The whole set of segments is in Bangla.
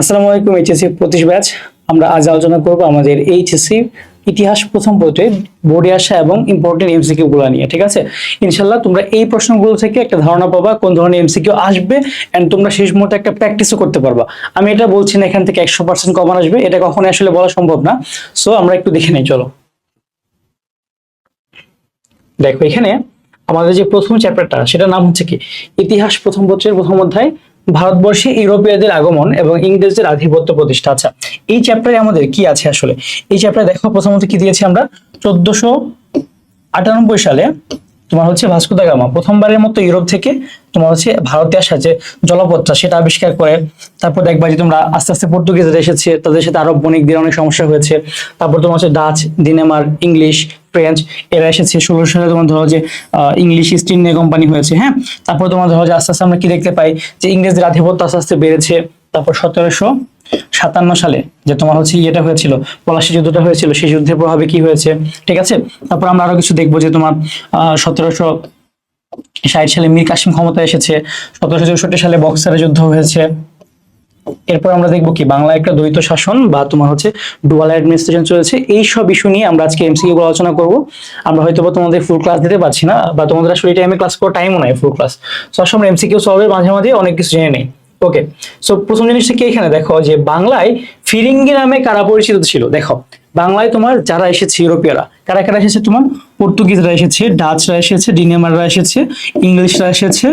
আসসালামু আলাইকুম এইচএসসি 25 ব্যাচ। আমরা আজ আলোচনা করব আমাদের এইচএসসি ইতিহাস প্রথম পত্রে বোর্ডে আসা এবং ইম্পর্টেন্ট এমসিকিউ গুলো নিয়ে। ঠিক আছে, ইনশাআল্লাহ তোমরা এই প্রশ্নগুলো থেকে একটা ধারণা পাবা কোন ধরনের এমসিকিউ আসবে, এন্ড তোমরা শেষ মুহূর্তে একটা প্র্যাকটিসও করতে পারবা। আমি এটা বলছি না এখান থেকে 100% কমন আসবে, এটা কখনোই আসলে বলা সম্ভব না। সো আমরা একটু দেখে নেই, চলো। দেখো এখানে আমাদের যে প্রথম চ্যাপ্টারটা, সেটার নাম হচ্ছে কি ইতিহাস প্রথম পত্রের প্রথম অধ্যায়, ভারতবর্ষে ইউরোপীয়দের আগমন এবং ইংরেজদের আধিপত্য প্রতিষ্ঠা। আচ্ছা, এই চ্যাপ্টারে আমাদের কি আছে আসলে? এই চ্যাপ্টারে দেখো প্রথমত কি দিয়েছি আমরা, 1498 সালে তোমার হচ্ছে ভাস্কো দা গামা প্রথমবারের মতো ইউরোপ থেকে তোমার হচ্ছে ভারতে আসা যে জলপথটা সেটা আবিষ্কার করে। তারপর দেখবা যে তোমরা আস্তে আস্তে পর্তুগিজরা এসেছে, তাদের সাথে আরব বণিকদের অনেক সমস্যা হয়েছে। তারপর তোমার হচ্ছে ডাচ, ডেনমার্ক, ইংলিশ, ফ্রেঞ্চ এরা এসেছে। 16 সালে তোমার ধরো যে ইংলিশ ইস্ট ইন্ডিয়া কোম্পানি হয়েছে। হ্যাঁ, তারপর তোমার ধরো যে আস্তে আস্তে আমরা কি দেখতে পাই যে ইংরেজদের আধিপত্য আস্তে আস্তে বেড়েছে। তারপর 1757 সালে যে তোমার হচ্ছে ইয়েটা হয়েছিল, পলাশী যুদ্ধটা হয়েছিল, সেই যুদ্ধের প্রভাবে কি হয়েছে। ঠিক আছে, তারপর আমরা আরো কিছু দেখবো যে তোমার 1760 সালে মীর কাসিম ক্ষমতায় এসেছে। 1764 সালে বক্সারের যুদ্ধ হয়েছে। এরপর আমরা দেখবো কি বাংলায় একটা দ্বৈত শাসন বা তোমার হচ্ছে ডুয়াল অ্যাডমিনিস্ট্রেশন চলেছে। এই সব ইস্যু নিয়ে আমরা আজকে এমসিকিউ গুলো আলোচনা করব। আমরা হয়তো তোমাদের ফুল ক্লাস দিতে পারছি না, বা তোমাদের আসলে এই টাইমে ক্লাস করার টাইমও নাই ফুল ক্লাস। সো আমরা এমসিকিউ সলভের মাঝে মাঝে অনেক কিছু জেনে নেই। ওকে, সো প্রথম জিনিসটা কি এখানে দেখো যে বাংলায় ফিরিঙ্গি নামে কারা পরিচিত ছিল। দেখো বাংলায় তোমার যারা এসেছে ইউরোপীয়রা, কারা কারা এসেছে, তোমার পর্তুগিজরা এসেছে, ডাচরা এসেছে, ডেনমার্করা এসেছে, ইংলিশরা এসেছে,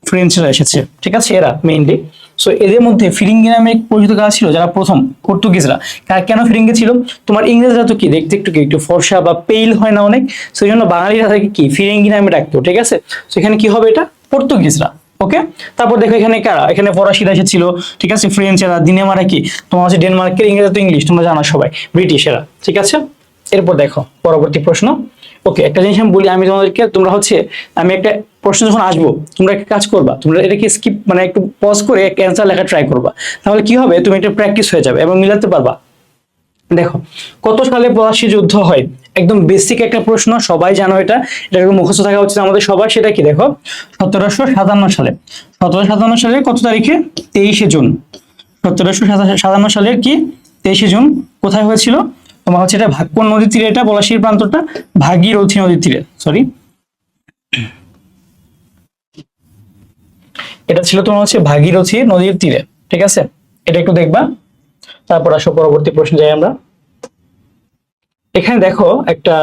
ফ্রেঞ্চরা এসেছে। ঠিক আছে, এরা মেইনলি। সো এদের মধ্যে ফিরিঙ্গি নামে পরিচিত কারা ছিল, যারা প্রথম পর্তুগিজরা। কেন ফিরিঙ্গি ছিল, তোমার ইংরেজরা তো কি দেখতে একটু কি একটু ফর্সা বা পেইল হয় না অনেক, সেই জন্য বাঙালিরা তাকে কি ফিরিঙ্গি নামে ডাকতো। ঠিক আছে, তো এখানে কি হবে, এটা পর্তুগিজরা। ওকে, তারপর দেখো এখানে কারা, এখানে ফরাসিরা এসেছিল। ঠিক আছে, ফ্রেঞ্চেরা, ডেনমার্ক কি তোমার হচ্ছে ডেনমার্কের, ইংরেজ তো ইংলিশ তোমরা জানো সবাই, ব্রিটিশেরা। ঠিক আছে, এরপর দেখো পরবর্তী প্রশ্ন। ওকে, একটা জিনিস আমি বলি, আমি তোমাদেরকে, তোমরা হচ্ছে আমি একটা প্রশ্ন যখন আসবো তোমরা একটা কাজ করবা, তোমরা এটাকে স্কিপ মানে একটু পজ করে একটা অ্যান্সার লেখা ট্রাই করবা। তাহলে কি হবে, তুমি একটা প্র্যাকটিস হয়ে যাবে এবং মিলাতে পারবা। দেখো কত সালে পলাশী যুদ্ধ হয়, একদম বেসিক একটা প্রশ্ন, সবাই জানো এটা, এটা একদম মুখস্থ থাকা উচিত আমাদের সবার। সেটা কি দেখো, 1757 সালে। 1757 সালের কত তারিখে, 23শে জুন। 1757 সালের কি 23শে জুন কোথায় হয়েছিল, তোমার হচ্ছে এটা কোন নদীর তীরে, এটা পলাশীর প্রান্তটা ভাগীরথী নদীর তীরে, সরি এটা ছিল তোমার হচ্ছে ভাগীরথী নদীর তীরে। ঠিক আছে, এটা একটু দেখবা। তারপর আসো পরবর্তী প্রশ্ন যাই আমরা। এখানে দেখো একটা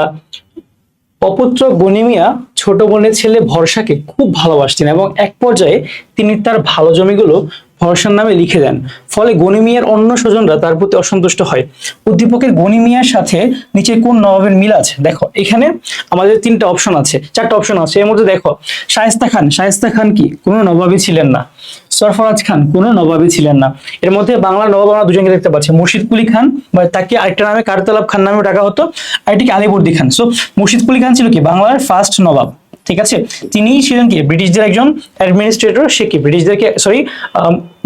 অপুত্র গনিমিয়া ছোট বোনের ছেলে ভরসাকে খুব ভালোবাসতেন এবং এক পর্যায়ে তিনি তার ভালো জমিগুলো ভরসার নামে লিখে দেন। ফলে গনি মিয়ার অন্য স্বজনরা তার প্রতি অসন্তুষ্ট হয়। উদ্দীপকের গনি মিয়ার সাথে নিচে কোন নবাবের মিল আছে? দেখো এখানে আমাদের তিনটা অপশন আছে, চারটা অপশন আছে। এর মধ্যে দেখো শায়েস্তা খান, শায়েস্তা খান কি কোনো নবাবী ছিলেন না। সরফরাজ খান কোনো নবাবী ছিলেন না। এর মধ্যে বাংলার নবাব আমরা দুজনকে দেখতে পাচ্ছি, মুর্শিদ কুলি খান বা তাকে আরেকটা নামে কারতালাব খান নামেও ডাকা হতো, আর এটিকে আলীবর্দী খান। সো মুর্শিদ কুলি খান ছিল কি বাংলার ফার্স্ট নবাব। ঠিক আছে, তিনিই ছিলেন কি ব্রিটিশদের একজন অ্যাডমিনিস্ট্রেটর। সে কি ব্রিটিশদেরকে সরি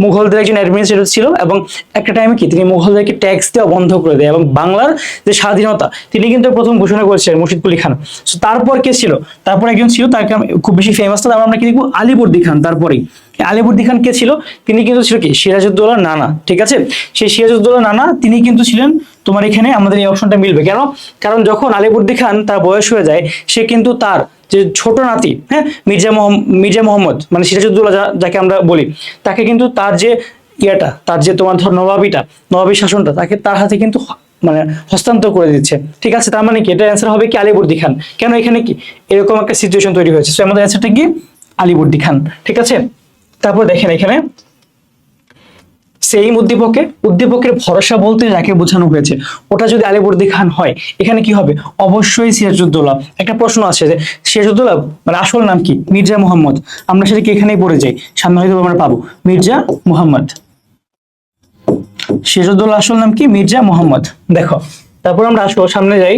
মুঘলদের একজন অ্যাডমিনিস্ট্রেটর ছিল, এবং একটা টাইমে কি তিনি মুঘলদেরকে ট্যাক্স দেওয়া বন্ধ করে দেয় এবং বাংলার যে স্বাধীনতা তিনি কিন্তু প্রথম ঘোষণা করেছিলেন, মুর্শিদ কুলি খান। তারপর কে ছিল, তারপর একজন ছিল, তার খুব বেশি ফেমাস না, তারপর আমরা কি দেখবো আলীবর্দী খান। তারপরেই আলীবর্দী খান কে ছিল, তিনি কিন্তু ছিল কি সিরাজউদ্দৌলার নানা। ঠিক আছে, সেই সিরাজউদ্দৌলার নানা তিনি কিন্তু ছিলেন তোমার, এখানে আমাদের এই অপশনটা মিলবে কেন, কারণ যখন আলীবর্দী খান তার বয়স হয়ে যায়, সে কিন্তু তার যে ছোট নাতি, হ্যাঁ মির্জা মোহাম্মদ মানে সিরাজউদ্দৌলা যাকে আমরা বলি, তাকে কিন্তু তার যে ইয়েটা, তার যে তোমার ধর নবাবী শাসনটা তাকে তার হাতে কিন্তু মানে হস্তান্তর করে দিচ্ছে। ঠিক আছে, তার মানে কি এটা অ্যান্সার হবে কি আলীবর্দী খান। কেন এখানে কি এরকম একটা সিচুয়েশন তৈরি হয়েছে, সো আমাদের অ্যান্সারটা কি আলীবর্দী খান। ঠিক আছে, তারপর দেখেন এখানে সেই উদ্দীপকের ভরসা বলতে যাকে বোঝানো হয়েছে ওটা যদি আলীবর্দী খান হয়, এখানে কি হবে, অবশ্যই সিরাজউদ্দৌলা। একটা প্রশ্ন আছে যে সিরাজউদ্দৌলা মানে আসল নাম কি, মির্জা মুহাম্মদ। আমরা সেটা কি এখানেই পড়ে যাই, সামনে হয়তো আমরা পাবো মির্জা মুহাম্মদ। সিরাজউদ্দৌলা আসল নাম কি, মির্জা মুহাম্মদ। দেখো তারপর আমরা আসবো সামনে যাই,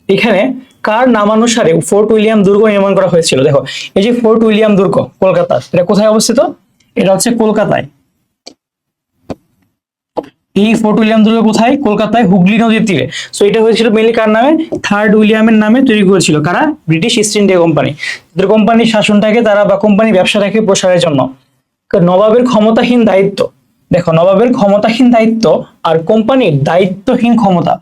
এখানে কার নামানুসারে ফোর্ট উইলিয়াম দুর্গ নির্মাণ করা হয়েছিল। দেখো এই যে ফোর্ট উইলিয়াম দুর্গ কলকাতা, এটা কোথায় অবস্থিত, এটা হচ্ছে কলকাতায়। এই ফোর্ট উইলিয়াম দুর্গ কোথায়, কলকাতায় হুগলি নদীর তীরে। সো এটা হয়েছিল মেনলি কার নামে, থার্ড উইলিয়ামের নামে তৈরি করেছিল কারা, ব্রিটিশ ইস্ট ইন্ডিয়া কোম্পানি। কোম্পানির শাসনটাকে তারা বা কোম্পানি ব্যবসাটাকে প্রসারের জন্য নবাবের ক্ষমতাহীন দায়িত্ব দেখো নবাবের ক্ষমতাহীন দায়িত্ব আর কোম্পানির দায়িত্বহীন ক্ষমতা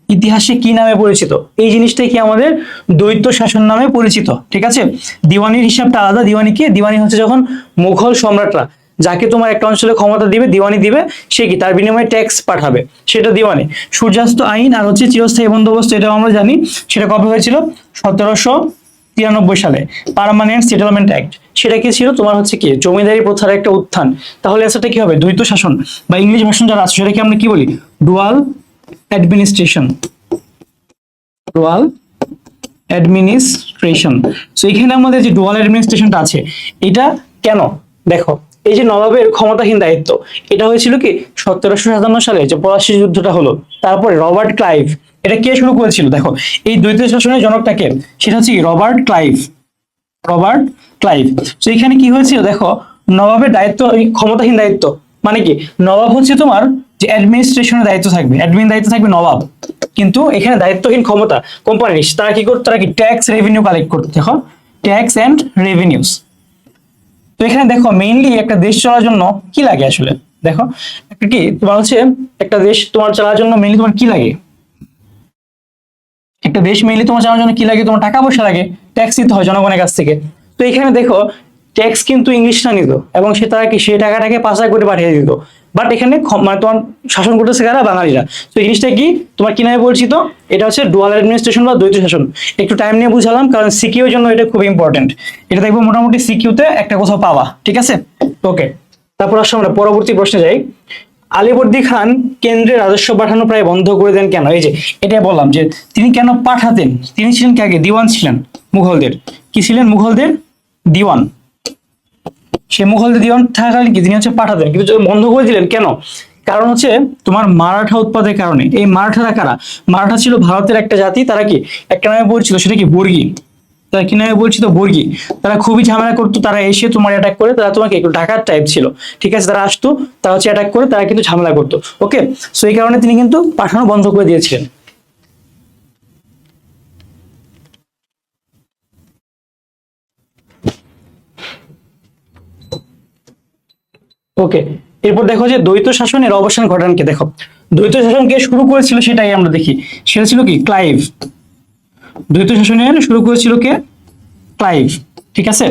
ইতিহাসে কি নামে পরিচিত? এই জিনিসটাই কি আমাদের দ্বৈত শাসন নামে পরিচিত। ঠিক আছে, দিওয়ানির হিসাবটা আলাদা। দিওয়ানি কি? দিওয়ানি হচ্ছে যখন মুঘল সম্রাটরা যাকে তোমার একটা অঞ্চলে ক্ষমতা দিবে, দিওয়ানি দিবে, সে কি তার বিনিময়ে ট্যাক্স পাঠাবে, সেটা দিওয়ানি। সূর্যাস্ত আইন আর হচ্ছে চিরস্থায়ী বন্দোবস্ত, এটাও আমরা জানি। সেটা কবে হয়েছিল? 1793 সালে। পার্মানেন্ট সেটেলমেন্ট অ্যাক্ট, সেটা কি ছিল? তোমার হচ্ছে কি জমিদারি প্রথার একটা উত্থান। তাহলে অ্যান্সারটা কি হবে? দ্বৈত শাসন বা ইংলিশ ভার্সন যারা আছে সেটাকে আমরা কি বলি? Dual administration. Dual administration. So এখানে আমাদের যে ডুয়াল অ্যাডমিনিস্ট্রেশনটা আছে, এটা কেন? দেখো এই যে নবাবের ক্ষমতাহীন দায়িত্ব, এটা হয়েছিল কি 1757 সালে যে পলাশী যুদ্ধটা হলো, তারপরে রবার্ট ক্লাইভ, এটা কে শুরু করেছিল? দেখো এই দ্বৈত শাসনের জনকটা কে? সেটা হচ্ছে কি রবার্ট ক্লাইভ। Robert Clive. তো এখানে কি হয়েছিল দেখো, নবাবের দায়িত্ব, ক্ষমতাহীন দায়িত্ব মানে কি? নবাব হচ্ছে তোমার যে অ্যাডমিনিস্ট্রেশনের দায়িত্ব থাকবে, অ্যাডমিন দায়িত্ব থাকবে নবাব, কিন্তু এখানে দায়িত্বহীন ক্ষমতা কোম্পানির। তারা কি করতো? তারা কি ট্যাক্স রেভিনিউ কালেক্ট করতো। দেখো ট্যাক্স এন্ড রেভিনিউস। তো এখানে দেখো মেইনলি একটা দেশ চলার জন্য কি লাগে আসলে? দেখো একটা কি তোমার হচ্ছে একটা দেশ তোমার চলার জন্য মেইনলি তোমার কি লাগে? একটা দেশ মেইনলি তোমার চালানোর জন্য কি লাগে? তোমার টাকা পয়সা লাগে, ট্যাক্স দিতে হয় জনগণের কাছ থেকে। তো এখানে দেখো ট্যাক্স কিন্তু ইংলিশরা নিত এবং সে তারা কি সেই টাকাটাকে পাচার করে পাঠিয়ে দিত। বাট এখানে মানে তোমার শাসন করতেছে কারা? বাঙালিরা। তো এই জিনিসটা কি তোমার কি নামে পরিচিত? এটা হচ্ছে ডুয়াল অ্যাডমিনিস্ট্রেশন বা দ্বৈত শাসন। একটু টাইম নিয়ে বুঝালাম কারণ সিকিউর জন্য এটা খুব ইম্পর্টেন্ট। এটা দেখবো মোটামুটি সিকিউতে একটা কোথাও পাবা। ঠিক আছে, ওকে। তারপর আসলে আমরা পরবর্তী প্রশ্নে যাই। আলীবর্দী খান কেন্দ্রে রাজস্ব পাঠানো প্রায় বন্ধ করে দেন কেন? এই যে এটা বললাম যে তিনি কেন পাঠাতেন। তিনি ছিলেন কি আগে দিওয়ান ছিলেন মুঘলদের। কি ছিলেন? মুঘলদের দিওয়ান। সে মুঘলদের দিওয়ান থাকাকালীন কি তিনি হচ্ছে পাঠাতেন, কিন্তু বন্ধ করে দিলেন কেন? কারণ হচ্ছে তোমার মারাঠা উৎপাদের কারণে। এই মারাঠারা কারা? মারাঠা ছিল ভারতের একটা জাতি, তারা কি একটা নামে পরিচিত, সেটা কি বর্গী। তারা কি নামে পরিচিত? বর্গী। তারা খুবই ঝামেলা করতো, তারা এসে তোমার অ্যাটাক করে, তারা তোমাকে একটু ডাকাত টাইপ ছিল। ঠিক আছে, তারা আসতো, তারা হচ্ছে অ্যাটাক করে, তারা কিন্তু ঝামেলা করতো। ওকে, সো এই কারণে তিনি কিন্তু পাঠানো বন্ধ করে দিয়েছিলেন। ওকে, এরপর দেখো যে দ্বৈত শাসনের অবসান ঘটান কে? দেখো দ্বৈত শাসন কে শুরু করেছিল সেটাই আমরা দেখি। সেটা ছিল কি? ক্লাইভ। দ্বৈত শাসনের শুরু করেছিল কে? ক্লাইভ। ঠিক আছে,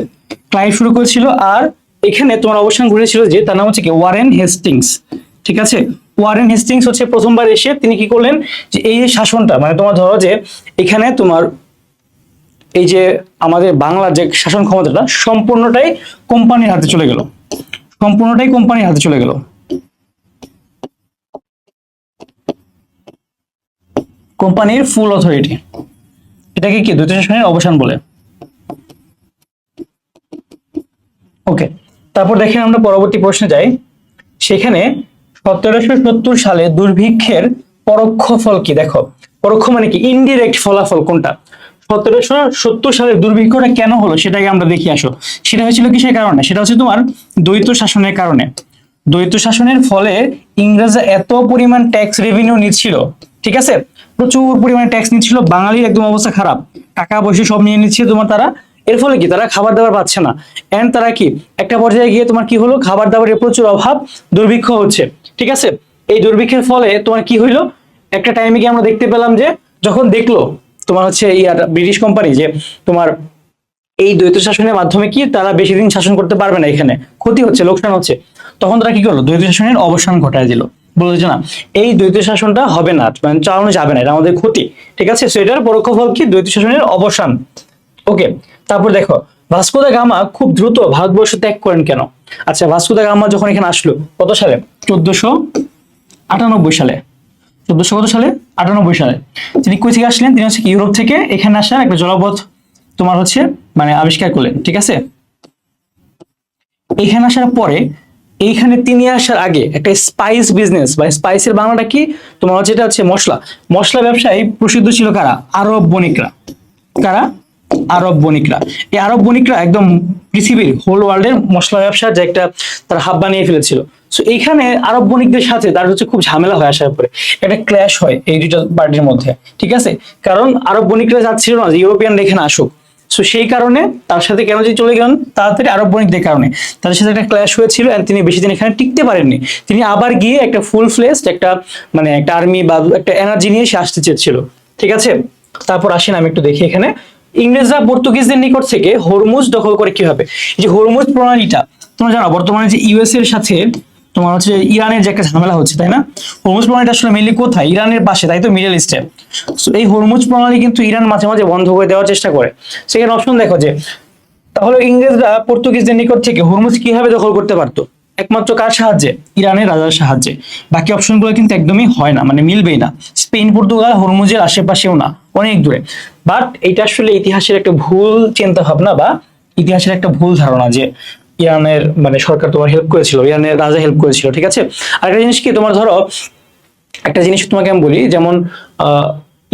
ক্লাইভ শুরু করেছিল। আর এখানে তোমার অবস্থান ঘটেছিল যে তার নাম হচ্ছে কি ওয়ারেন হেস্টিংস। ঠিক আছে, ওয়ারেন হেস্টিংস হচ্ছে প্রথমবার এসে তিনি কি করলেন যে এই যে শাসনটা, মানে তোমার ধরো যে এখানে তোমার এই যে আমাদের বাংলার যে শাসন ক্ষমতাটা সম্পূর্ণটাই কোম্পানির হাতে চলে গেল। সম্পূর্ণটাই কোম্পানির হাতে চলে গেল। কোম্পানির ফুল অথরিটি। এটাকে কি দ্বৈত শাসনের অবসান বলে। ওকে, তারপর দেখেন আমরা পরবর্তী প্রশ্নে যাই। সেখানে 1770 সালে দুর্ভিক্ষের পরোক্ষ ফল কি? দেখো পরোক্ষ মানে কি? ইনডিরেক্ট ফলাফল কোনটা? 1770 সালে দুর্ভিক্ষটা কেন হলো সেটাকে আমরা দেখি আসো। সেটা হয়েছিল কিসের কারণে? সেটা হচ্ছে তোমার দ্বৈত শাসনের কারণে। দ্বৈত শাসনের ফলে ইংরেজরা এত পরিমাণ ট্যাক্স রেভিনিউ নিচ্ছিল, ঠিক আছে, প্রচুর পরিমাণে ট্যাক্স নিচ্ছিল, বাঙালির একদম অবস্থা খারাপ, টাকা পয়সা সব নিয়ে নিচ্ছে তোমার তারা। এর ফলে কি তারা খাবার দাবার পাচ্ছে না, এন্ড তারা কি একটা পর্যায়ে গিয়ে তোমার কি হলো, খাবার দাবারের প্রচুর অভাব, দুর্ভিক্ষ হচ্ছে। ঠিক আছে, এই দুর্ভিক্ষের ফলে তোমার কি হইলো, একটা টাইমে গিয়ে আমরা দেখতে পেলাম যে যখন দেখলো তোমার হচ্ছে ইয়ার ব্রিটিশ কোম্পানি যে তোমার এই দ্বৈত শাসনের মাধ্যমে কি তারা বেশি দিন শাসন করতে পারবে না, এখানে ক্ষতি হচ্ছে, লোকসান হচ্ছে, তখন তারা কি করলো, দ্বৈত শাসনের অবসান ঘটায় দিল। বললো যে না, এই দ্বৈত শাসনটা হবে না, মানে চালানো যাবে না, এটা আমাদের ক্ষতি। ঠিক আছে, সো এটার পরোক্ষ ফল কি? দ্বৈত শাসনের অবসান। ওকে, তারপর দেখো ভাস্কো দা গামা খুব দ্রুত ভারতবর্ষ ত্যাগ করেন কেন? আচ্ছা, ভাস্কো দা গামা যখন এখানে আসলো কত সালে? 1498 সালে। 1400 কত সালে? 98 সালে। তিনি কই থেকে আসলেন? তিনি হচ্ছে ইউরোপ থেকে এখানে আসার একটা জলপথ তোমার হচ্ছে মানে আবিষ্কার করলেন। ঠিক আছে, এখানে আসার পরে এইখানে তিনি আসার আগে একটা স্পাইস বিজনেস বা স্পাইসের বাংলাটা কি তোমার হচ্ছে, এটা হচ্ছে মশলা। মশলা ব্যবসায় প্রসিদ্ধ ছিল কারা? আরব বণিকরা। কারা? আরব বণিকরা। এই আরব বণিকরা একদম পৃথিবীর হোল ওয়ার্ল্ডের মশলা ব্যবসার যে একটা তার হাব বানিয়ে ফেলেছিল। সো এইখানে আরব বণিকদের সাথে তার হচ্ছে খুব ঝামেলা হয়, আসার পরে একটা ক্ল্যাশ হয় এই দুইটা পার্টির মধ্যে। ঠিক আছে, কারণ আরব বণিকরা চাচ্ছিল না যে ইউরোপিয়ান এখানে আসুক। সো সেই কারণে তার সাথে কেন যে চলে গেলেন তাড়াতাড়ি, আরব বণিকদের কারণে তাদের সাথে একটা ক্ল্যাশ হয়েছিল, এন্ড তিনি বেশি দিন এখানে টিকতে পারেননি। তিনি আবার গিয়ে একটা ফুল ফ্লেজড একটা মানে একটা আর্মি বা একটা এনার্জি নিয়ে সে আসতে চেয়েছিল, ঠিক আছে। তারপর আসেন আমি একটু দেখি এখানে ইংরেজরা পর্তুগিজদের নিকট থেকে হরমুজ দখল করে কিভাবে। এই যে হরমুজ প্রণালীটা তোমরা জানো বর্তমানে যে ইউএস এর সাথে তোমার হচ্ছে ইরানের যে একটা ঝামেলা হচ্ছে, তাই না? হরমুজ প্রণালীটা আসলে মেনলি কোথায়? ইরানের পাশে, তাই তো, মিডল ইস্টে। সো এই হরমুজ প্রণালী কিন্তু ইরান মাঝে মাঝে বন্ধ করে দেওয়ার চেষ্টা করে। সেখানে অপশন দেখো যে তাহলে ইংরেজরা পর্তুগিজদের নিকট থেকে হরমুজ কিভাবে দখল করতে পারতো? একমাত্র কার সাহায্যে? ইরানের রাজার সাহায্যে। বাকি অপশনগুলো কিন্তু একদমই হয় না, মানে মিলবেই না। স্পেন পর্তুগাল হরমুজের আশেপাশেও না, অনেক দূরে। বাট এটা আসলে ইতিহাসের একটা ভুল চিন্তা ভাবনা বা ইতিহাসের একটা ভুল ধারণা যে ইরানের মানে সরকার তোমার হেল্প করেছিল, ইরানের রাজা হেল্প করেছিল, ঠিক আছে। আরেকটা জিনিস কি, তোমার ধরো একটা জিনিস তোমাকে আমি বলি, যেমন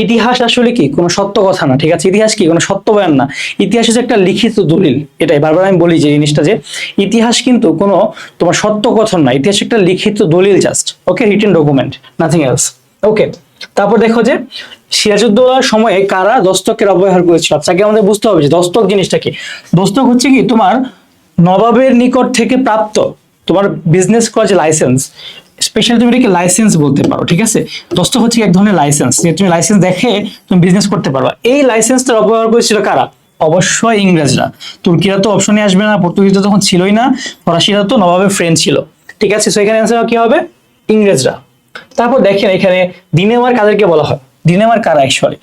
ইতিহাস আসলে কি কোনো সত্য কথা না, ঠিক আছে। ইতিহাস কি কোনো সত্য বয়ান না, ইতিহাস হচ্ছে একটা লিখিত দলিল। এটাই বারবার আমি বলি যে জিনিসটা, যে ইতিহাস কিন্তু কোনো তোমার সত্য কথন না, ইতিহাস একটা লিখিত দলিল, just okay, written document, nothing else. Okay, তারপর দেখো যে সিরাজউদ্দৌলার সময়ে কারা দস্তকের অব্যবহার করেছিল। আপনাকে আমাদের বুঝতে হবে যে দস্তক জিনিসটা কি। দস্তক হচ্ছে কি তোমার নবাবের নিকট থেকে প্রাপ্ত তোমার বিজনেস করার যে লাইসেন্স, স্পেশালি তুমি এটাকে লাইসেন্স বলতে পারো, ঠিক আছে। দস্তক হচ্ছে এক ধরনের লাইসেন্স, যে তুমি লাইসেন্স দেখে তুমি বিজনেস করতে পারবা। এই লাইসেন্সটার অপব্যবহার করেছিল কারা? অবশ্যই ইংরেজরা। তুর্কিরা তো অপশনে আসবে না, পর্তুগিজরা তখন ছিলই না, ফরাসিরা তো নবাবের ফ্রেন্ড ছিল, ঠিক আছে। সো এখানে অ্যান্সার কি হবে? ইংরেজরা। তারপর দেখেন এখানে দিনেমার কাদেরকে বলা হয়? দিনেমার কারা অ্যাকচুয়ালি?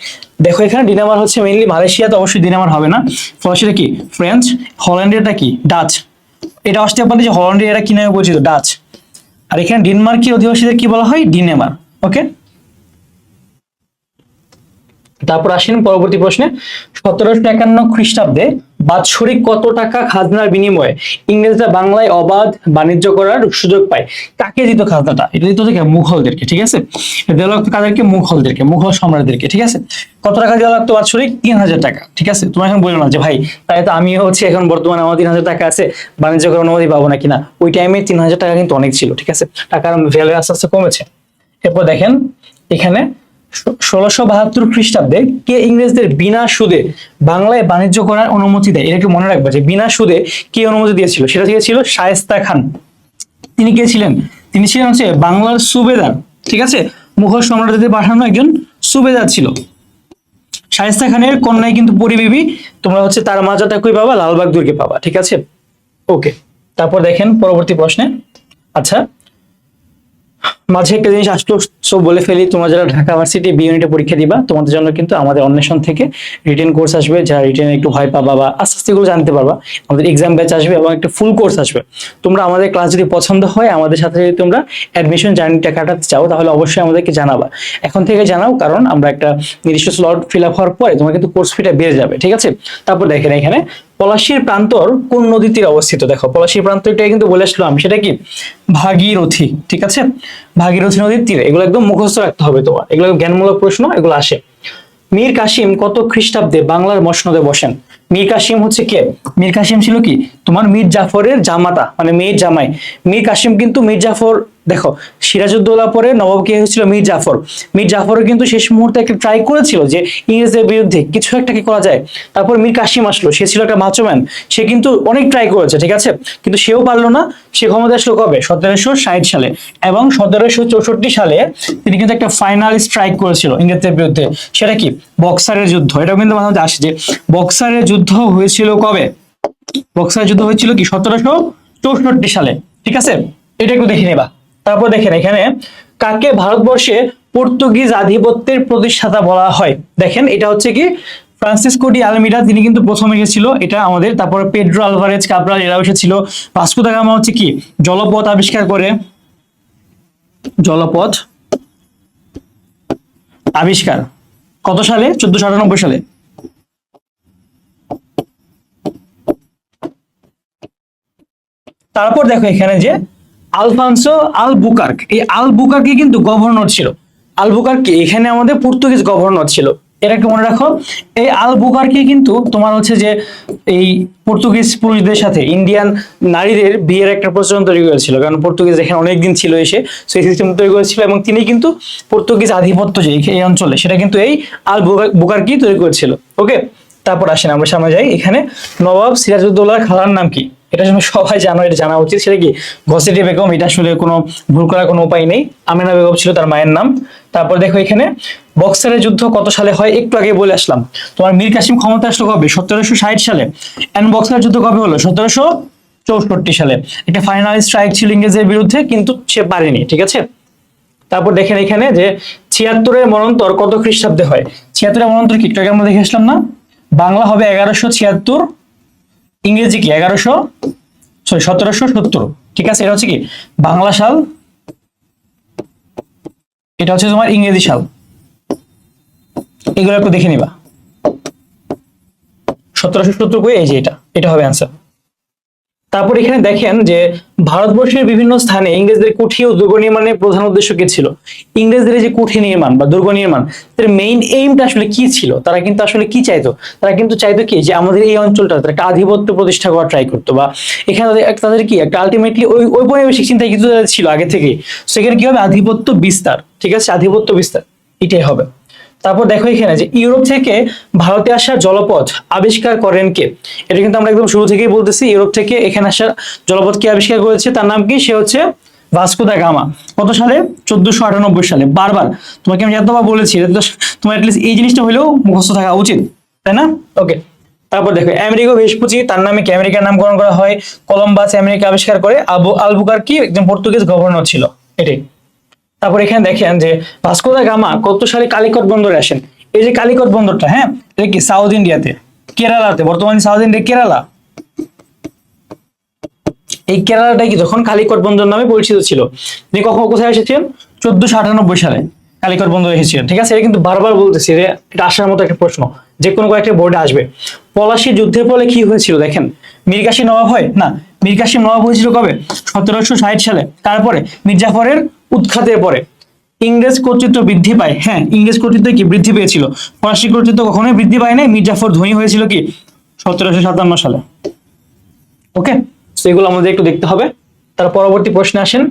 দেখো এখানে দিনেমার হচ্ছে মেইনলি মালয়েশিয়া, তো অবশ্যই দিনেমার হবে না। ফরাসিরা কি? ফ্রেঞ্চ। হল্যান্ডেরটা কি? ডাচ। এটা আসতে পারে যে হল্যান্ডের এরা কি নামে পরিচিত? ডাচ। আর এখানে ডেনমার্কের অধিবাসীদের কি বলা হয়? ডিনেমার। ওকে, তারপর আসেন পরবর্তী প্রশ্নে। 1751 খ্রিস্টাব্দে বাৎসরিক কত টাকা খাজনার বিনিময়ে ইংরেজরা বাংলায় অবাধ বাণিজ্য করার সুযোগ পায়? কাকে দিত খাজনাটা? এটা দিত থেকে মুঘলদেরকে, ঠিক আছে। দেওয়া লাগতো কাদেরকে? মুঘলদেরকে, মুঘল সম্রাটদেরকে, ঠিক আছে। কত টাকা দেওয়া লাগতো বাৎসরিক? 3000 টাকা, ঠিক আছে। তোমরা এখন বললো না যে ভাই তাই তো আমিও হচ্ছে এখন বর্তমানে আমার 3000 টাকা আছে, বাণিজ্য করার অনুমতি পাবো না কিনা। ওই টাইমে 3000 টাকা কিন্তু অনেক ছিল, ঠিক আছে। টাকার ভ্যালু আস্তে আস্তে কমেছে। এরপর দেখেন এখানে 1672 খ্রিস্টাব্দে কে ইংরেজদের বিনা সুদে বাংলায় বাণিজ্য করার অনুমতি দেয়? এটা একটু মনে রাখবে যে বিনা সুদে কে অনুমতি দিয়েছিল, সেটা ছিল শায়েস্তা খান। তিনি কে ছিলেন? তিনি ছিলেন হচ্ছে বাংলার সুবেদার, ঠিক আছে। মুঘল সম্রাটদের পাঠানো একজন সুবেদার ছিল। শায়েস্তা খানের কন্যাই কিন্তু পরিবেবী, তোমরা হচ্ছে তার মাজাটা কই পাবা? লালবাগ দুর্গে পাবা, ঠিক আছে। ওকে, তারপর দেখেন পরবর্তী প্রশ্নে। আচ্ছা, মাঝে একটা জিনিস আসলো, সব বলে ফেলি। তোমরা যারা ঢাকা ভার্সিটি বি ইউনিটে পরীক্ষা দিবা, তোমাদের জন্য কিন্তু আমাদের অন্বেষণ থেকে রিটেন কোর্স আসবে। যারা রিটেন একটু ভয় পাবা বা আস্তে আস্তে এগুলো জানতে পারবা, আমাদের এক্সাম ব্যাচ আসবে এবং একটা ফুল কোর্স আসবে। তোমরা আমাদের ক্লাস যদি পছন্দ হয়, আমাদের সাথে যদি তোমরা অ্যাডমিশন জার্নিটা কাটাতে চাও, তাহলে অবশ্যই আমাদেরকে জানাবা। এখন থেকে জানাও, কারণ আমরা একটা নির্দিষ্ট স্লট ফিল আপ হওয়ার পরে তোমার কিন্তু কোর্স ফিটা বেড়ে যাবে, ঠিক আছে। তারপর দেখেন এখানে পলাশীর প্রান্তর কোন নদীর তীরে অবস্থিত? দেখো পলাশীর প্রান্তরটা কিন্তু বলে আসলাম, সেটা কি? ভাগীরথী, ঠিক আছে। ভাগীরথী নদীর তীরে। এগুলো একদম মুখস্থ রাখতে হবে তোমার, এগুলো জ্ঞানমূলক প্রশ্ন, এগুলো আসে। মীর কাসিম কত খ্রিস্টাব্দে বাংলার মসনদে বসেন? মীর কাসিম হচ্ছে কে? মীর কাসিম ছিল কি তোমার মীর জাফরের জামাতা, মানে মেয়ের জামাই। মীর কাসিম কিন্তু মীর জাফর, দেখো সিরাজউদ্দৌলা পরে নবাব কে হয়েছিল? মীর জাফর। মীর জাফরও কিন্তু শেষ মুহূর্তে একটা ট্রাই করেছিল যে ইংরেজদের বিরুদ্ধে কিছু একটা কি করা যায়। তারপর মীর কাসিম আসলো, সে ছিল একটা মাচোম্যান, সে কিন্তু অনেক ট্রাই করেছে, ঠিক আছে, কিন্তু সেও পারলো না। সে ক্ষমতা আসলো কবে? 1760 সালে। এবং 1764 সালে তিনি কিন্তু একটা ফাইনাল স্ট্রাইক করেছিল ইংরেজদের বিরুদ্ধে। সেটা কি? বক্সারের যুদ্ধ। এটাও কিন্তু মাঝে মাঝে আসে যে বক্সারের যুদ্ধ হয়েছিল কবে? বক্সারের যুদ্ধ হয়েছিল কি 1764 সালে, ঠিক আছে। এটা একটু দেখে নেবা। তারপর দেখেন এখানে কাকে ভারতবর্ষে পর্তুগিজ আধিপত্যের প্রতিষ্ঠাতা বলা হয়? দেখেন এটা হচ্ছে কি ফ্রান্সিসকো ডি আলমিরা, তিনি কিন্তু প্রথমে গেছিল, এটা আমাদের। তারপরে পেড্রো আলভারেজ কাব্রাল এরাও এসেছিল। ভাস্কো দা গামা হচ্ছে কি জলপথ আবিষ্কার করে, জলপথ আবিষ্কার কত সালে? 1498 সালে। তারপর দেখো এখানে যে আলফানসো আল বুকার্ক, এই আল বুকার্কি কিন্তু গভর্নর ছিল। আল বুকার্কি এখানে আমাদের পর্তুগিজ গভর্নর ছিল, এটা একটু মনে রাখো। এই আল বুকার্কি কিন্তু তোমার হচ্ছে যে এই পর্তুগিজ পুরুষদের সাথে ইন্ডিয়ান নারীদের বিয়ের একটা প্রচলন তৈরি করেছিল, কারণ পর্তুগিজ এখানে অনেকদিন ছিল এসে, সেই সিস্টেম তৈরি করেছিল। এবং তিনি কিন্তু পর্তুগিজ আধিপত্য যে এই অঞ্চলে, সেটা কিন্তু এই আল বুকার্কি তৈরি করেছিল। ওকে, তারপর আসেন আমরা সামনে যাই। এখানে নবাব সিরাজউদ্দৌলার খালার নাম কি? এটা আসলে সবাই জানো, এটা জানা উচিত। সেটা কি? ঘসেটি বেগম। এটা আসলে কোনো ভুল করার কোনো উপায় নেই। আমেনা বেগম ছিল তার মায়ের নাম। তারপর দেখো এখানে বক্সারের যুদ্ধ কত সালে হয়? একটু আগে বলে আসলাম। তোমার মীর কাসিম ক্ষমতা আসলো কবে? 1760 সালে। এন্ড বক্সারের যুদ্ধ কবে হলো? 1764 সালে। একটা ফাইনাল স্ট্রাইক ছিল ইংরেজের বিরুদ্ধে, কিন্তু সে পারেনি। ঠিক আছে। তারপর দেখেন এখানে যে 76-এর মন্বন্তর কত খ্রিস্টাব্দে হয়? 76-এর মন্বন্তর কি একটু আগে আমরা দেখে আসলাম না? বাংলা হবে 1176, ইংরেজি কি 1770। ঠিক আছে, এটা হচ্ছে কি বাংলা সাল, এটা হচ্ছে তোমার ইংরেজি সাল। এগুলো একটু দেখে নিবা। 1770 কই? এই যে এটা হবে অ্যান্সার। তারপর এখানে দেখেন যে ভারতবর্ষের বিভিন্ন স্থানে ইংরেজদের কুঠি ও দুর্গ নির্মাণের প্রধান উদ্দেশ্য কি ছিল? ইংরেজদের যে কুঠি নির্মাণ বা দুর্গ নির্মাণ, তার মেইন এইমটা আসলে কি ছিল? তারা কিন্তু আসলে কি চাইতো? তারা কিন্তু চাইতো কি যে আমাদের এই অঞ্চলটাতে একটা আধিপত্য প্রতিষ্ঠা করা ট্রাই করতো, বা এখানে তাদের কি একটা আলটিমেটলি ওই ঔপনিবেশিক চিন্তায় কিন্তু ছিল আগে থেকে। সেখানে কি হবে? আধিপত্য বিস্তার। ঠিক আছে, আধিপত্য বিস্তার এটাই হবে। তারপর দেখো এখানে যে ইউরোপ থেকে ভারতে আসার জলপথ আবিষ্কার করেন কে? এটা কিন্তু আমরা একদম শুরু থেকেই বলতেছি, ইউরোপ থেকে এখানে আসার জলপথ কে আবিষ্কার করেছে? তার নাম কি? সে হচ্ছে ভাস্কো দা গামা। কত সালে? 1498 সালে। বারবার তোমাকে আমি যতবার বলেছি, তোমার অ্যাটলিস্ট এই জিনিসটা হলেও মুখস্থ থাকা উচিত, তাই না? ওকে। তারপর দেখো আমেরিগো ভেসপুচি, তার নামে কি আমেরিকার নামকরণ করা হয়? কলম্বাস আমেরিকা আবিষ্কার করে। আলবুকারকি একজন পর্তুগিজ গভর্নর ছিল। এটাই। তারপর এখানে দেখেন যে ভাস্কো দা গামা কত সালে কালিকট বন্দরে আসেন? এই যে কালিকট বন্দরটা, হ্যাঁ, এটা কি সাউথ ইন্ডিয়াতে, কেরালাতে, বর্তমানে সাউথ ইন্ডিয়া কেরালা। এই কেরালাটা কি তখন কালিকট বন্দর নামে পরিচিত ছিল। তিনি কখন কোথায় এসেছেন? 1498 সালে কালিকট বন্দর এসেছিলেন। ঠিক আছে, এটা কিন্তু বারবার বলতেছি, এটা আসার মতো একটা প্রশ্ন, যে কোনো কয়েকটা বোর্ডে আসবে। পলাশী যুদ্ধের ফলে কি হয়েছিল? দেখেন, মীর কাসিম নবাব হয় না? মীর কাসিম নবাব হয়েছিল কবে? 1760 সালে। তারপরে মির্জাফরের উৎখাতের পরে ইংরেজ কর্তৃত্ব বৃদ্ধি পায়। হ্যাঁ, ইংরেজ কর্তৃত্ব কি বৃদ্ধি পেয়েছিল? ফরাসি কর্তৃত্ব কখনোই বৃদ্ধি পায় নাই। মির্জাফর ধনী হয়েছিল কি 1757 সালে। ওকে, সেগুলো আমাদের একটু দেখতে হবে। তার পরবর্তী প্রশ্নে আসেন,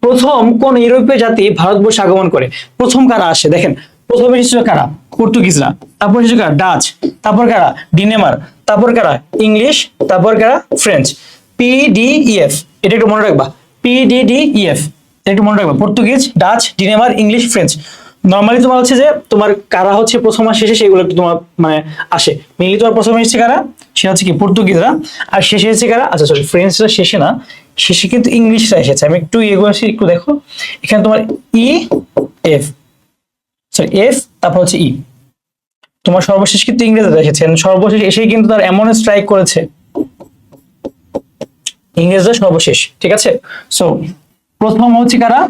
প্রথম কোন ইউরোপীয় জাতি ভারতবর্ষে আগমন করে? প্রথম কারা আসে? দেখেন, প্রথম এসেছিল কারা? পর্তুগিজরা। তারপর এসেছিল কারা? ডাচ। তারপর কারা? ডেনমার্ক। তারপর কারা? ইংলিশ। তারপর কারা? ফ্রেঞ্চ। PDEF, এটা একটু মনে রাখবা। PDDEF একটু মনে রাখবা। Portuguese, Dutch, Denmark, English, French. Normally তোমার হচ্ছে যে তোমার কারা হচ্ছে প্রথম আর শেষে, সেগুলো একটু তোমার মানে আসে। মেইনলি তোমার প্রথমে এসেছে কারা? সে হচ্ছে কি পর্তুগিজরা। আর শেষে এসেছে কারা? আচ্ছা সরি, ফ্রেঞ্চরা শেষে না, শেষে কিন্তু ইংলিশরা এসেছে। আমি একটু এগো আসি, একটু দেখো এখানে তোমার EF, সরি এফ, তারপর হচ্ছে ই। তোমার সর্বশেষ কিন্তু ইংরেজরা এসেছেন। সর্বশেষ এসেই কিন্তু তার এমন স্ট্রাইক করেছে, ইংরেজরা সর্বশেষ। ঠিক আছে, সো প্রথম হচ্ছে কারা?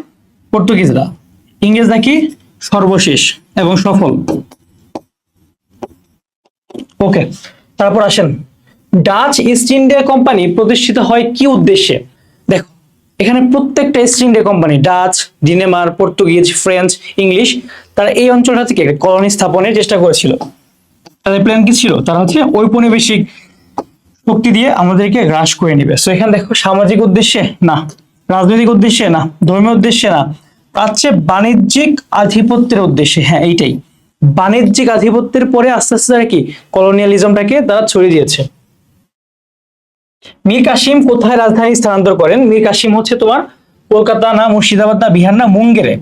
পর্তুগিজরা। ইংরেজরা কি? সর্বশেষ এবং সফল। ওকে, তারপর আসেন, ডাচ ইস্ট ইন্ডিয়া কোম্পানি প্রতিষ্ঠিত হয় কি উদ্দেশ্যে? দেখো এখানে প্রত্যেকটা east India company, Dutch, Denmark, Portuguese, French, English, তারা এই অঞ্চলটা থেকে একটা কলোনি স্থাপনের চেষ্টা করেছিল। তাদের প্ল্যান কি ছিল? তারা হচ্ছে ঔপনিবেশিক শক্তি দিয়ে আমাদেরকে গ্রাস করে নিবে। সো এখানে দেখো, সামাজিক উদ্দেশ্যে না, রাজনৈতিক উদ্দেশ্যে না, ধর্মীয় উদ্দেশ্যে না, তার চেয়ে বাণিজ্যিক আধিপত্যের উদ্দেশ্যে। হ্যাঁ, এইটাই বাণিজ্যিক আধিপত্যের পরে আস্তে আস্তে তারা কি কলোনিয়ালিজমটাকে তারা ছড়িয়ে দিয়েছে। মীর কাসিম কোথায় রাজধানী স্থানান্তর করেন? মীর কাসিম হচ্ছে তোমার কলকাতা না, মুর্শিদাবাদ না, বিহার না, মুঙ্গেরে।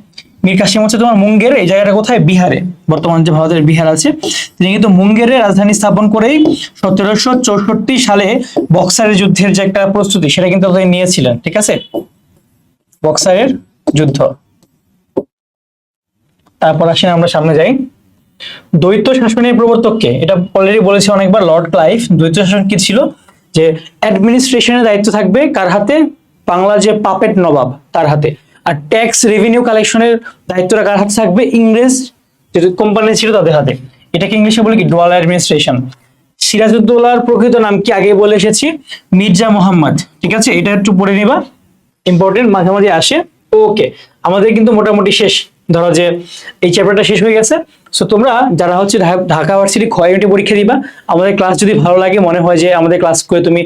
মীর কাসিম হচ্ছে তোমার মুঙ্গের। এই জায়গাটা কোথায়? বিহারে। বর্তমান যে ভারতের বিহার আছে, তিনি কিন্তু মুঙ্গেরে রাজধানী স্থাপন করেই 1764 সালে বক্সারের যুদ্ধের যে একটা প্রস্তুতি, সেটা কিন্তু তিনি নিয়েছিলেন। ঠিক আছে, বক্সারের যুদ্ধ। তারপর আসেন আমরা সামনে যাই। দ্বৈত শাসনের প্রবর্তক কে? এটা অলরেডি বলেছি অনেকবার, লর্ড ক্লাইভ। দ্বৈত শাসন কি ছিল? যে অ্যাডমিনিস্ট্রেশনের দায়িত্ব থাকবে কার হাতে? বাংলার যে পাপেট নবাব তার হাতে। আর ট্যাক্স রেভিনিউ কালেকশনের দায়িত্বটা কার হাতে থাকবে? ইংরেজ যে কোম্পানি ছিল তাদের হাতে। এটাকে ইংলিশে বলে কি? Dual administration. সিরাজউদ্দৌলার প্রকৃত নাম কি? আগে বলে এসেছি, মির্জা মোহাম্মদ। ঠিক আছে, এটা একটু পড়ে নিবা, ইম্পর্টেন্ট, মাঝে মাঝে আসে। ওকে, আমাদের কিন্তু মোটামুটি শেষ ধরো যে এই চ্যাপ্টারটা শেষ হয়ে গেছে, সো তোমরা যারা হচ্ছে ঢাকা ভার্সিটি ক্ষয় ইউনিটে পরীক্ষা দিবা, আমাদের ক্লাস যদি ভালো লাগে, মনে হয় যে আমাদের ক্লাস করে তুমি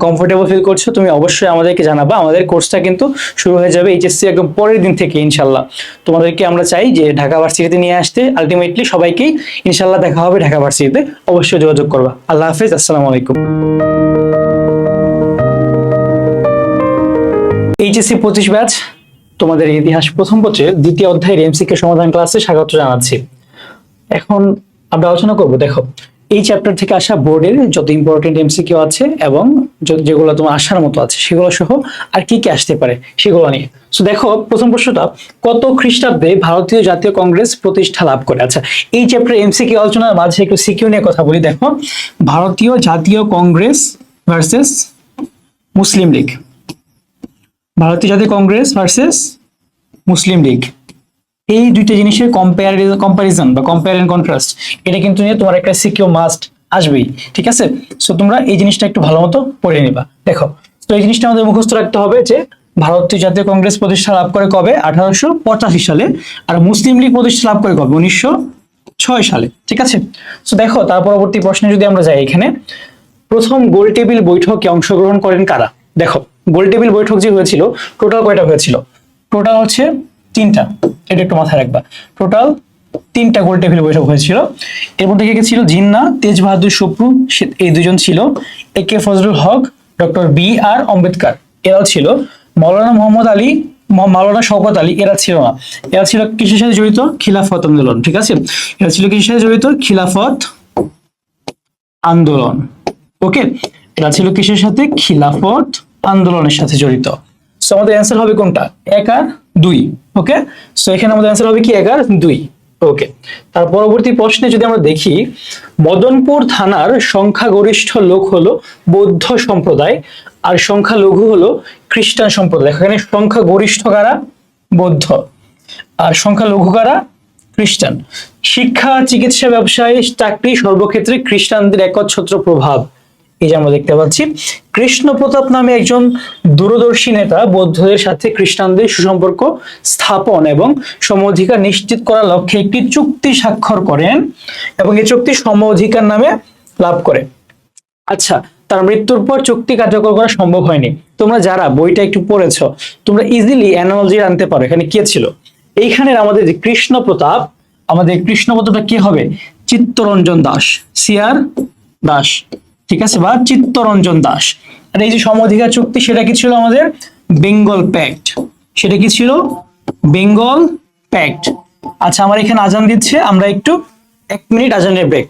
কমফোর্টেবল ফিল করছো, তুমি অবশ্যই আমাদেরকে জানাবা। আমাদের কোর্সটা কিন্তু শুরু হয়ে যাবে এইচএসসি একদম পরের দিন থেকে ইনশাল্লাহ। তোমাদেরকে আমরা চাই যে ঢাকা ভার্সিটিতে নিয়ে আসতে। আলটিমেটলি সবাইকেই ইনশাল্লাহ দেখা হবে ঢাকা ভার্সিটিতে, অবশ্যই যোগাযোগ করবা। আল্লাহ হাফেজ, আসসালামু আলাইকুম। এইচএসসি 25 ব্যাচ তোমাদের ইতিহাস প্রথম পত্রের দ্বিতীয় অধ্যায়ের এমসিকিউ সমাধান ক্লাসে স্বাগত জানাচ্ছি। এখন আমরা আলোচনা করব, দেখো এই চ্যাপ্টার থেকে আসা বোর্ডের যত ইম্পর্টেন্ট এমসিকিউ আছে এবং যেগুলো তোমার আসার মতো আছে সেগুলো সহ আর কি কি আসতে পারে সেগুলো নিয়ে। সো দেখো প্রথম প্রশ্নটা, কত খ্রিস্টাব্দে ভারতীয় জাতীয় কংগ্রেস প্রতিষ্ঠা লাভ করে? আচ্ছা, এই চ্যাপ্টার এমসিকিউ আলোচনার মাঝে একটু সিকিউ নিয়ে কথা বলি। দেখো, ভারতীয় জাতীয় কংগ্রেস ভার্সেস মুসলিম লীগ, ভারতীয় জাতীয় কংগ্রেস ভার্সেস মুসলিম লীগ, এই দুইটা জিনিসের কম্পারিজন বা কম্পেয়ার এন্ড কন্ট্রাস্ট, এটা কিন্তু নিয়ে তোমার একটা সিকিউ মাস্ট আসবেই। ঠিক আছে, সো তোমরা এই জিনিসটা একটু ভালো মতো পড়ে নিবা। দেখো, তো এই জিনিসটা আমাদের মুখস্থ রাখতে হবে যে ভারতীয় জাতীয় কংগ্রেস প্রতিষ্ঠা লাভ করে কবে? 1885 সালে। আর মুসলিম লীগ প্রতিষ্ঠা লাভ করে কবে? 1906 সালে। ঠিক আছে, সো দেখো তার পরবর্তী প্রশ্নে যদি আমরা যাই, এখানে প্রথম গোল টেবিল বৈঠকে অংশগ্রহণ করেন কারা? দেখো, গোল টেবিল বৈঠক যে হয়েছিল, টোটাল কয়টা হয়েছিল? টোটাল হচ্ছে 3টা, এটা একটু মাথায় রাখবা। টোটাল 3টা গোল টেবিল বৈঠক হয়েছিল। এর মধ্যে কে ছিল? জিন্না, তেজ বাহাদুর সুপ্রু, এই দুজন ছিল। এ কে ফজলুল হক, ডক্টর বি আর আম্বেদকর এরাও ছিল। মৌলানা মোহাম্মদ আলী, মাওলানা শওকত আলী এরা ছিল না। এরা ছিল কিসের সাথে জড়িত? খিলাফত আন্দোলন। ঠিক আছে, এরা ছিল কিসের সাথে জড়িত? খিলাফত আন্দোলন। ওকে, এরা ছিল কিসের সাথে? খিলাফত আন্দোলনের সাথে জড়িত। সো আমাদের অ্যান্সার হবে কোনটা? 1 আর 2। ওকে, সো এখানে আমাদের অ্যান্সার হবে কি? 1 আর 2। ওকে, তার পরবর্তী প্রশ্নে যদি আমরা দেখি, মদনপুর থানার সংখ্যাগরিষ্ঠ লোক হলো বৌদ্ধ সম্প্রদায় আর সংখ্যালঘু হলো খ্রিস্টান সম্প্রদায়। এখানে সংখ্যাগরিষ্ঠ কারা? বৌদ্ধ। আর সংখ্যালঘু কারা? খ্রিস্টান। শিক্ষা, চিকিৎসা, ব্যবসায়, চাকরি সর্বক্ষেত্রে খ্রিস্টানদের একচ্ছত্র প্রভাব, এই যে আমরা দেখতে পাচ্ছি। কৃষ্ণ প্রতাপ নামে একজন দূরদর্শী নেতা বৌদ্ধদের সাথে খ্রিস্টানদের সুসম্পর্ক স্থাপন এবং সম অধিকার নিশ্চিত করার লক্ষ্যে একটি চুক্তি স্বাক্ষর করেন এবং এই চুক্তি সম অধিকার নামে লাভ করে। আচ্ছা, তার মৃত্যুর পর চুক্তি কার্যকর করা সম্ভব হয়নি। তোমরা যারা বইটা একটু পড়েছো, তোমরা ইজিলি অ্যানালজি আনতে পারো। এখানে কে ছিল? এইখানের আমাদের যে কৃষ্ণ প্রতাপ, আমাদের কৃষ্ণ প্রতাপটা কে হবে? চিত্তরঞ্জন দাস, সিআর দাস। ঠিক আছে, বা চিত্তরঞ্জন দাস। আর এই যে সমঅধিকার চুক্তি, সেটা কি ছিল? আমাদের বেঙ্গল প্যাক্ট। সেটা কি ছিল? বেঙ্গল প্যাক্ট। আচ্ছা, আমার এখানে আজান দিচ্ছে, আমরা একটু 1 মিনিট আজানের ব্রেক।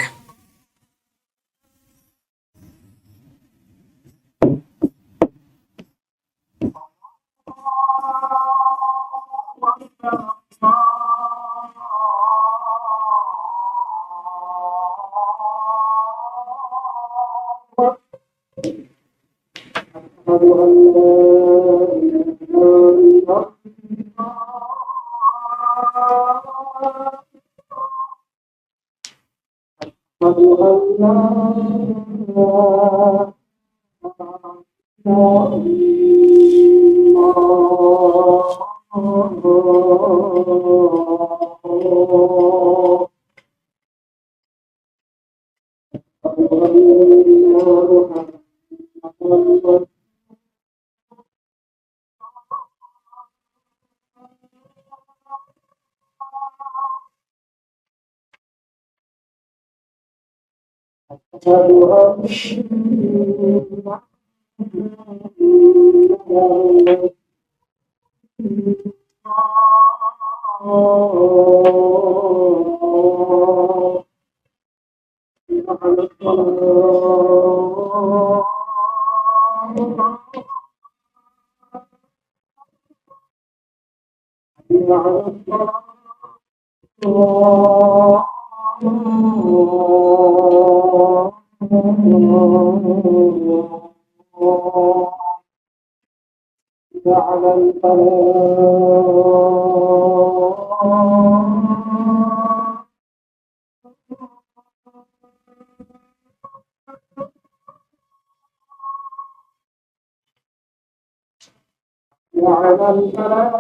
وعلى الفلاح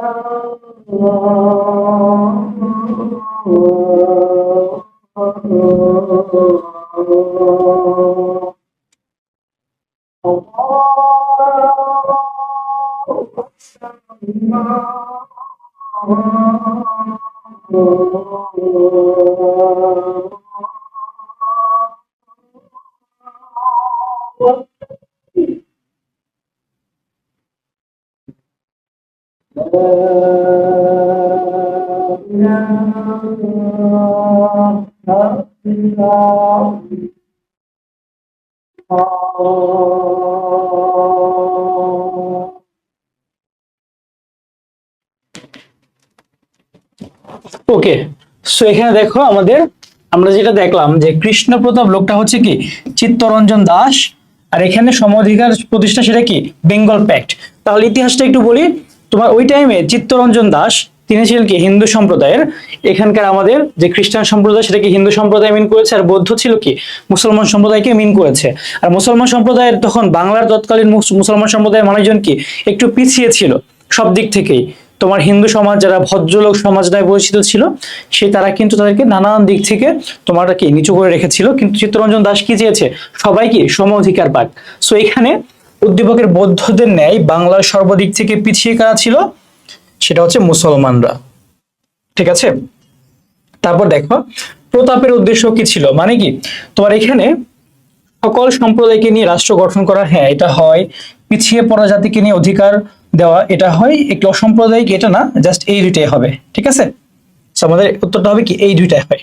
ওকে, সো এখানে দেখো আমাদের, আমরা যেটা দেখলাম যে কৃষ্ণ প্রতাপ লোকটা হচ্ছে কি চিত্তরঞ্জন দাস, আর এখানে সম অধিকার প্রতিষ্ঠা সেটা কি বেঙ্গল প্যাক্ট। তাহলে ইতিহাসটা একটু বলি, তোমার ওই টাইমে চিত্তরঞ্জন দাস তিনি ছিলেন কি হিন্দু সম্প্রদায়ের, এখানকার আমাদের যে খ্রিস্টান সম্প্রদায় সেটা কি হিন্দু সম্প্রদায় মিন করেছে, আর বৌদ্ধ ছিল কি মুসলমান সম্প্রদায়কে মিন করেছে। আর মুসলমান সম্প্রদায়ের তখন বাংলার তৎকালীন মুসলমান সম্প্রদায়ের মানুষজন কি একটু পিছিয়ে ছিল সব দিক থেকেই। তোমার হিন্দু সমাজ যারা ভদ্রলোক সমাজ নামে পরিচিত ছিল, সে তারা কিন্তু তাদেরকে নানান দিক থেকে তোমার কি নিচু করে রেখেছিল। কিন্তু চিত্তরঞ্জন দাস কি চেয়েছে, সবাই কি সম অধিকার পাক। সো এখানে উদ্দীপকের বৌদ্ধদের ন্যায় বাংলার সর্বদিক থেকে পিছিয়ে কারা ছিল, সেটা হচ্ছে মুসলমানরা। ঠিক আছে, তারপর দেখো প্রতাপের উদ্দেশ্য কি ছিল, মানে কি তোমার এখানে সকল সম্প্রদায়কে নিয়ে রাষ্ট্র গঠন করা, হ্যাঁ এটা হয়। পিছিয়ে পড়া জাতিকে নিয়ে অধিকার দেওয়া, এটা হয়। একটু অসাম্প্রদায়িক, এটা না, জাস্ট এই দুইটাই হবে। ঠিক আছে, আমাদের উত্তরটা হবে কি এই দুইটাই হয়।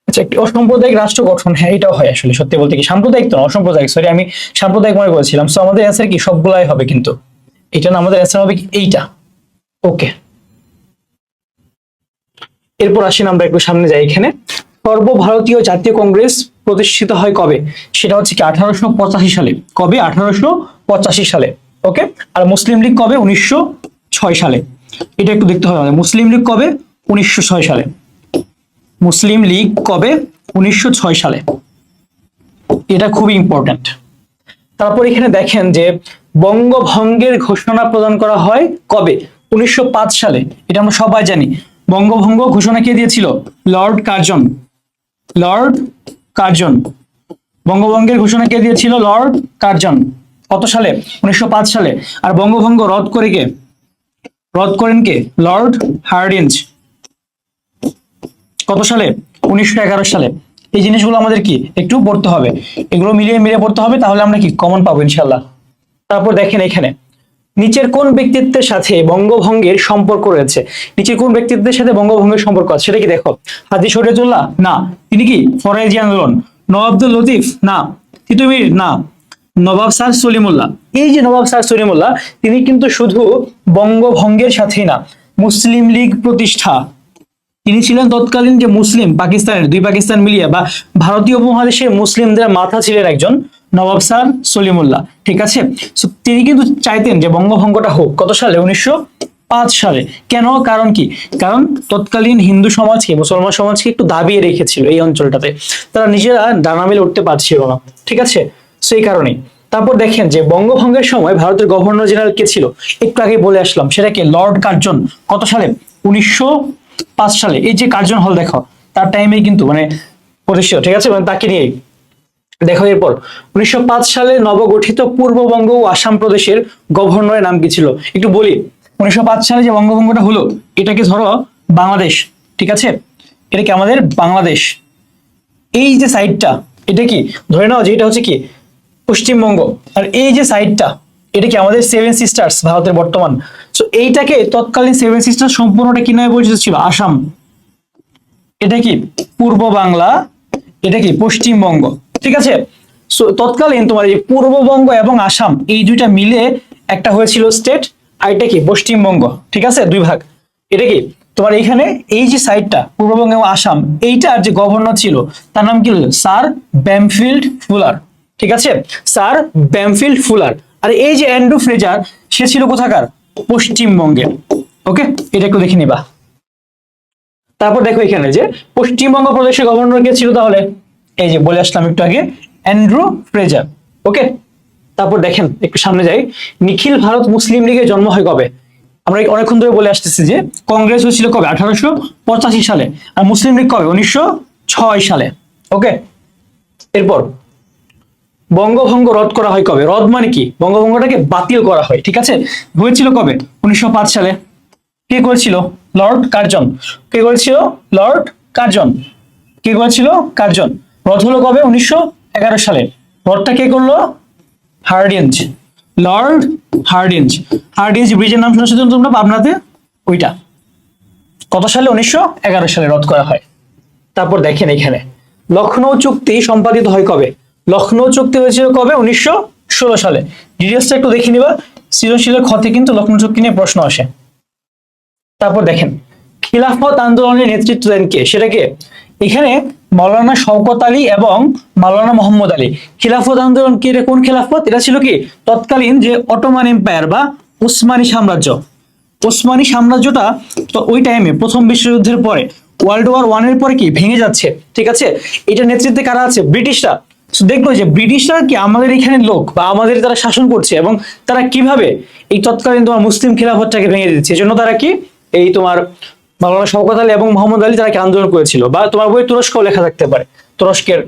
আচ্ছা, একটি অসাম্প্রদায়িক রাষ্ট্র গঠন, হ্যাঁ এটাও হয় আসলে, সত্যি বলতে কি সাম্প্রদায়িক তো না, অসাম্প্রদায়িক, সরি আমি সাম্প্রদায়িক মনে করেছিলাম। সো আমাদের অ্যান্সার কি সবগুলাই হবে, কিন্তু এটা না, আমাদের অ্যান্সার হবে কি এইটা। ওকে, এরপর আসেন আমরা একটু সামনে যাই। এখানে সর্বভারতীয় জাতীয় কংগ্রেস প্রতিষ্ঠিত হয় কবে, সেটা হচ্ছে কি 1885 সালে। কবে, 1885 সালে। ওকে, আর মুসলিম লীগ কবে, 1906 সালে। এটা একটু দেখতে হবে আমাদের, মুসলিম লীগ কবে, 1906 সালে। মুসলিম লীগ কবে, 1906 সালে, এটা খুবই ইম্পর্ট্যান্ট। তারপর এখানে দেখেন যে বঙ্গভঙ্গের ঘোষণা প্রদান করা হয় কবে, 1905 সালে। এটা আমরা সবাই জানি। বঙ্গভঙ্গ ঘোষণা কে দিয়েছিল, লর্ড কার্জন। লর্ড কার্জন বঙ্গভঙ্গের ঘোষণা কে দিয়েছিল, লর্ড কার্জন। কত সালে, 1905 সালে। আর বঙ্গভঙ্গ রদ করে কে, রদ করেন কে, লর্ড হার্ডিঞ্জ। কত সালে, 1911 সালে। এই জিনিসগুলো আমাদের কি একটু পড়তে হবে, এগুলো মিলিয়ে মিলিয়ে পড়তে হবে, তাহলে আমরা কি কমন পাবো ইনশাল্লাহ। তারপর দেখেন এখানে নিচের কোন ব্যক্তিত্বের সাথে বঙ্গভঙ্গের সম্পর্ক রয়েছে, নিচের কোন ব্যক্তিত্বের সাথে বঙ্গভঙ্গের সম্পর্ক আছে সেটা কি দেখো, হাজী শরীয়তুল্লাহ না, তিনি কি ফরাজি আন্দোলন, নওয়াব আব্দুল লতিফ না, তিতুমির না, নবাব স্যার সলিমুল্লাহ। এই যে নবাব স্যার সলিমুল্লাহ, তিনি কিন্তু শুধু বঙ্গভঙ্গের সাথেই না, মুসলিম লীগ প্রতিষ্ঠা, তিনি ছিলেন তৎকালীন যে মুসলিম পাকিস্তানের, দুই পাকিস্তান মিলিয়ে বা ভারতীয় উপমহাদেশের মুসলিমদের মাথা ছিলেন একজন নবাব স্যার সলিমুল্লাহ। ঠিক আছে, তিনি কিন্তু চাইতেন যে বঙ্গভঙ্গটা হোক। কত সালে, 1905 সালে। কেন, কারণ কি, কারণ তৎকালীন হিন্দু সমাজকে, মুসলমান সমাজকে একটু দাবিয়ে রেখেছিল এই অঞ্চলটাতে, তারা নিজেরা ডানা মেলে উঠতে পারছিল না। ঠিক আছে, সেই কারণেই। তারপর দেখেন যে বঙ্গভঙ্গের সময় ভারতের গভর্নর জেনারেল কে ছিল, একটু আগে বলে আসলাম, সেটা কি লর্ড কার্জন। কত সালে, 1905 সালে। এই যে কার্জন হল দেখো, তার টাইমে কিন্তু মানে প্রতিষ্ঠিত। ঠিক আছে, মানে তাকে নিয়েই দেখো। এরপর 1905 সালে নবগঠিত পূর্ববঙ্গ ও আসাম প্রদেশের গভর্নরের নাম কি ছিল, একটু বলি। 1905 সালে যে বঙ্গভঙ্গটা হলো, এটাকে ধরো বাংলাদেশ। ঠিক আছে, এটা কি আমাদের বাংলাদেশ। এই যে সাইডটা, এটা কি ধরে নাও যে এটা হচ্ছে কি পশ্চিমবঙ্গ, আর এই যে সাইডটা, এটা কি আমাদের সেভেন সিস্টার্স, ভারতের বর্তমান। সো এইটাকে তৎকালীন সেভেন সিস্টার্স সম্পূর্ণটা কি নামে পরিচিত ছিল, আসাম। এটা কি পূর্ব বাংলা, এটা কি পশ্চিমবঙ্গ। ঠিক আছে, সো তৎকালীন তোমার এই পূর্ববঙ্গ এবং আসাম এই দুইটা মিলে একটা হয়েছিল স্টেট, আর এটা কি পশ্চিমবঙ্গ। ঠিক আছে, দুই ভাগ। এটা কি তোমার এখানে এই যে সাইডটা পূর্ববঙ্গ এবং আসাম, এইটার যে গভর্নর ছিল তার নাম কি, স্যার ব্যামফিল্ড ফুলার। ঠিক আছে, স্যার ব্যামফিল্ড ফুলার। আর এই যে অ্যান্ড্রু ফ্রেজার, সে ছিল কোথাকার, পশ্চিমবঙ্গে। ওকে, এটা একটু দেখে নিবা। তারপর দেখো এখানে যে পশ্চিমবঙ্গ প্রদেশের গভর্নর কে ছিল, তাহলে এই যে বলে আসলাম একটু আগে, অ্যান্ড্রু ফ্রেজার। ওকে, তারপর দেখেন একটু সামনে যাই, নিখিল ভারত মুসলিম লীগের জন্ম হয় কবে। আমরা অনেকক্ষণ ধরে বলে আসতেছি যে কংগ্রেস হয়েছিল কবে, 1885 সালে, আর মুসলিম লীগ কবে, 1906 সালে। ওকে, এরপর বঙ্গভঙ্গ রদ করা হয় কবে, রদ মানে কি, বঙ্গভঙ্গটাকে বাতিল করা হয়। ঠিক আছে, হয়েছিল কবে, 1905 সালে। কে করেছিল, লর্ড কার্জন কে করেছিল? লর্ড কার্জন কে করেছিল? কার্জন। রদ হলো কবে? 1911 সালে। রদটা কে করলো? Hardinge, Lord Hardinge. হার্ডিঞ্জ ব্রিজের নাম শুনেছো তোমরা পাবনাতে? ওইটা কত সালে? 1911 সালে রদ করা হয়। তারপর দেখেন এখানে লখনৌ চুক্তি সম্পাদিত হয় কবে? লখনৌ চুক্তি হয়েছিল কবে? 1916 সালে। ডিটেলসটা একটু দেখে নিবা, সৃজনশীলের ক্ষতে কিন্তু লখনৌ চুক্তি নিয়ে প্রশ্ন আসে। তারপর দেখেন খিলাফত আন্দোলনের নেতৃত্ব দেন কে? সেটা কে? এখানে মাওলানা শওকত আলী এবং মাওলানা মোহাম্মদ আলী। খিলাফত আন্দোলন কি? এটা কোন খিলাফত? এটা ছিল কি তৎকালীন যে অটোমান এম্পায়ার বা উসমানী সাম্রাজ্য। ওসমানী সাম্রাজ্যটা তো ওই টাইমে প্রথম বিশ্বযুদ্ধের পরে ওয়ার্ল্ড ওয়ার 1 এর পরে কি ভেঙে যাচ্ছে, ঠিক আছে? এটা নেতৃত্বে কারা আছে? ব্রিটিশরা। দেখলো যে ব্রিটিশরা কি আমাদের এখানে লোক বা আমাদের তারা শাসন করছে এবং তারা কিভাবে এই তৎকালীন তোমার মুসলিম খিলাফতটাকে ভেঙে দিচ্ছে। এজন্য তারা কি এই তোমার মাওলানা শওকত আলী এবং মোহাম্মদ আলী তারা কি আন্দোলন করেছিল, বা তোমার বই তুরস্কও লেখা থাকতে পারে, তুরস্কের।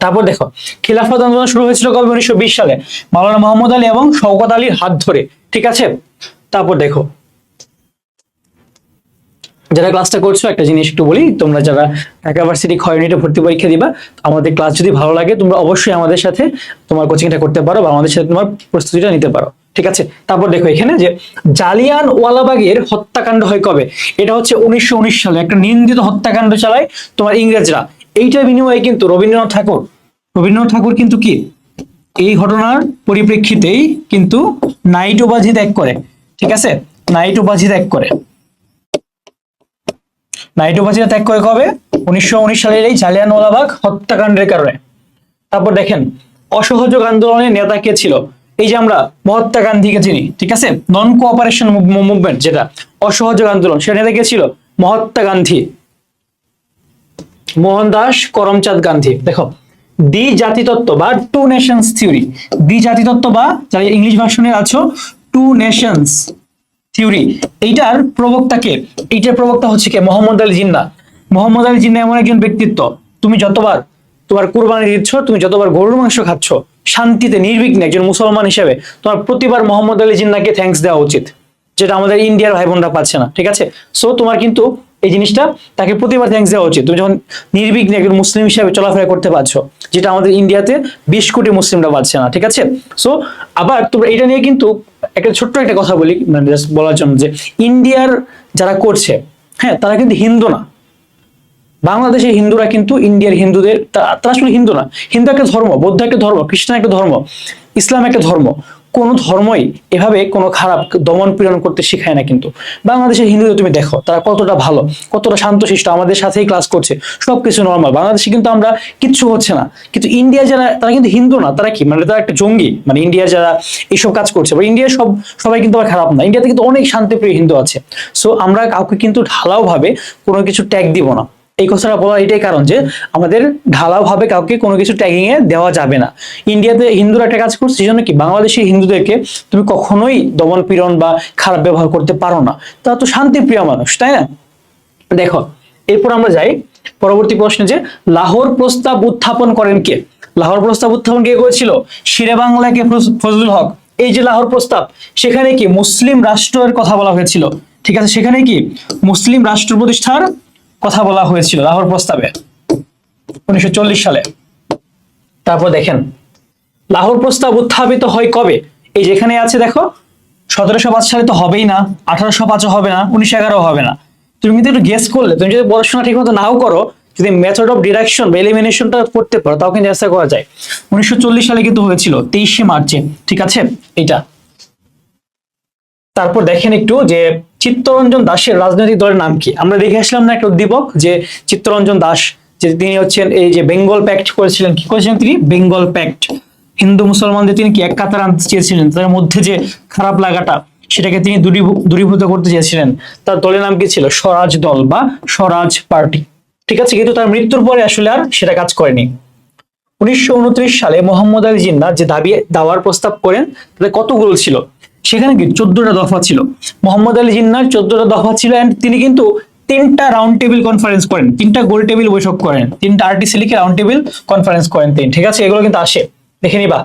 তারপর দেখো খিলাফত আন্দোলন শুরু হয়েছিল কবে? 1920 সালে মাওলানা মোহাম্মদ আলী এবং শওকত আলীর হাত ধরে, ঠিক আছে? তারপর দেখো যারা ক্লাসটা করছো একটা জিনিস একটু বলি, তোমরা যারা ঢাকা ভার্সিটি খ ইউনিটে ভর্তি পরীক্ষা দিবা, আমাদের ক্লাস যদি ভালো লাগে তোমরা অবশ্যই আমাদের সাথে তোমার কোচিংটা করতে পারো বা আমাদের সাথে তোমার প্রস্তুতিটা নিতে পারো, ঠিক আছে? তারপর দেখো এখানে যে জালিয়ানওয়ালাবাগের হত্যাকাণ্ড হয় কবে? এটা হচ্ছে 1919 সালে। একটা নিন্দিত হত্যাকাণ্ড চালায় তোমার ইংরেজরা। এইটার বিনিময়ে কিন্তু রবীন্দ্রনাথ ঠাকুর কিন্তু কি এই ঘটনার পরিপ্রেক্ষিতেই কিন্তু নাইট উপাধি ত্যাগ করে, ঠিক আছে? নাইট উপাধি ত্যাগ করে। নাইট উপাধি ত্যাগ করে কবে? 1919 সালের এই জালিয়ানওয়ালাবাগ হত্যাকাণ্ডের কারণে। তারপর দেখেন অসহযোগ আন্দোলনের নেতা কে ছিল? এই যে আমরা মহাত্মা গান্ধীকে চিনি, ঠিক আছে? নন কোঅপারেশন মুভমেন্ট যেটা অসহযোগ আন্দোলন, সেটা নেতা কে ছিল? মহাত্মা গান্ধী, মোহনদাস করমচাঁদ গান্ধী। দেখো দ্বি জাতিতত্ত্ব বা টু নেশনস থিওরি, দ্বি জাতিতত্ত্ব বা যারা ইংলিশ ভার্সনে আছো টু নেশনস থিওরি, এইটার প্রবক্তাকে? এইটার প্রবক্তা হচ্ছে কে? মোহাম্মদ আলী জিন্নাহ। মোহাম্মদ আলী জিন্নাহ এমন একজন ব্যক্তিত্ব, তুমি যতবার তোমার কুরবানি দিচ্ছ, তুমি যতবার গরুর মাংস খাচ্ছ শান্তিতে নির্বিঘ্নে একজন মুসলমান হিসেবে, তোমার প্রতিবার মোহাম্মদ আলী জিন্নাহকে থ্যাঙ্কস দেওয়া উচিত, যেটা আমাদের ইন্ডিয়ার ভাই বোনরা পাচ্ছে না, ঠিক আছে? সো তোমার কিন্তু এই জিনিসটা তাকে প্রতিবার থ্যাঙ্কস দেওয়া উচিত, তুমি যখন নির্বিঘ্নে একজন মুসলিম হিসেবে চলাফেরা করতে পারছো, যেটা আমাদের ইন্ডিয়াতে 20 কোটি মুসলিমরা পাচ্ছে না, ঠিক আছে? সো আবার তোমরা এটা নিয়ে কিন্তু একটা ছোট্ট একটা কথা বলি, মানে জাস্ট বলার জন্য, যে ইন্ডিয়ার যারা করছে, হ্যাঁ, তারা কিন্তু হিন্দু না। বাংলাদেশের হিন্দুরা কিন্তু ইন্ডিয়ার হিন্দুদের, তারা আসলে হিন্দু না। হিন্দু একটা ধর্ম, বৌদ্ধ একটা ধর্ম, খ্রিস্টান একটা ধর্ম, ইসলাম একটা ধর্ম। কোন ধর্মই এভাবে কোনো খারাপ দমন পীড়ন করতে শেখায় না। কিন্তু বাংলাদেশের হিন্দুদের তুমি দেখো তারা কতটা ভালো, কতটা শান্তশিষ্ট, আমাদের সাথেই ক্লাস করছে, সবকিছু নর্মাল। বাংলাদেশে কিন্তু আমরা কিচ্ছু হচ্ছে না। কিন্তু ইন্ডিয়া যারা, তারা কিন্তু হিন্দু না, তারা কি মানে তারা একটা জঙ্গি, মানে ইন্ডিয়ার যারা এইসব কাজ করছে। বা ইন্ডিয়ার সবাই কিন্তু আবার খারাপ না, ইন্ডিয়াতে কিন্তু অনেক শান্তিপ্রিয় হিন্দু আছে। সো আমরা কাউকে কিন্তু ঢালাও ভাবে কোনো কিছু ট্যাগ দিব না। এই কথাটা বলার এটাই কারণ যে আমাদের ঢালাও ভাবে কাউকে কোনো কিছু ট্যাগিং এ দেওয়া যাবে না। ইন্ডিয়াতে হিন্দুরা একটা কাজ করছে, সেজন্য কি বাংলাদেশি হিন্দুদেরকে তুমি কখনোই দমন পীড়ন বা খারাপ ব্যবহার করতে পারো না। তারা তো শান্তিপ্রিয় মানুষ, তাই না? দেখো এরপর আমরা যাই পরবর্তী প্রশ্নে, যে লাহোর প্রস্তাব উত্থাপন করেন কে? লাহোর প্রস্তাব উত্থাপন কে করেছিল? শেরে বাংলাকে ফজলুল হক। এই যে লাহোর প্রস্তাব, সেখানে কি মুসলিম রাষ্ট্রের কথা বলা হয়েছিল, ঠিক আছে? সেখানে কি মুসলিম রাষ্ট্র প্রতিষ্ঠার কথা বলা হয়েছিল লাহোর প্রস্তাবে 1940 সালে। তারপর দেখেন লাহোর প্রস্তাব উত্থাপিত হয় কবে? এই যেখানে আছে দেখো 1705 সালে তো হবেই না, 1805 হবে না, 1911 হবে না। তুমি কিন্তু একটু গেস করলে, তুমি যদি পড়াশোনা ঠিক মতো নাও করো, যদি মেথড অফ ডিডাকশন বা এলিমিনেশনটা করতে পারো, তাও কিন্তু অ্যান্সার করা যায়। 1940 সালে কিন্তু হয়েছিল 23শে মার্চে, ঠিক আছে? এটা। তারপর দেখেন একটু যে চিত্তরঞ্জন দাসের রাজনৈতিক দলের নাম কি? আমরা দেখে আসলাম না একটা উদ্দীপক, যে চিত্তরঞ্জন দাস, যে তিনি হচ্ছেন এই যে বেঙ্গল প্যাক্ট করেছিলেন। কি করেছিলেন তিনি? বেঙ্গল প্যাক্ট। হিন্দু মুসলমানদের তিনি কি এক কাতার আনতে চেয়েছিলেন, তাদের মধ্যে যে খারাপ লাগাটা সেটাকে তিনি দূরীভূত করতে চেয়েছিলেন। তার দলের নাম কি ছিল? স্বরাজ দল বা স্বরাজ পার্টি, ঠিক আছে? কিন্তু তার মৃত্যুর পরে আসলে আর সেটা কাজ করেনি। 1929 সালে মোহাম্মদ আলী জিন্নাহ যে দাওয়ার প্রস্তাব করেন, তাদের কতগুলো ছিল? সেখানে কি 14টা দফা ছিল। মোহাম্মদ আলী জিন্নাহর 14টা দফা ছিল, এন্ড তিনি কিন্তু 3টা রাউন্ড টেবিল কনফারেন্স করেন, 3টা গোল টেবিল বৈঠক করেন, 3টা আরটিসি লিখে রাউন্ড টেবিল কনফারেন্স করেন তিনি, ঠিক আছে? এগুলো কিন্তু আসে, দেখে নিবা।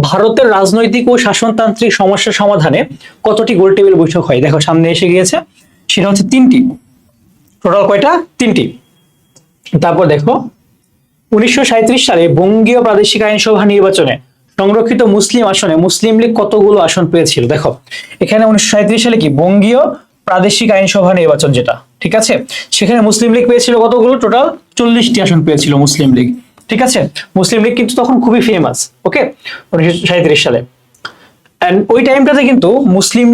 ভারতের রাজনৈতিক ও শাসনতান্ত্রিক সমস্যা সমাধানে কতটি গোল টেবিল বৈঠক হয়? দেখো সামনে এসে গিয়েছে। সেটা হচ্ছে 3টি। টোটাল কয়টা? 3টি। তারপর দেখো 1937 সালে বঙ্গীয় প্রাদেশিক আইনসভা নির্বাচনে সংরক্ষিত মুসলিম আসনে মুসলিম লীগ কতগুলো আসন পেয়েছিল? দেখো এখানে 1937 সালে কি বঙ্গীয় প্রাদেশিক আইনসভা নির্বাচন যেটা, ঠিক আছে, সেখানে মুসলিম লীগ পেয়েছিল কতগুলো? টোটাল 40টি আসন পেয়েছিল মুসলিম লীগ, ঠিক আছে। মুসলিম লীগ কিন্তু তখন খুবই ফেমাস, ওকে, 1937 সালে। এন্ড ওই টাইমটাতে কিন্তু মুসলিম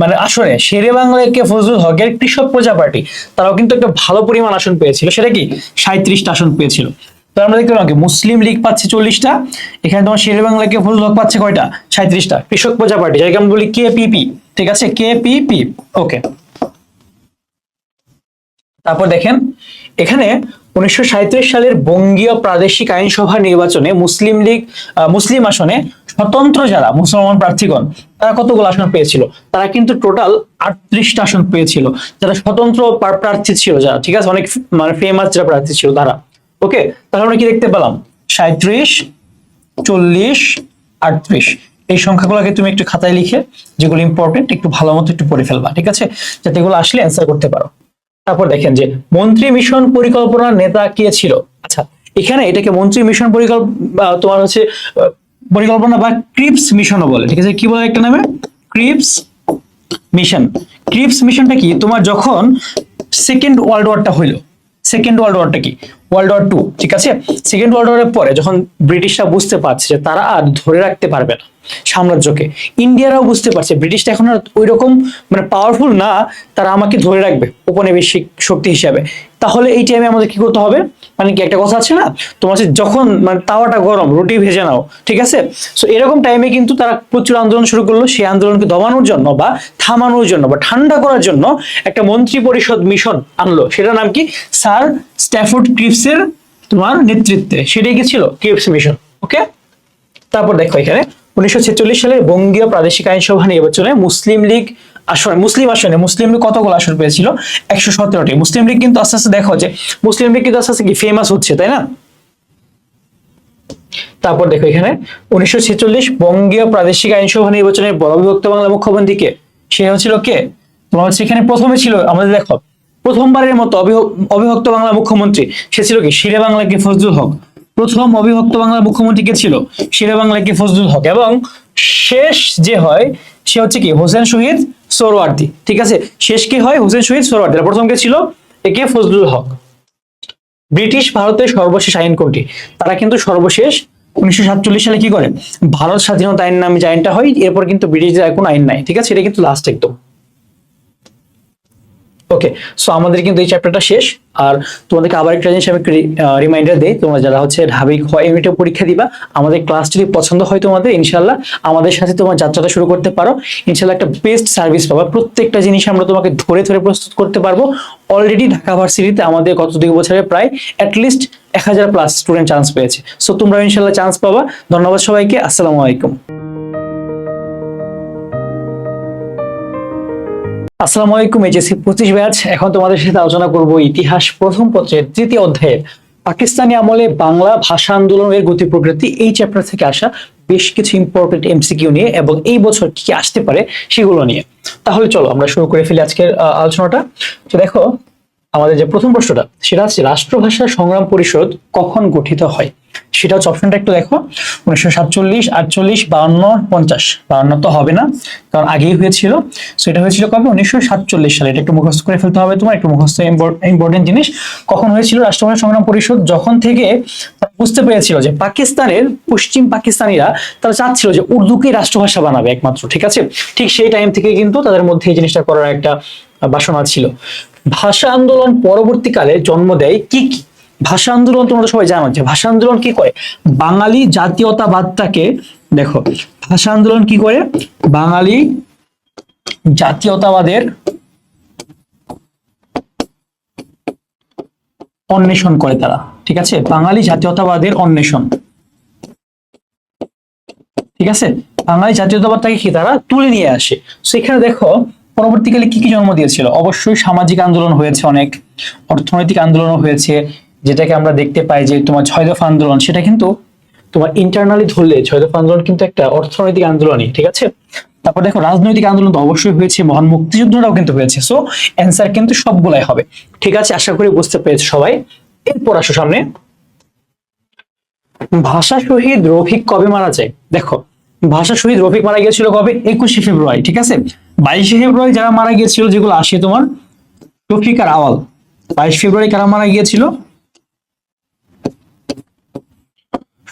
মানে আসনে শেরে বাংলাকে ফজলুল হকের কৃষক প্রজা পার্টি তারাও কিন্তু একটা ভালো পরিমাণ আসন পেয়েছিল। সেটা কি 37টা আসন পেয়েছিল। তো আমরা দেখতে পেলাম কি মুসলিম লীগ পাচ্ছে 40টা, এখানে তোমার শেরে বাংলাকে ফজলুল হক পাচ্ছে কয়টা? 37টা। কৃষক প্রজা পার্টি যাকে আমরা বলি কেপিপি, ঠিক আছে, কেপিপি, ওকে। তারপর দেখেন এখানে 1937 সালের বঙ্গীয় প্রাদেশিক আইনসভা নির্বাচনে মুসলিম লীগ মুসলিম আসনে স্বতন্ত্র যারা মুসলমান প্রার্থীগণ তারা কতগুলো আসন পেয়েছিল? তারা কিন্তু টোটাল 38টা আসন পেয়েছিল। যারা স্বতন্ত্র প্রার্থী ছিল যারা, ঠিক আছে, অনেক মানে ফেমাস যারা প্রার্থী ছিল তারা, ওকে। তাহলে আমরা কি দেখতে পেলাম? 37, 40, 38 এই সংখ্যাগুলোকে তুমি একটু খাতায় লিখে যেগুলো ইম্পর্টেন্ট একটু ভালো মতো একটু পড়ে ফেলবা, ঠিক আছে, যাতে এগুলো আসলে অ্যান্সার করতে পারো। তারপর দেখেন যে মন্ত্রী মিশন পরিকল্পনার নেতা কে ছিল? আচ্ছা এখানে এটাকে মন্ত্রী মিশন পরিকল্পনা তোমার হচ্ছে পরিকল্পনা বা ক্রিপস মিশনও বলে, ঠিক আছে। কি বলে একটা নামে? Cripps mission. ক্রিপস মিশনটা কি? তোমার যখন সেকেন্ড ওয়ার্ল্ড ওয়ারটা হইলো, সেকেন্ড ওয়ার্ল্ড ওয়ারটা কি ওয়ার্ল্ড ওয়ার 2, ঠিক আছে, সেকেন্ড ওয়ার্ল্ড ওয়ারের পরে যখন ব্রিটিশরা বুঝতে পারছে যে তারা আর ধরে রাখতে পারবে না সাম্রাজ্যকে, ইন্ডিয়ারাও বুঝতে পারছে ব্রিটিশটা এখন আর ওই রকম মানে পাওয়ারফুল না, তারা আমাকে ধরে রাখবে উপনিবেশিক শক্তি হিসাবে। তাহলে এই টাইমে আমাদের কি করতে হবে? মানে কি একটা কথা আছে না, তোমার যখন মানে তাওয়াটা গরম রুটি ভেজে নাও, ঠিক আছে। সো এরকম টাইমে কিন্তু তারা প্রচুর আন্দোলন শুরু করলো। সেই আন্দোলনকে দমানোর জন্য বা থামানোর জন্য বা ঠান্ডা করার জন্য একটা মন্ত্রী পরিষদ মিশন আনলো। সেটার নাম কি? স্যার স্ট্যাফোর্ড ক্রিপসের তোমার নেতৃত্বে সেটাই কি ছিল? ক্রিপস মিশন, ওকে। তারপর দেখো এখানে 1946 সালের বঙ্গীয় প্রাদেশিক আইনসভা নির্বাচনে মুসলিম লীগ আসনে মুসলিম লীগ কতগুলো আসন পেয়েছিল? 117টি। মুসলিম লীগ কিন্তু আস্তে আস্তে দেখো যে মুসলিম লীগ কিন্তু আস্তে আস্তে কি ফেমাস হচ্ছে, তাই না? তারপর দেখো এখানে 1946 বঙ্গীয় প্রাদেশিক আইনসভা নির্বাচনের অবিভক্ত বাংলা মুখ্যমন্ত্রী কে? সে হচ্ছিল কে? তোমার হচ্ছে এখানে প্রথমে ছিল আমাদের দেখো প্রথমবারের মতো অবিভক্ত বাংলা মুখ্যমন্ত্রী সে ছিল কি? শেরে বাংলা কে ফজলুল হক। প্রথম অবিভক্ত বাংলার মুখ্যমন্ত্রী কে ছিল? শেরে বাংলা কে ফজলুল হক। এবং শেষ যে হয় সে হচ্ছে কি? হোসেন শহীদ সোহরাওয়ার্দী, ঠিক আছে। শেষ কে হয়? হোসেন শহীদ সোহরাওয়ার্দী। প্রথম কে ছিল? একে ফজলুল হক। ব্রিটিশ ভারতের সর্বশেষ আইন কোনটি? তারা কিন্তু সর্বশেষ 1947 সালে কি করে? ভারত স্বাধীনতা আইন নামে যে আইনটা হয়, এরপর কিন্তু ব্রিটিশদের কোনো আইন নাই, ঠিক আছে, এটা কিন্তু লাস্ট একদম, ওকে। সো আমাদের কিন্তু এই চ্যাপ্টারটা শেষ। আর তোমাদেরকে আবার একটা জিনিস আমি রিমাইন্ডার দেই, তোমরা যারা হচ্ছে ঢাবি খ ইউনিটে পরীক্ষা দিবা, আমাদের ক্লাস যদি পছন্দ হয় তোমাদের, ইনশাল্লাহ আমাদের সাথে তোমার যাত্রাটা শুরু করতে পারো। ইনশাল্লাহ একটা বেস্ট সার্ভিস পাবা। প্রত্যেকটা জিনিস আমরা তোমাকে ধরে ধরে প্রস্তুত করতে পারবো। অলরেডি ঢাকা ভার্সিটিতে আমাদের গত 2 বছরে প্রায় অ্যাটলিস্ট 1000+ স্টুডেন্ট চান্স পেয়েছে। সো তোমরা ইনশাল্লাহ চান্স পাবা। ধন্যবাদ সবাইকে। আসসালামু আলাইকুম। আসসালামু আলাইকুম। HSC 25 batch. এখন তোমাদের সাথে আলোচনা করব ইতিহাস প্রথম পত্রের 3য় অধ্যায়ের পাকিস্তানি আমলে বাংলা ভাষা আন্দোলনের গতি প্রকৃতি, এই চ্যাপ্টার থেকে আসা বেশ কিছু ইম্পর্টেন্ট এমসিকিউ নিয়ে এবং এই বছর কি কি আসতে পারে সেগুলো নিয়ে। তাহলে চলো আমরা শুরু করে ফেলি আজকের আলোচনাটা। তো দেখো আমাদের যে প্রথম প্রশ্নটা সেটা হচ্ছে রাষ্ট্রভাষা সংগ্রাম পরিষদ কখন গঠিত হয়? সেটা হচ্ছে অপশনটা একটু দেখো, 1947, 48, 52, 50। 52 তো হবে না কারণ আগেই হয়েছিল। সো এটা হয়েছিল কবে? 1947 সালে। এটা একটু মুখস্থ করে ফেলতে হবে তোমার, একটু মুখস্থ ইম্পর্টেন্ট জিনিস। কখন হয়েছিল রাষ্ট্রভাষা সংগ্রাম পরিষদ? যখন থেকে বুঝতে পেরেছিল যে পাকিস্তানের পশ্চিম পাকিস্তানিরা তারা চাচ্ছিল যে উর্দুকে রাষ্ট্রভাষা বানাবে একমাত্র, ঠিক আছে। ঠিক সেই টাইম থেকে কিন্তু তাদের মধ্যে এই জিনিসটা করার একটা বাসনা ছিল। ভাষা আন্দোলন পরবর্তীকালে জন্ম দেয় কি কি? ভাষা আন্দোলন তোমরা সবাই জানো যে ভাষা আন্দোলন কি করে? বাঙালি জাতীয়তাবাদটাকে, দেখো ভাষা আন্দোলন কি করে? বাঙালি জাতীয়তাবাদের অন্বেষণ করে তারা, ঠিক আছে, বাঙালি জাতীয়তাবাদের অন্বেষণ, ঠিক আছে। বাঙালি জাতীয়তাবাদটাকে কি তারা তুলে নিয়ে আসে। সেখানে দেখো পরবর্তীকালে কি কি জন্ম দিয়েছিল? অবশ্যই সামাজিক আন্দোলন হয়েছে, অনেক অর্থনৈতিক আন্দোলন হয়েছে, যেটাকে আমরা দেখতে পাই যে তোমার 6 দফা আন্দোলন, সেটা কিন্তু তোমার ইন্টারনালি ধরলে 6 দফা আন্দোলন কিন্তু একটা অর্থনৈতিক আন্দোলনই, ঠিক আছে। তারপর দেখো রাজনৈতিক আন্দোলন তো অবশ্যই হয়েছে, মহান মুক্তিযুদ্ধটাও কিন্তু হয়েছে। সো অ্যান্সার কিন্তু সবগুলাই হবে। ঠিক আছে, আশা করি বুঝতে পেরেছো সবাই। এরপর আসো সামনে, ভাষা শহীদ রফিক কবে মারা যায়? দেখো ভাষা শহীদ রফিক মারা গিয়েছিল কবে? 21শে ফেব্রুয়ারি। ঠিক আছে, 22শে ফেব্রুয়ারি যারা মারা গিয়েছিল, যেগুলো আসে তোমার রফিক আর আওয়াল। 22 ফেব্রুয়ারি কারা মারা গিয়েছিল?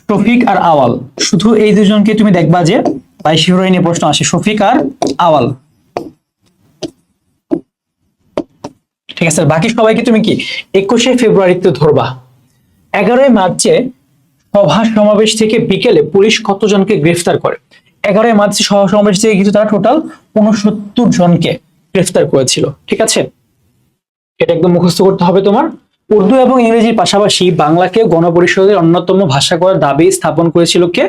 শফিক আর আওয়াল। শুধু এই দুজনকে তুমি দেখবা যে 22 ফেব্রুয়ারি নিয়ে প্রশ্ন আসে, শফিক আর আওয়াল। ঠিক আছে, বাকি সবাইকে তুমি কি 21শে ফেব্রুয়ারিতে ধরবা। 11ই মার্চে সভা সমাবেশ থেকে বিকেলে পুলিশ কতজনকে গ্রেফতার করে? 11ই মার্চে সভা সমাবেশ থেকে কিন্তু তারা টোটাল 69 জনকে গ্রেফতার করেছিল। ঠিক আছে, এটা একদম মুখস্থ করতে হবে তোমার। উর্দু এবং ইংরেজির পাশাপাশি বাংলাকে গণপরিষদের অন্যতম ভাষা করার দাবি স্থাপন করেছিল কে?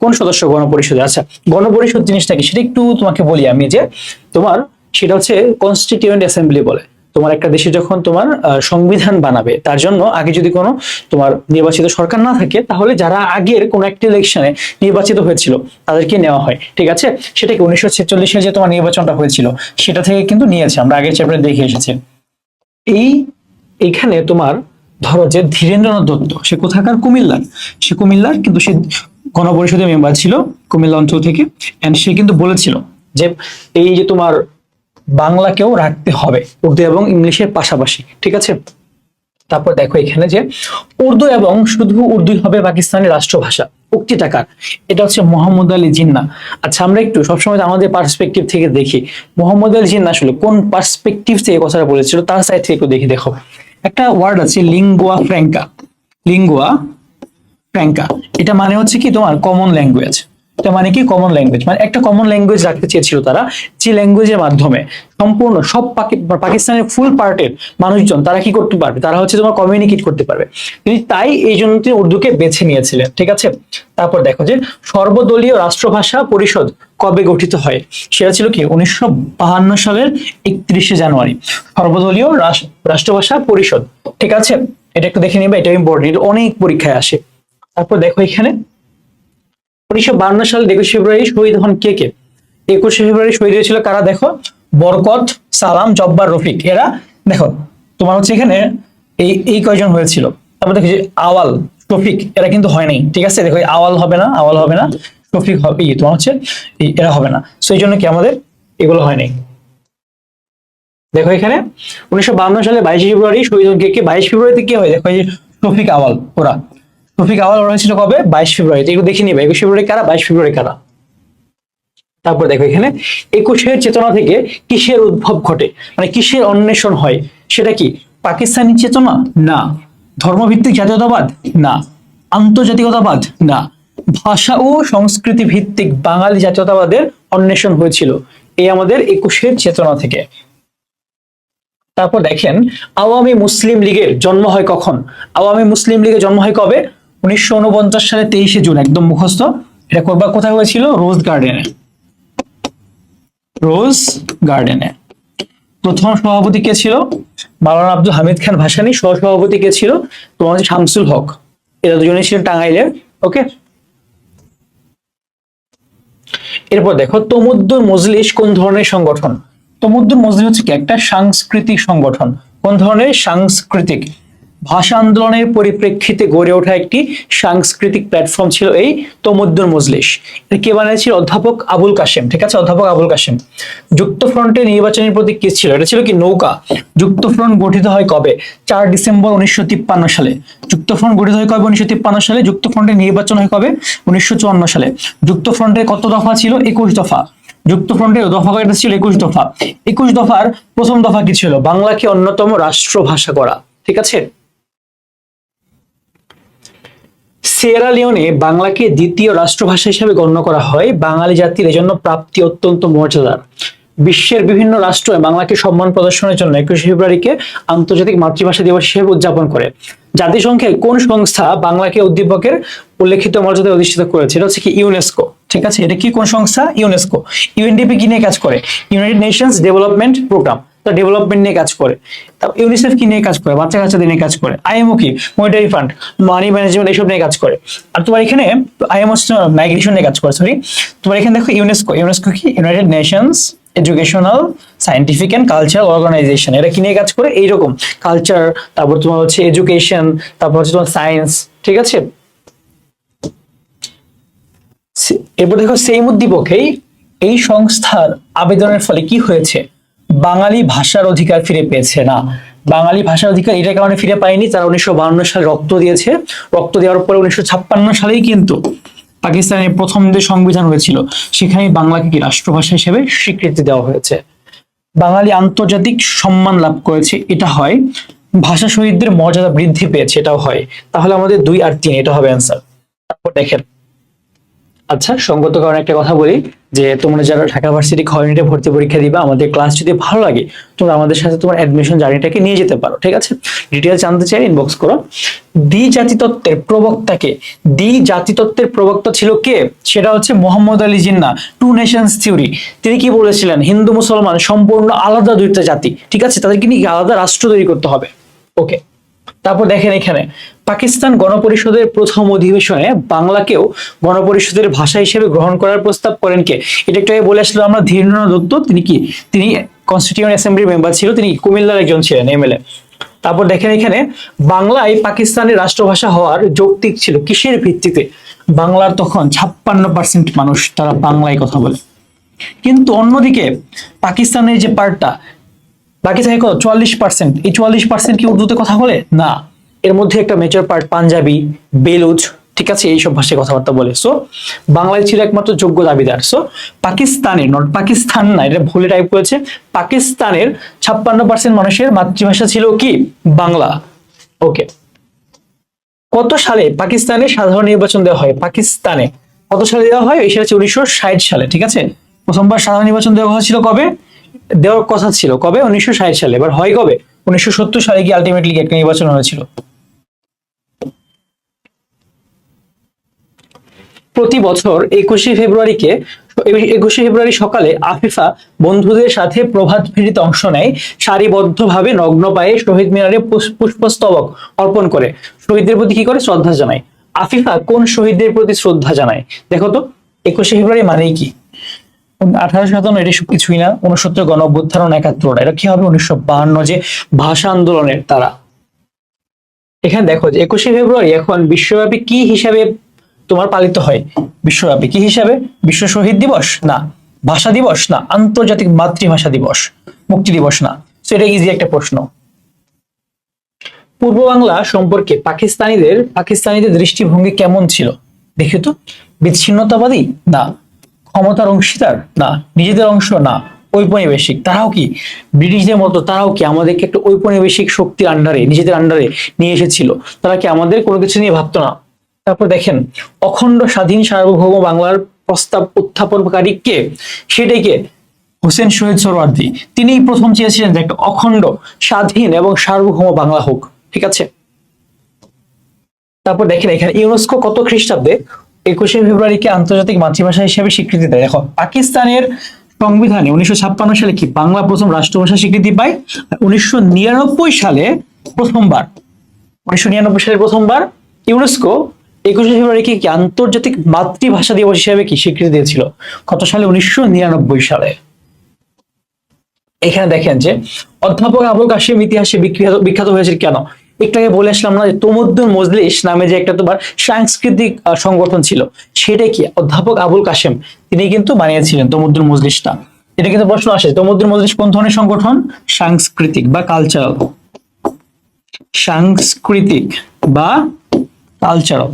কোন সদস্য গণপরিষদে? আচ্ছা, গণপরিষদ জিনিসটা কি সেটা একটু তোমাকে বলি আমি, যে তোমার সেটা হচ্ছে কনস্টিটিউয়েন্ট অ্যাসেম্বলি বলে। তোমার একটা দেশে যখন তোমার সংবিধান বানাবে, তার জন্য আগে যদি কোনো তোমার নির্বাচিত সরকার না থাকে, তাহলে যারা আগের কোন একটা ইলেকশনে নির্বাচিত হয়েছিল তাদেরকে নেওয়া হয়। ঠিক আছে, সেটাকে 1946 যে তোমার নির্বাচনটা হয়েছিল সেটা থেকে কিন্তু নিয়েছে, আমরা আগের চ্যাপ্টারে দেখে এসেছি। এইখানে তোমার ধরো যে ধীরেন্দ্রনাথ দত্ত, সে কোথাকার? কুমিল্লার। সে কুমিল্লার, কিন্তু সে গণপরিষদের মেম্বার ছিল কুমিল্লা অঞ্চল থেকে। এন্ড সে কিন্তু বলেছিল যে এই যে তোমার বাংলাকেও রাখতে হবে উর্দু এবং ইংলিশের পাশাপাশি। ঠিক আছে, তারপর দেখো এখানে যে উর্দু এবং শুধু উর্দুই হবে পাকিস্তানের রাষ্ট্রভাষা, উক্তিটা কার? এটা হচ্ছে মোহাম্মদ আলী জিন্নাহ। আচ্ছা, আমরা একটু সবসময় আমাদের পার্সপেক্টিভ থেকে দেখি মোহাম্মদ আলী জিন্নাহ আসলে কোন পার্সপেক্টিভ থেকে কথাটা বলেছিল, তার সাইড থেকে একটু দেখি। দেখো একটা ওয়ার্ড আছে লিঙ্গুয়া ফ্র্যাঙ্কা। লিঙ্গুয়া ফ্র্যাঙ্কা, এটা মানে হচ্ছে কি তোমার কমন ল্যাঙ্গুয়েজ। এটা মানে কি কমন ল্যাঙ্গুয়েজ, মানে একটা কমন ল্যাঙ্গুয়েজ রাখতে চেয়েছিল তারা, যে ল্যাঙ্গুয়েজের মাধ্যমে সম্পূর্ণ সব পাকিস্তানের ফুল পার্টের মানুষজন তারা কি করতে পারবে, তারা হচ্ছে তোমার কমিউনিকেট করতে পারবে। তিনি তাই এই জন্য তিনি উর্দুকে বেছে নিয়েছিলেন। ঠিক আছে, তারপর দেখো যে সর্বদলীয় রাষ্ট্রভাষা পরিষদ কবে গঠিত হয়? সেটা ছিল কি 1952 সালের 31শে জানুয়ারি। সর্বদলীয় রাষ্ট্রভাষা পরিষদ। ঠিক আছে, এটা একটু দেখে নিবে, এটা ইম্পর্টেন্ট, অনেক পরীক্ষায় আসে। তারপর দেখো এখানে 1952 সালে 21 ফেব্রুয়ারি শহীদ হন কে কে? 21শে ফেব্রুয়ারি শহীদ হয়েছিল কারা? দেখো বরকত, সালাম, জব্বার, রফিক। এরা দেখো তোমার হচ্ছে এখানে এই কয়জন হয়েছিল। তারপর দেখো যে আওয়াল, শফিক, এরা কিন্তু হয় নাই। ঠিক আছে, দেখো আওয়াল হবে না, আওয়াল হবে না, শফিক হবে, তোমার হচ্ছে এরা হবে না। সো এই জন্য কি আমাদের এগুলো হয় নাই। দেখো এখানে 1952 সালে 22 ফেব্রুয়ারি শহীদ হন কে কে? 22 ফেব্রুয়ারিতে কি হয়? দেখো এই যে শফিক, আওয়াল, ওরা। শফিক, আওয়াল হয়েছিল কবে? 22 ফেব্রুয়ারিতে। এগুলো দেখে নিবে, 21 ফেব্রুয়ারি কারা, 22 ফেব্রুয়ারি কারা। তারপর দেখো এখানে 21এর চেতনা থেকে কিসের উদ্ভব ঘটে, মানে কিসের অন্বেষণ হয়? সেটা কি পাকিস্তানি চেতনা? না। ধর্মভিত্তিক জাতীয়তাবাদ? না। আন্তর্জাতিকতাবাদ? না। ভাষা ও সংস্কৃতি ভিত্তিক বাঙালি জাতীয়তাবাদের অন্বেষণ হয়েছিল এই আমাদের 21এর চেতনা থেকে। তারপর দেখেন আওয়ামী মুসলিম লীগের জন্ম হয় কখন? আওয়ামী মুসলিম লীগের জন্ম হয় কবে? 1949 সালে 23শে জুন। একদম মুখস্থ। এটা করবা কোথায় হয়েছিল? রোজ গার্ডেনে। রোজ গার্ডেনে। প্রথম সভাপতি কে ছিল? মাওলানা আব্দুল হামিদ খান ভাসানী। সহসভাপতি কে ছিল? তোমার হচ্ছে শামসুল হক। এরা দুজনেই ছিলেন টাঙ্গাইলের। ওকে, এরপর দেখো তমুদ্দুন মজলিস কোন ধরনের সংগঠন? তমুদ্দুন মজলিস হচ্ছে কি একটা সাংস্কৃতিক সংগঠন। কোন ধরনের? সাংস্কৃতিক। ভাষা আন্দোলনের পরিপ্রেক্ষিতে গড়ে ওঠা একটি সাংস্কৃতিক প্ল্যাটফর্ম ছিল এই তমুদ্দুন মজলিস। এটা কে বানিয়েছিল? অধ্যাপক আবুল কাশেম। ঠিক আছে, অধ্যাপক আবুল কাশেম। যুক্তফ্রন্টের নির্বাচনী প্রতীক কি ছিল? এটা ছিল কি নৌকা। যুক্তফ্রন্ট গঠিত হয় কবে? 4 ডিসেম্বর 1953 সালে। যুক্তফ্রন্ট গঠিত হয় কবে? 1953 সালে। যুক্তফ্রন্টের নির্বাচন হয় কবে? 1954 সালে। যুক্তফ্রন্টের কত দফা ছিল? 21 দফা। যুক্তফ্রন্টের দফা কয়টা ছিল? 21 দফা। 21 দফার প্রথম দফা কি ছিল? বাংলাকে অন্যতম রাষ্ট্রভাষা করা। ঠিক আছে, সিয়েরা লিওনে বাংলাকে দ্বিতীয় রাষ্ট্রভাষা হিসেবে গণ্য করা হয়। বাঙালি জাতির এজন্য প্রাপ্তি অত্যন্ত মর্যাদার। বিশ্বের বিভিন্ন রাষ্ট্র বাংলাকে সম্মান প্রদর্শনের জন্য 21 ফেব্রুয়ারিকে আন্তর্জাতিক মাতৃভাষা দিবস হিসেবে উদযাপন করে। জাতিসংঘের কোন সংস্থা বাংলাকে উদ্দীপকের উল্লেখিত মর্যাদায় অধিষ্ঠিত করেছে? এটা হচ্ছে কি ইউনেস্কো। ঠিক আছে, এটা কি কোন সংস্থা? ইউনেস্কো। ইউএনডিপি কি নিয়ে কাজ করে? United Nations Development Programme. Development নিয়ে কাজ করে। তারপর ইউনিসেফ কি নিয়ে কাজ করে? বাচ্চা কাচ্চাদের নিয়ে কাজ করে। আইএমও কি? মনিটারি ফান্ড, মানি ম্যানেজমেন্ট, এইসব নিয়ে কাজ করে। আর তোমার এখানে আইএমও মাইগ্রেশন নিয়ে কাজ করে, সরি। তোমার এখানে দেখো ইউনেস্কো, ইউনেস্কো কি? United Nations Educational Scientific and Cultural Organisation. এরা কি নিয়ে কাজ করে? এইরকম কালচার, তারপর তোমার হচ্ছে এডুকেশন, তারপর হচ্ছে তোমার সায়েন্স, ঠিক আছে। এরপর দেখো সেই উদ্দীপকেই এই সংস্থার আবেদনের ফলে কি হয়েছে? বাঙালি ভাষার অধিকার ফিরে পেয়েছে না। বাঙালি ভাষার অধিকার এটার কারণে ফিরে পায়নি, তারা 1952 সালে রক্ত দিয়েছে। রক্ত দেওয়ার পরে 1956 সালেই কিন্তু পাকিস্তানের প্রথম যে সংবিধান হয়েছিল সেখানে বাংলাকে কি রাষ্ট্রভাষা হিসেবে স্বীকৃতি দেওয়া হয়েছে। বাঙালি আন্তর্জাতিক সম্মান লাভ করেছে, এটা হয়। ভাষা শহীদদের মর্যাদা বৃদ্ধি পেয়েছে, এটাও হয়। তাহলে আমাদের 2 আর 3 এটা হবে অ্যান্সার। তারপর দেখেন, আচ্ছা সঙ্গত কারণে একটা কথা বলি, যে তোমরা যারা ঢাকা ভার্সিটি খ ইউনিটে ভর্তি পরীক্ষা দিবা, আমাদের ক্লাস যদি ভালো লাগে তোমরা আমাদের সাথে তোমার অ্যাডমিশন জার্নিটাকে নিয়ে যেতে পারো, ঠিক আছে। ডিটেইলস জানতে চাই ইনবক্স করো। দ্বি-জাতিতত্ত্বের প্রবক্তাকে? দ্বি-জাতিতত্ত্বের প্রবক্তা ছিল কে? সেটা হচ্ছে Mohammad Ali Jinnah, two nations theory. তিনি কি বলেছিলেন? হিন্দু মুসলমান সম্পূর্ণ আলাদা দুইটা জাতি, ঠিক আছে, তাদেরকে নিয়ে আলাদা রাষ্ট্র তৈরি করতে হবে। ওকে। তারপর দেখেন এখানে পাকিস্তান গণপরিষদের প্রথম অধিবেশনে বাংলাকেও গণপরিষদের ভাষা হিসেবে গ্রহণ করার প্রস্তাব করেন কে? এটা একটু আগে বলে আসলো আমরা, ধীরেন্দ্রনাথ দত্ত। তিনি কি? তিনি কনস্টিটিউয়েন্ট অ্যাসেম্বলির মেম্বার ছিল, তিনি কুমিল্লার একজন ছিলেন, এমএলএ। তারপর দেখেন এখানে বাংলায় পাকিস্তানের রাষ্ট্রভাষা হওয়ার যৌক্তিক ছিল কিসের ভিত্তিতে? বাংলার তখন 56% মানুষ তারা বাংলায় কথা বলে, কিন্তু অন্যদিকে পাকিস্তানের যে পার্টটা বাকি থাকে কত? 44%। এই 44% কি উর্দুতে কথা বলে? না, এর মধ্যে একটা মেজর পার্ট পাঞ্জাবি, বেলুচ, ঠিক আছে, এইসব ভাষায় কথাবার্তা বলে। সো বাংলায় ছিল একমাত্র যোগ্য দাবিদার। সো পাকিস্তানের, নট পাকিস্তান না, এটা ভুলে টাইপ করেছে, পাকিস্তানের 56% মানুষের মাতৃভাষা ছিল কি? বাংলা। ওকে। কত সালে পাকিস্তানে সাধারণ নির্বাচন দেওয়া হয়? পাকিস্তানে কত সালে দেওয়া হয়? সেটা হচ্ছে 1960 সালে, ঠিক আছে। প্রথমবার সাধারণ নির্বাচন দেওয়া হয়েছিল কবে? দেওয়ার কথা ছিল কবে? 1960 সালে। এবার হয় কবে? 1970 সালে গিয়ে আলটিমেটলি একটা নির্বাচন হয়েছিল। প্রতি বছর 21শে ফেব্রুয়ারি সকালে আফিফা বন্ধুদের সাথে প্রভাত ফেরিতে অংশ নেয়, সারিবদ্ধভাবে নগ্ন পায়ে শহীদ মিনারে পুষ্পস্তবক অর্পণ করে শহীদদের প্রতি কি করে? শ্রদ্ধা জানায়। আফিফা কোন শহীদদের প্রতি শ্রদ্ধা জানায়? দেখো তো, 21শে ফেব্রুয়ারি মানেই কি? 1857 এটা সব কিছুই না। 69 গণ অভ্যুত্থান, 71, এটা কি হবে? 1952 যে ভাষা আন্দোলনের তারা। এখানে দেখো যে 21শে ফেব্রুয়ারি এখন বিশ্বব্যাপী কি হিসাবে তোমার পালিত হয়? বিশ্বব্যাপী কি হিসাবে? বিশ্ব শহীদ দিবস না, ভাষা দিবস না, আন্তর্জাতিক মাতৃভাষা দিবস, মুক্তি দিবস না। তো এটা ইজি একটা প্রশ্ন। পূর্ব বাংলা সম্পর্কে পাকিস্তানিদের দৃষ্টিভঙ্গি কেমন ছিল? দেখি তো। বিচ্ছিন্নতাবাদী না, ক্ষমতার অংশীদার না, নিজেদের অংশ না, ঔপনিবেশিক। তারাও কি ব্রিটিশদের মতো? তারাও কি আমাদেরকে একটা ঔপনিবেশিক শক্তির আন্ডারে, নিজেদের আন্ডারে নিয়ে এসেছিল? তারা কি আমাদের কোনো কিছু নিয়ে ভাবতো না? তারপর দেখেন অখণ্ড স্বাধীন সার্বভৌম বাংলার প্রস্তাব উত্থাপনকারী কে? সেটাই কে? হোসেন শহীদ সোহরাওয়ার্দী। তিনিই প্রথম চেয়েছিলেন যে একটা অখণ্ড স্বাধীন এবং সার্বভৌম বাংলা হোক, ঠিক আছে। তারপর দেখেন এখানে ইউনেস্কো কত খ্রিস্টাব্দে 21শে ফেব্রুয়ারিকে আন্তর্জাতিক মাতৃভাষা হিসেবে স্বীকৃতি দেয়? দেখো পাকিস্তানের সংবিধানে 1956 সালে কি বাংলা প্রথম রাষ্ট্রভাষা স্বীকৃতি পায়। 1999 সালে প্রথমবার, 1999 সালে প্রথমবার ইউনেস্কো 21শে ফেব্রুয়ারিকে কি আন্তর্জাতিক মাতৃভাষা দিবস হিসেবে কি স্বীকৃতি দিয়েছিল? কত সালে? 1999 সালে। এখানে দেখেন যে অধ্যাপক আবুল কাশেম ইতিহাসে বিখ্যাত হয়েছিল কেন? একটু আগে বলে আসলাম না যে তমুদ্দুন মজলিস নামে যে একটা তোমার সাংস্কৃতিক সংগঠন ছিল, সেটা কি অধ্যাপক আবুল কাশেম তিনি কিন্তু বানিয়েছিলেন তমুদ্দুন মজলিসটা। এটা কিন্তু প্রশ্ন আসে, তমুদ্দুন মজলিস কোন ধরনের সংগঠন? সাংস্কৃতিক বা কালচারাল, সাংস্কৃতিক বা কালচারাল।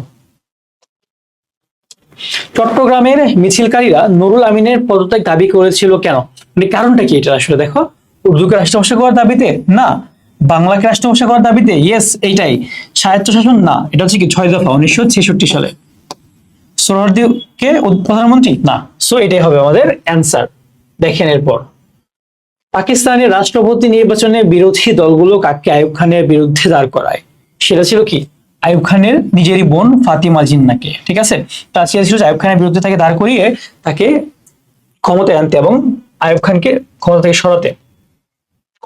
চট্টগ্রামের মিছিলকারীরা নুরুল আমিনের পদত্যাগ দাবি করেছিল কেন? মানে কারণটা কি? এটা আসলে দেখো, উর্দুকে রাষ্ট্রভাষা করার দাবিতে না, বাংলাকে রাষ্ট্রভাষা করার দাবিতে, ইয়েস এইটাই। স্বায়ত্তশাসন না, এটা হচ্ছে কি 6 দফা 1966 সালে। সোহরাওয়ার্দীকে প্রধানমন্ত্রী না। সো এটাই হবে আমাদের অ্যান্সার। দেখেন এরপর পাকিস্তানের রাষ্ট্রপতি নির্বাচনে বিরোধী দলগুলো কাকে আইয়ুব খানের বিরুদ্ধে দাঁড় করায়? সেটা ছিল কি? আইয়ুব খানের নিজেরই বোন ফাতিমা জিন্নাহকে, ঠিক আছে। তার ছিল আইয়ুব খানের বিরুদ্ধে তাকে দাঁড় করিয়ে তাকে ক্ষমতায় আনতে এবং আইয়ুব খানকে ক্ষমতা থেকে সরাতে।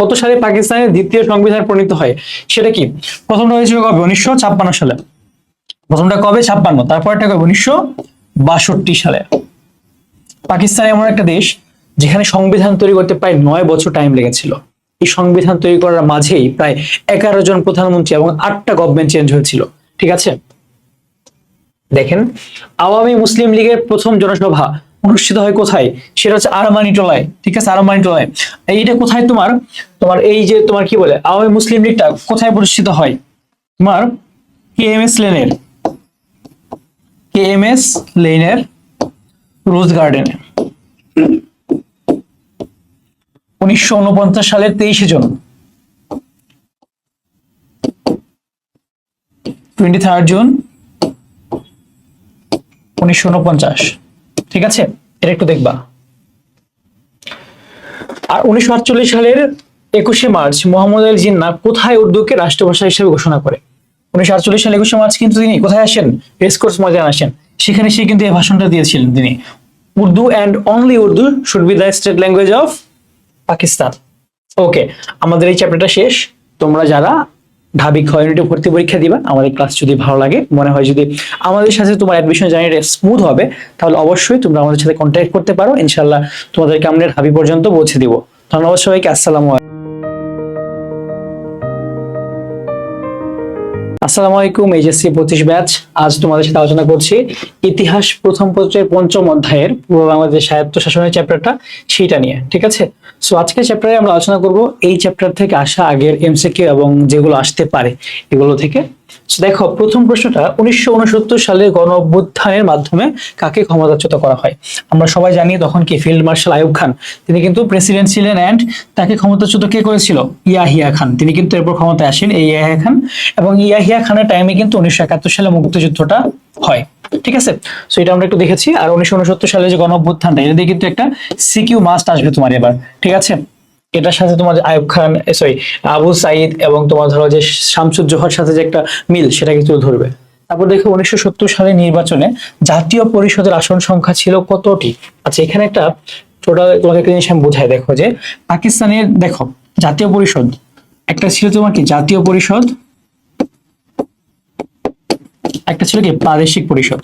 কত সালে পাকিস্তানের দ্বিতীয় সংবিধান প্রণীত হয়? সেটা কি? প্রথমটা হয়েছিল কবে? 1956 সালে। প্রথমটা কবে? 56। তারপরটা কবে? 1962 সালে। পাকিস্তান এমন একটা দেশ যেখানে সংবিধান তৈরি করতে প্রায় 9 বছর টাইম লেগেছিল। এই সংবিধান তৈরি করার মাঝেই প্রায় 11 জন প্রধানমন্ত্রী এবং 8টা গভর্নমেন্ট চেঞ্জ হয়েছিল। ঠিক আছে, দেখেন আওয়ামী মুসলিম লীগের প্রথম জনসভা অনুষ্ঠিত হয় কোথায়? সেটা হচ্ছে আরমানিটোলায়। ঠিক আছে, আরমানিটোলায়। এইটা কোথায়? তোমার তোমার এই যে তোমার কি বলে আওয়ামী মুসলিম লীগটা কোথায় প্রতিষ্ঠিত হয়? তোমার কেএমএস লেনের রোজ গার্ডেনে 1949 সালের 23 জুন। 23 জুন 1949। ঠিক আছে, এটা একটু দেখবা। আর 1948 সালের 21 মার্চ মোহাম্মদ আলী জিন্নাহ কোথায় উর্দুকে রাষ্ট্রভাষা হিসেবে ঘোষণা করে? 1948 সালে 21 মার্চ কিন্তু তিনি কোথায় আসেন? রেসকোর্স ময়দানে আসেন। সেখানে সে কিন্তু এই ভাষণটা দিয়েছিলেন তিনি, Urdu and only Urdu should be the state language of Pakistan. Okay, আমাদের এই চ্যাপ্টারটা শেষ। তোমরা যারা ঢাবি খ ইউনিটে ভর্তি পরীক্ষা দিবা, আমাদের ক্লাস যদি ভালো লাগে, মনে হয় যদি আমাদের সাথে তোমার অ্যাডমিশন জার্নিটা স্মুথ হবে, তাহলে অবশ্যই তোমরা আমাদের সাথে কন্ট্যাক্ট করতে পারো। ইনশাআল্লাহ তোমাদেরকে আমরা ঢাবি পর্যন্ত পৌঁছে দিব। ধন্যবাদ সবাইকে। আসসালামু আলাইকুম। HSC 25 batch. আজ তোমাদের সাথে আলোচনা করছি ইতিহাস প্রথম পত্রের 5ম অধ্যায়ের পূর্ব বাংলাদেশ স্বায়ত্ত শাসনের চ্যাপ্টারটা, সেইটা নিয়ে। ঠিক আছে, সো আজকের চ্যাপ্টারে আমরা আলোচনা করব এই চ্যাপ্টার থেকে আসা আগের এমসিকিউ এবং যেগুলো আসতে পারে এগুলো থেকে। সো দেখো, প্রথম প্রশ্নটা 1969 সালের গণ অভ্যুত্থানের মাধ্যমে কাকে ক্ষমতাচ্যুত করা হয়? আমরা সবাই জানি তখন কি ফিল্ড মার্শাল আইয়ুব খান তিনি কিন্তু প্রেসিডেন্ট ছিলেন, এন্ড তাকে ক্ষমতাচ্যুত কে করেছিল? ইয়াহিয়া খান। তিনি কিন্তু এরপর ক্ষমতায় আসেন, এই ইয়াহিয়া খান। এবং ইয়াহিয়া খানের টাইমে কিন্তু 1971 সালে মুক্তিযুদ্ধটা হয়। ঠিক আছে, সো এটা আমরা একটু দেখেছি। আর 1969 সালে যে গণ অভ্যুত্থানটা, এটা দিয়ে কিন্তু একটা সিকিউ মাস্ট আসবে তোমার এবার। ঠিক আছে, এটার সাথে তোমার আইয়ুব খান, সরি আবু সাইদ এবং তোমার ধরো যে শামসুজ্জোহার সাথে যে একটা মিল, সেটা কিন্তু ধরবে। তারপর দেখো 1970 সালে নির্বাচনে জাতীয় পরিষদের আসন সংখ্যা ছিল কতটি? আচ্ছা, এখানে একটা টোটাল তোমাকে একটা জিনিস আমি বোঝাই। দেখো যে পাকিস্তানের দেখো জাতীয় পরিষদ একটা ছিল তোমার কি জাতীয় পরিষদ, একটা ছিল কি প্রাদেশিক পরিষদ।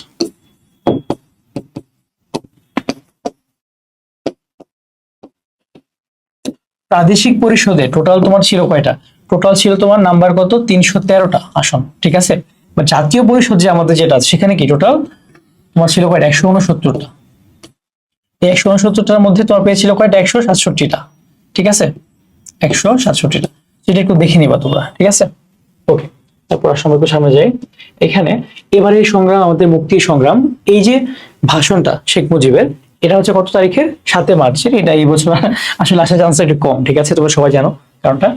প্রাদেশিক পরিষদে টোটাল তোমার ছিল কয়টা? টোটাল ছিল তোমার নাম্বার কত? 313টা আসন। ঠিক আছে, বা জাতীয় পরিষদ যে আমাদের যেটা আছে সেখানে কি টোটাল তোমার ছিল কয়টা? 169টা। এই 169টার মধ্যে তোমার পেয়েছিল কয়টা? 167টা। ঠিক আছে, 167টা। সেটা একটু দেখে নিবা তোমরা। ঠিক আছে, ওকে। তারপর আসলে সামনে যাই। এখানে এবারে সংগ্রাম, আমাদের মুক্তির সংগ্রাম, এই যে ভাষণটা শেখ মুজিবের, এটা হচ্ছে কত তারিখের? 7 মার্চের। এটা এই বছর আসলে আসার চান্স একটু কম। ঠিক আছে, তোমরা সবাই জানো কারণটা।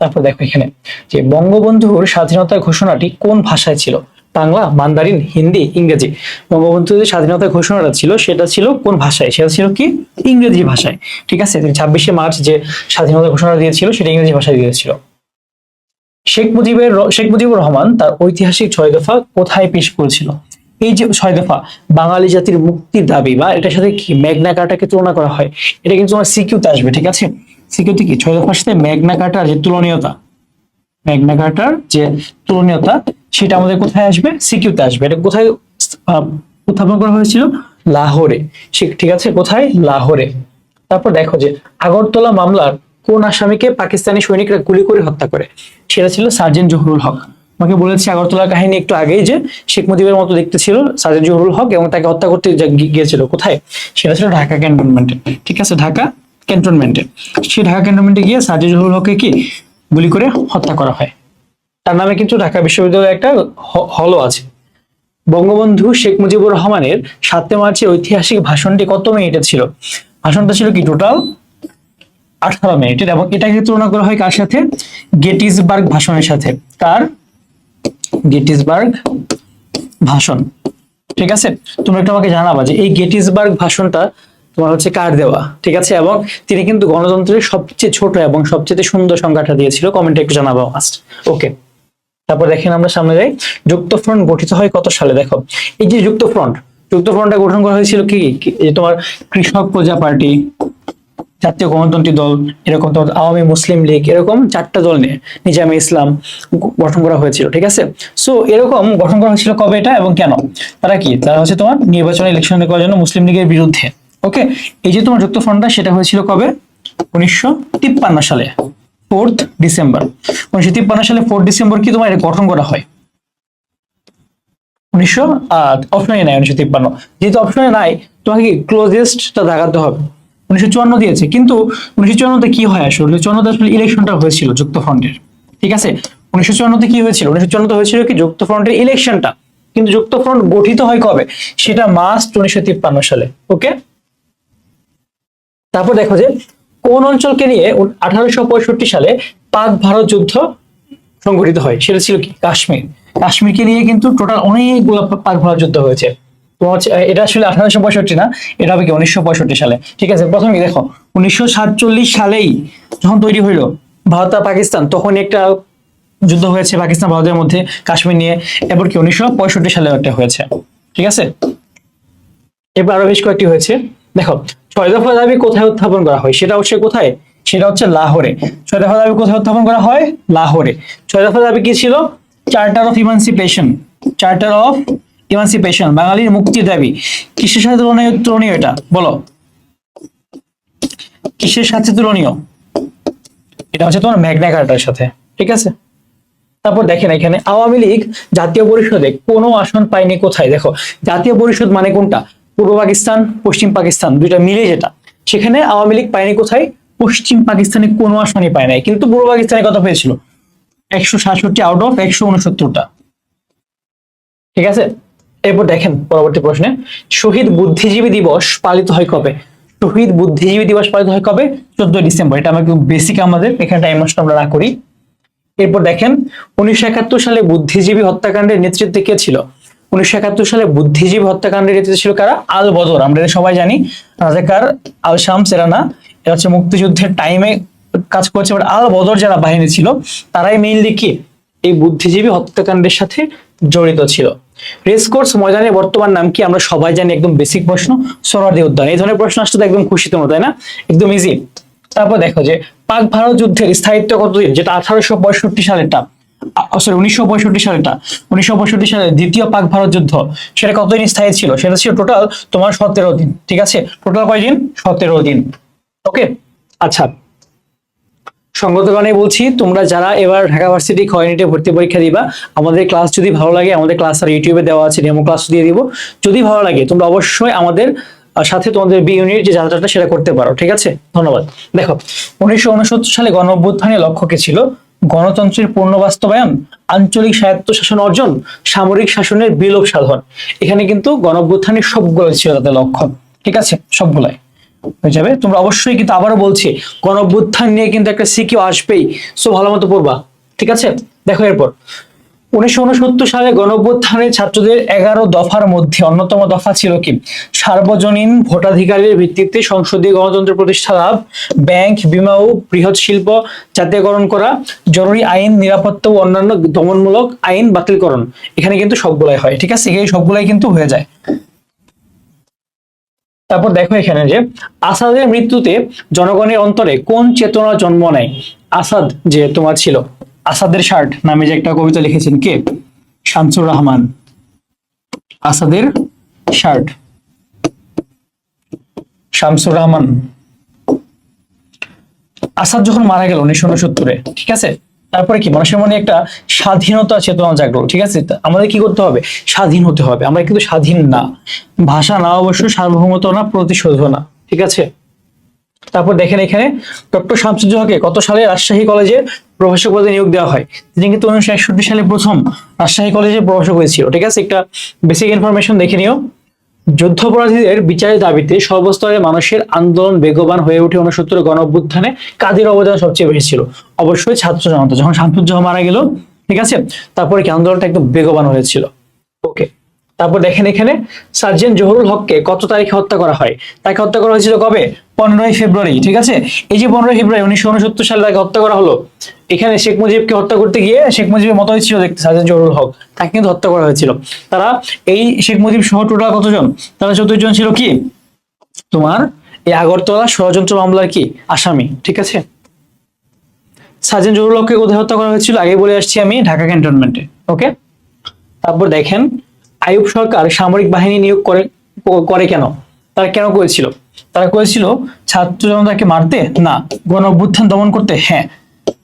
তারপর দেখো এখানে যে বঙ্গবন্ধুর স্বাধীনতা ঘোষণাটি কোন ভাষায় ছিল? বাংলা, মান্দারিন, হিন্দি, ইংরেজি। বঙ্গবন্ধুর যে স্বাধীনতা ঘোষণাটা ছিল সেটা ছিল কোন ভাষায়? সেটা ছিল কি? ইংরেজি ভাষায়। ঠিক আছে, 26 মার্চ যে স্বাধীনতা ঘোষণা দিয়েছিল সেটা ইংরেজি ভাষায় দিয়েছিল। শেখ মুজিবুর রহমান তার ঐতিহাসিক 6 দফা কোথায় পেশ করেছিল? এই যে 6 দফা বাঙালি জাতির মুক্তির দাবি, বা এটার সাথে কি ম্যাগনা কার্টাকে তুলনা করা হয়, এটা কিন্তু তোমার সিকিউতে আসবে। ঠিক আছে, সিকিউতে কি 6 দফার সাথে ম্যাগনা কার্টার যে তুলনীয়তা, ম্যাগনা কার্টার যে তুলনীয়তা, সেটা আমাদের কোথায় আসবে? সিকিউতে আসবে। এটা কোথায় উত্থাপন করা হয়েছিল? লাহোরে। ঠিক আছে, কোথায়? লাহোরে। তারপর দেখো যে আগরতলা মামলার কোন আসামিকে পাকিস্তানি সৈনিকরা গুলি করে হত্যা করে? সেটা ছিল সার্জেন্ট জহুরুল হক। তোমাকে বলেছি আগরতলার কাহিনী একটু আগেই, যে শেখ মুজিবের মতো দেখতে ছিল সার্জেন্ট জহুরুল হক, এবং তাকে হত্যা করতে গিয়েছিল কোথায়? সেটা ছিল ঢাকা ক্যান্টনমেন্টে। ঠিক আছে, ঢাকা ক্যান্টনমেন্টে। সে ঢাকা ক্যান্টনমেন্টে গিয়ে সার্জেন্ট জহুরুল হককে কি গুলি করে হত্যা করা হয়। তার নামে কিন্তু ঢাকা বিশ্ববিদ্যালয়ে একটা হলও আছে। বঙ্গবন্ধু শেখ মুজিবুর রহমানের 7 মার্চের ঐতিহাসিক ভাষণটি কত মিনিটের ছিল? ভাষণটা ছিল কি টোটাল 18 মিনিটের, এবং এটাকে তুলনা করা হয় কার সাথে? গেটিসবার্গ ভাষণের সাথে। কার? গেটিসবার্গ ভাষণ। ঠিক আছে, তোমরা একটু আমাকে জানাবা যে এই গেটিসবার্গ ভাষণটা তোমার হচ্ছে কার দেওয়া? ঠিক আছে, এবং তিনি কিন্তু গণতন্ত্রের সবচেয়ে ছোট এবং সবচেয়ে সুন্দর সংজ্ঞাটা দিয়েছিল। কমেন্টে একটু জানাবো মাস্ট। ওকে, তারপর দেখেন আমরা সামনে যাই। যুক্তফ্রন্ট গঠিত হয় কত সালে? দেখো এই যে যুক্তফ্রন্টটা গঠন করা হয়েছিল কি, তোমার কৃষক প্রজা পার্টি, জাতীয় গণতান্ত্রিক দল, এরকম তো আওয়ামী মুসলিম লীগ, এরকম 4টা দল নিয়ে নিজামে ইসলাম গঠন করা হয়েছিল। ঠিক আছে, সো এরকম গঠন করা হয়েছিল কবে এটা এবং কেন? তারা হচ্ছে তোমার নির্বাচনে ইলেকশন করার জন্য মুসলিম লীগের বিরুদ্ধে। ওকে, এই যে তোমার যুক্তফ্রন্টটা সেটা হয়েছিল কবে? 1953 সালে 4 ডিসেম্বর। 1953 সালে 4 ডিসেম্বর কি তোমার এটা গঠন করা হয়। 1900 অপশনে নাই 1953, যেহেতু অপশনে নাই তোমাকে ক্লোজেস্টটা দেখাতে হবে। 1954 দিয়েছে, কিন্তু 1954 কি হয় আসলে? 1954 আসলে ইলেকশনটা হয়েছিল যুক্তফ্রন্টের। ঠিক আছে, 1954 কি হয়েছিল? 1954 হয়েছিল কি যুক্তফ্রন্টের ইলেকশনটা, কিন্তু যুক্তফ্রন্ট গঠিত হয় কবে? সেটা মার্চ 1953 সালে। ওকে, তারপর দেখো যে কোন অঞ্চলকে নিয়ে 1865 সালে পাক ভারত যুদ্ধ সংঘটিত হয়, সেটা ছিল কি? কাশ্মীর। কাশ্মীরকে নিয়ে কিন্তু টোটাল অনেকগুলো পাক ভারত যুদ্ধ হয়েছে। তো এটা আসলে 1865 না, এটা হবে কি 1965 সালে। ঠিক আছে, প্রথমে দেখো 1947 সালেই যখন তৈরি হইলো ভারত আর পাকিস্তান, তখন একটা যুদ্ধ হয়েছে পাকিস্তান ভারতের মধ্যে কাশ্মীর নিয়ে। এরপর কি 1965 সালে একটা হয়েছে। ঠিক আছে, এরপর আরো বেশ কয়েকটি হয়েছে। দেখো 6 দফা দাবি কোথায় উত্থাপন করা হয়, সেটা হচ্ছে কোথায়? সেটা হচ্ছে লাহোরে। 6 দফা দাবি কোথায় উত্থাপন করা হয়? লাহোরে। 6 দফা দাবি কি ছিল? Charter of emancipation. Charter of emancipation, বাঙালির মুক্তির দাবি। কিসের সাথে তুলনীয় এটা বলো? কিসের সাথে তুলনীয়? এটা হচ্ছে তোমার ম্যাগনা কার্টার সাথে। ঠিক আছে, তারপর দেখেন এখানে আওয়ামী লীগ জাতীয় পরিষদে কোনো আসন পায়নি কোথায়? দেখো জাতীয় পরিষদ মানে কোনটা? পূর্ব পাকিস্তান, পশ্চিম পাকিস্তান দুইটা মিলে যেটা, সেখানে আওয়ামী লীগ পায়নি কোথায়? পশ্চিম পাকিস্তানে কোনো আসনই পায় নাই, কিন্তু পূর্ব পাকিস্তানে কত পেয়েছিল? 167 আউট অফ 169টা। ঠিক আছে, এরপর দেখেন পরবর্তী প্রশ্নে, শহীদ বুদ্ধিজীবী দিবস পালিত হয় কবে? শহীদ বুদ্ধিজীবী দিবস পালিত হয় কবে? 14 ডিসেম্বর। এটা আমাকে বেসিক, আমাদের এখানে টাইম নষ্ট আমরা না করি। এরপর দেখেন 1971 সালে বুদ্ধিজীবী হত্যাকাণ্ডের নেতৃত্বে কে ছিল? 1971 সালে বুদ্ধিজীবী হত্যাকাণ্ডের নেতৃত্বে ছিল কারা? আল বদর। আমরা সবাই জানি রাজাকার আল শামস এরা না, এরা হচ্ছে মুক্তিযুদ্ধের টাইমে কাজ করছে, বাট আল বদর যারা বাহিনী ছিল তারাই মেইনলি কি এই বুদ্ধিজীবী হত্যাকাণ্ডের সাথে জড়িত ছিল। রেসকোর্স ময়দানের বর্তমান নাম কি? আমরা সবাই জানি, একদম বেসিক প্রশ্ন, সোহরাওয়ার্দী উদ্যান। এই ধরনের প্রশ্ন আসলে একদম খুশি তোমরা, তাই না? একদম ইজি। তারপর দেখো যে পাক ভারত যুদ্ধের স্থায়িত্ব কতদিন, যেটা 1865 সালেরটা, সরি 1965 সালেরটা, 1965 সালের দ্বিতীয় পাক ভারত যুদ্ধ, সেটা কতদিন স্থায়ী ছিল? সেটা ছিল টোটাল তোমার 17 দিন। ঠিক আছে, টোটাল কয়দিন? 17 দিন। ওকে, আচ্ছা, সঙ্গত কারণে বলছি, তোমরা যারা এবার ঢাকা ভার্সিটি খয়নিটে ভর্তি পরীক্ষা দিবা, আমাদের ক্লাস যদি ভালো লাগে, আমাদের ক্লাস আর ইউটিউবে দেওয়া আছে, ডেমো ক্লাস দিয়ে দিব। যদি ভালো লাগে তোমরা অবশ্যই আমাদের সাথে তোমাদের বি ইউনিট যে যাত্রাটা সেটা করতে পারো। ঠিক আছে, ধন্যবাদ। দেখো 1969 সালে গণ অভ্যুত্থানের লক্ষ্য কি ছিল? গণতন্ত্রের পূর্ণ বাস্তবায়ন, আঞ্চলিক স্বায়ত্তশাসন অর্জন, সামরিক শাসনের বিলোপ সাধন। এখানে কিন্তু গণ অভ্যুত্থানের সবগুলো ছিল তাদের লক্ষ্য। ঠিক আছে, সবগুলাই হয়ে যাবে। তোমরা অবশ্যই, কিন্তু আবারও বলছি, গণ অভ্যুত্থান নিয়ে কিন্তু একটা সিকিউ আসবেই, সো ভালো মতো পড়বা। ঠিক আছে, দেখো এরপর 1969 সালে গণ অভ্যুত্থানের ছাত্রদের 11 দফার মধ্যে অন্যতম দফা ছিল কি? সার্বজনীন ভোটাধিকারের ভিত্তিতে সংসদীয় গণতন্ত্র প্রতিষ্ঠা লাভ, ব্যাংক, বিমা ও বৃহৎ শিল্প জাতীয়করণ করা, জরুরি আইন, নিরাপত্তা ও অন্যান্য দমনমূলক আইন বাতিলকরণ। এখানে কিন্তু সবগুলাই হয়। ঠিক আছে, এখানে সবগুলাই কিন্তু হয়ে যায়। তারপর দেখো এখানে যে আসাদের মৃত্যুতে জনগণের অন্তরে কোন চেতনা জন্ম নেয়? আসাদ যে তোমার ছিল, আসাদের শার্ট নামে যে একটা কবিতা লিখেছেন কে? শামসুর রহমান। আসাদের শার্ট, শামসুর রহমান। আসাদ যখন মারা গেল 1969-এ, ঠিক আছে, তারপরে কি মানুষের মনে একটা স্বাধীনতা চেতনা জাগলো। ঠিক আছে, আমাদের কি করতে হবে? স্বাধীন হতে হবে। আমরা কিন্তু স্বাধীন না, ভাষা না অবশ্য, সার্বভৌমত্ব না, প্রতিশোধ না। ঠিক আছে, তারপর দেখেন এখানে ডক্টর শামসুজ্জোহাকে কত সালে রাজশাহী কলেজে প্রভাষক পদে নিয়োগ দেওয়া হয়? তিনি কিন্তু 1961 সালে প্রথম রাজশাহী কলেজে প্রভাষক হয়েছিল। ঠিক আছে, একটা বেসিক ইনফরমেশন দেখে নিও। যুদ্ধাপরাধীদের বিচারের দাবিতে সর্বস্তরের মানুষের আন্দোলন বেগবান হয়ে ওঠে 69 গণ অভ্যুত্থানে। কাদের অবদান সবচেয়ে বেশি ছিল? অবশ্যই ছাত্র জনতা। যখন শামসুজ্জোহা মারা গেল, ঠিক আছে, তারপরে কি আন্দোলনটা একদম বেগবান হয়েছিল। ওকে, তারপর দেখেন এখানে সার্জেন্ট জহুরুল হককে কত তারিখে হত্যা করা হয়? তাকে হত্যা করা হয়েছিল কবে? 15 ফেব্রুয়ারি। ঠিক আছে, এই যে 15 ফেব্রুয়ারি 1969 সালে তাকে হত্যা করা হলো। এখানে শেখ মুজিবকে হত্যা করতে গিয়ে শেখ মুজিবের মতই ছিল দেখতে সার্জেন্ট জহুরুল হক, তাকে কিন্তু হত্যা করা হয়েছিল। তারা এই শেখ মুজিব সহ টোটাল কতজন? তারা 14 জন ছিল কি তোমার এই আগরতলা ষড়যন্ত্র মামলার কি আসামি, ঠিক আছে। সার্জেন্ট জহুরুল হককে কোথায় হত্যা করা হয়েছিল আগে বলে আসছি আমি, ঢাকা ক্যান্টনমেন্টে। ওকে, তারপর দেখেন আইয়ুব সরকার সামরিক বাহিনী নিয়োগ করে করে কেন, তারা কেন করেছিল? তারা করেছিল ছাত্র জনতাকে মারতে না, গণ অভ্যুত্থান দমন করতে, হ্যাঁ,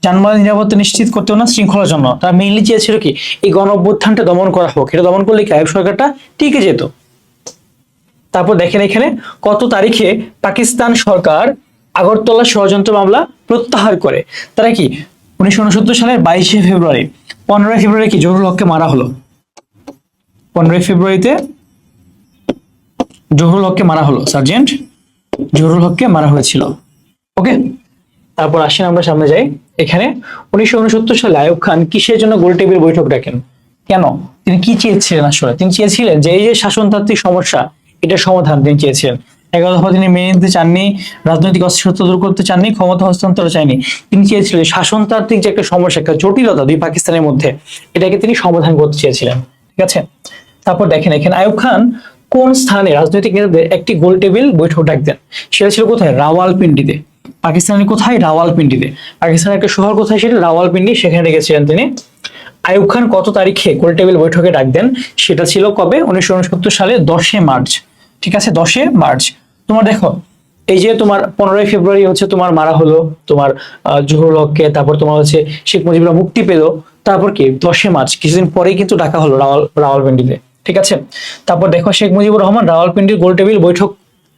যানবাহনের নিরাপত্তা নিশ্চিত করতেও না, শৃঙ্খলার জন্য। তারা মেইনলি চেয়েছিল কি এই গণ অভ্যুত্থানটা দমন করা হোক, এটা দমন করলে কি আইয়ুব সরকারটা টিকে যেত। তারপর দেখেন এখানে কত তারিখে পাকিস্তান সরকার আগরতলা ষড়যন্ত্র মামলা প্রত্যাহার করে। তারা কি 1969 সালের 22শে ফেব্রুয়ারি, 15 ফেব্রুয়ারি কি জহুরুল হককে মারা হলো। 15 ফেব্রুয়ারিতে জহুরুল হককে মারা হলো, সার্জেন্ট জহুরুল হককে মারা হয়েছিল। ওকে, তারপর আসেন আমরা সামনে যাই। এখানে 1969 সালে আইয়ুব খান কিসের জন্য গোল টেবিল বৈঠক ডাকেন? কেন? তিনি কি চেয়েছিলেন আসলে? তিনি চেয়েছিলেন যে এই যে শাসনতান্ত্রিক সমস্যা, এটা সমাধান তিনি চেয়েছিলেন। 11 দফা তিনি মেনে নিতে চাননি, রাজনৈতিক অস্থিরতা দূর করতে চাননি, ক্ষমতা হস্তান্তর চাইনি। তিনি চেয়েছিলেন শাসনতান্ত্রিক যে একটা সমস্যা, একটা জটিলতা দুই পাকিস্তানের মধ্যে, এটাকে তিনি সমাধান করতে চেয়েছিলেন, ঠিক আছে। তারপর দেখেন এখানে আইয়ুব খান কোন স্থানে রাজনৈতিক নেতাদের একটি গোল টেবিল বৈঠক ডাকতেন? সেটা ছিল কোথায়? রাওয়ালপিন্ডিতে। পাকিস্তানের কোথায়? রাওয়ালপিন্ডিতে। পাকিস্তানের একটা শহর কোথায়? সেটা রাওয়ালপিন্ডি, সেখানে ডেকেছিলেন তিনি। আইয়ুব খান কত তারিখে গোল টেবিল বৈঠকে ডাক দেন? সেটা ছিল কবে? 1969 সালে 10শে মার্চ, ঠিক আছে, 10শে মার্চ। তোমার দেখো এই যে তোমার 15 ফেব্রুয়ারি হচ্ছে তোমার মারা হলো তোমার জহুরুল হককে, তারপর তোমার হচ্ছে শেখ মুজিবুর মুক্তি পেল, তারপর কি 10শে মার্চ কিছুদিন পরেই কিন্তু ডাকা হলো রাওয়ালপিন্ডিতে, ঠিক আছে। তারপর দেখো শেখ মুজিবুর রহমান রাওয়ালপিন্ডির গোল টেবিল বৈঠক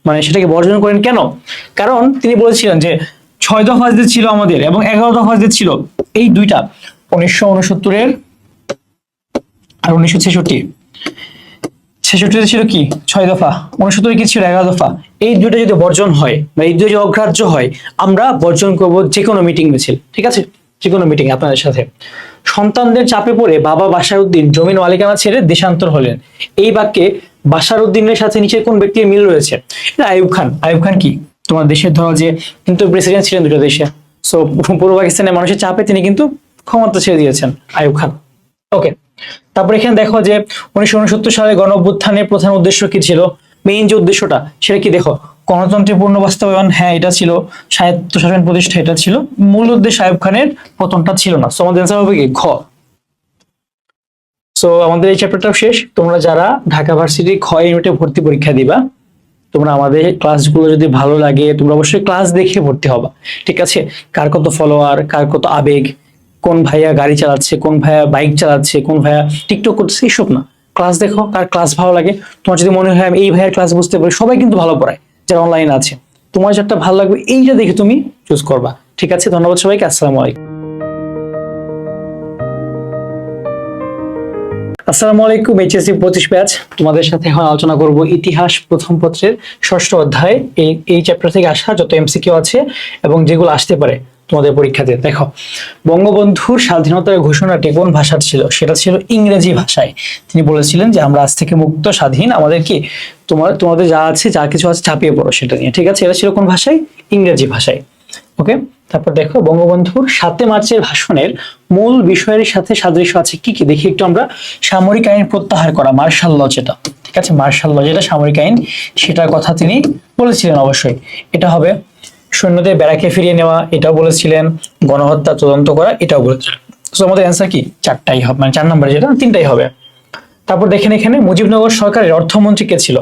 মানে সেটাকে বর্জন করেন কেন? কারণ তিনি বলেছিলেন যে 6 দফা যে ছিল আমাদের এবং 11 দফা যে ছিল, এই দুইটা 1969 আর 1966 ছিল কি 6 দফা, 69 কি ছিল 11 দফা। এই দুটো যদি বর্জন হয় বা এই দুটো যদি অগ্রাহ্য হয়, আমরা বর্জন করব যে কোনো মিটিং মিছিল, ঠিক আছে, যে কোনো মিটিং আপনাদের সাথে। সন্তানদের চাপে পড়ে বাবা বাশার উদ্দিন জমিন মালিকানা ছেড়ে দেশান্তর হলেন। এই বাক্যে বাশার উদ্দিনের সাথে নিচের কোন ব্যক্তির মিল রয়েছে? এটা আইয়ুব খান। আইয়ুব খান কি তোমার দেশের ধরো যে কিন্তু প্রেসিডেন্ট ছিলেন দুটো দেশে, সো পূর্ব পাকিস্তানের মানুষের চাপে তিনি কিন্তু ক্ষমতা ছেড়ে দিয়েছেন আইয়ুব খান। ওকে, তারপর এখানে দেখো যে 1969 সালে গণ অভ্যুত্থানের প্রধান উদ্দেশ্য কি ছিল? মেইন যে উদ্দেশ্যটা সেটা কি দেখো, গণতন্ত্রের পূর্ণ বাস্তবায়ন, হ্যাঁ এটা ছিল, স্বায়ত্তশাসন প্রতিষ্ঠা, এটা ছিল। মূল উদ্দেশ্য আইয়ুব খানের পতনটা ছিল না। সো আমাদের অ্যান্সার হবে কি ঘ। সো আমাদের এই চ্যাপ্টারটাও শেষ। তোমরা যারা ঢাকা ভার্সিটি খ ইউনিটে ভর্তি পরীক্ষা দিবা, তোমরা আমাদের ক্লাসগুলো যদি ভালো লাগে তোমরা অবশ্যই ক্লাস দেখে ভর্তি হবা, ঠিক আছে। কার কত ফলোয়ার, কার কত আবেগ, কোন ভাইয়া গাড়ি চালাচ্ছে, কোন ভাইয়া বাইক চালাচ্ছে, কোন ভাইয়া টিকটক করতেছে, এইসব না। ক্লাস দেখো, কার ক্লাস ভালো লাগে। তোমার যদি মনে হয় আমি এই ভাইয়ের ক্লাস বুঝতে পারি, সবাই কিন্তু ভালো পড়ায় যারা অনলাইনে আছে, তোমার যেটা ভালো লাগবে এইটা দেখে তুমি চুজ করবা, ঠিক আছে। ধন্যবাদ সবাইকে, আসসালামু আলাইকুম। আসসালামু আলাইকুম, এইচএসসি 25 ব্যাচ। তোমাদের সাথে এখন আলোচনা করব ইতিহাস প্রথম পত্রের 6ষ্ঠ অধ্যায়। এই চ্যাপ্টার থেকে আসা যত এমসিকিউ আছে এবং যেগুলো আসতে পারে তোমাদের পরীক্ষাতে। দেখো, বঙ্গবন্ধুর স্বাধীনতার ঘোষণাটি কোন ভাষার ছিল? সেটা ছিল ইংরেজি ভাষায়। তিনি বলেছিলেন যে আমরা আজ থেকে মুক্ত, স্বাধীন, আমাদের কি তোমাদের যা আছে, যা কিছু আছে ছাপিয়ে পড়ো সেটা নিয়ে, ঠিক আছে। এটা ছিল কোন ভাষায়? ইংরেজি ভাষায়। ওকে, তারপর দেখো বঙ্গবন্ধুর 7 মার্চের ভাষণের মূল বিষয়ের সাথে সাদৃশ্য আছে কি কি দেখি একটু আমরা। সামরিক আইন প্রত্যাহার করা, মার্শাল ল যেটা, ঠিক আছে, মার্শাল ল যেটা সামরিক আইন, সেটার কথা তিনি বলেছিলেন অবশ্যই। এটা হবে সৈন্যদের ব্যারাকে ফিরিয়ে নেওয়া, এটাও বলেছিলেন। গণহত্যা তদন্ত করা, এটাও বলেছিলেন। তো আমাদের অ্যান্সার কি 4টাই হবে, মানে 4 নম্বরে যেটা 3টাই হবে। তারপর দেখেন এখানে মুজিবনগর সরকারের অর্থমন্ত্রী কে ছিল?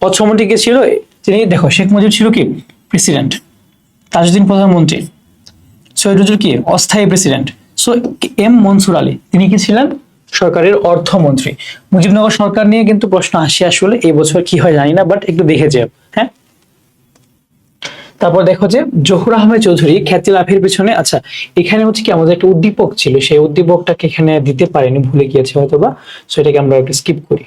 অর্থমন্ত্রী কে ছিল? তিনি দেখো শেখ মুজিব ছিল কি প্রেসিডেন্ট, তাজউদ্দিন প্রধানমন্ত্রী, শহীদ নজরুল কি অস্থায়ী president. So M Mansur Ali তিনি কি ছিলেন? সরকারের অর্থমন্ত্রী। মুজিবনগর সরকার নিয়ে কিন্তু প্রশ্ন আসে, আসলে এই বছর কি হয় জানি না, বাট একটু দেখে যাও, হ্যাঁ। তারপর দেখো যে জহুর আহমেদ চৌধুরী খ্যাতি লাভের পিছনে, আচ্ছা এখানে হচ্ছে কি আমাদের একটা উদ্দীপক ছিল, সেই উদ্দীপকটাকে এখানে দিতে পারিনি, ভুলে গিয়েছে হয়তোবা, সো এটাকে আমরা একটু স্কিপ করি।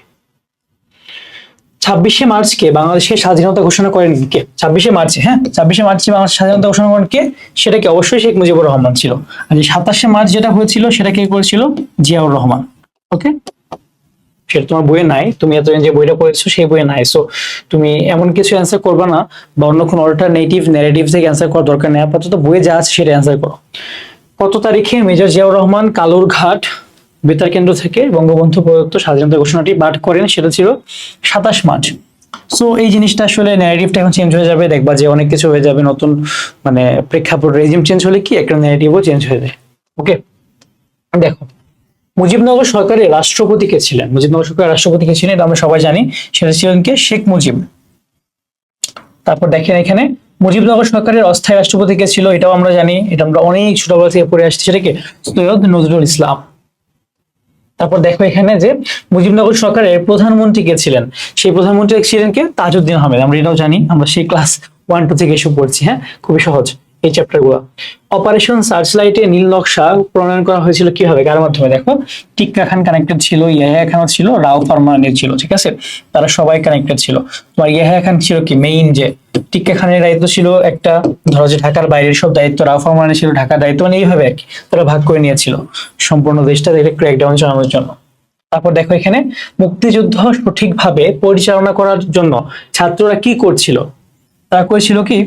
26শে মার্চকে বাংলাদেশের স্বাধীনতা ঘোষণা করেন কে? 26শে মার্চে, হ্যাঁ 26শে মার্চে বাংলাদেশের স্বাধীনতা ঘোষণা করেন কে? সেটা কি অবশ্যই শেখ মুজিবুর রহমান ছিল। আর 27শে মার্চ যেটা হয়েছিল সেটা কে করেছিল? জিয়াউর রহমান। ওকে, সেটা তোমার বইয়ে নাই, তুমি এতদিন যে বইটা পড়েছো সেই বইয়ে নাই। সো তুমি এমন কিছু অ্যান্সার করবে না বা অন্য কোনো অল্টারনেটিভ ন্যারেটিভ থেকে অ্যান্সার করার দরকার নেই, আপাতত বইয়ে যা আছে সেটা অ্যান্সার করো। কত তারিখে মেজর জিয়াউর রহমান কালুরঘাট বেতার কেন্দ্র থেকে বঙ্গবন্ধু প্রদত্ত স্বাধীনতা ঘোষণাটি পাঠ করেন? সেটা ছিল 27 মার্চ। সো এই জিনিসটা আসলে ন্যারেটিভটা এখন চেঞ্জ হয়ে যাবে, দেখবা যে অনেক কিছু হয়ে যাবে নতুন, মানে প্রেক্ষাপট রেজিম চেঞ্জ হলে কি একটা ন্যারেটিভও চেঞ্জ হয়ে যায়। ওকে, দেখো মুজিবনগর সরকারের রাষ্ট্রপতি কে ছিলেন? মুজিবনগর সরকারের রাষ্ট্রপতি কে ছিলেন এটা আমরা সবাই জানি, সেটা ছিলেন কে? শেখ মুজিব। তারপর দেখেন এখানে মুজিবনগর সরকারের অস্থায়ী রাষ্ট্রপতি কে ছিল? এটাও আমরা জানি, এটা আমরা অনেক ছোটবেলা থেকে পড়ে আসছি, সেটা কি? সৈয়দ নজরুল ইসলাম। তারপর দেখো এখানে যে মুজিবনগর সরকারের প্রধানমন্ত্রী কে ছিলেন? সেই প্রধানমন্ত্রী ছিলেন কে? তাজউদ্দিন আহমেদ। আমরা এটাও জানি, আমরা সেই ক্লাস 1-2 থেকে এসব পড়ছি। হ্যাঁ, খুবই সহজ এই চ্যাপ্টার গুলো। অপারেশন সার্চলাইটে নীল নকশা প্রণয়ন করা হয়েছিল কিভাবে, কার মাধ্যমে? দেখো টিক্কা খান কানেক্টেড ছিল, ইয়াহিয়া খানও ছিল, রাও ফারমানের ছিল, ঠিক আছে, তারা সবাই কানেক্টেড ছিল। তোমার ইয়াহিয়া খান ছিল কি মেইন, যে টিক্কা খানের দায়িত্ব ছিল একটা, ধরো যে ঢাকার বাইরের সব দায়িত্ব, রাও ফারমানের ছিল ঢাকার দায়িত্ব, মানে এইভাবে আর কি তারা ভাগ করে নিয়েছিল সম্পূর্ণ দেশটা ক্র্যাকডাউন চালানোর জন্য। তারপর দেখো এখানে মুক্তিযুদ্ধ সঠিকভাবে পরিচালনা করার জন্য ছাত্ররা কি করছিল? তারা করেছিল কি?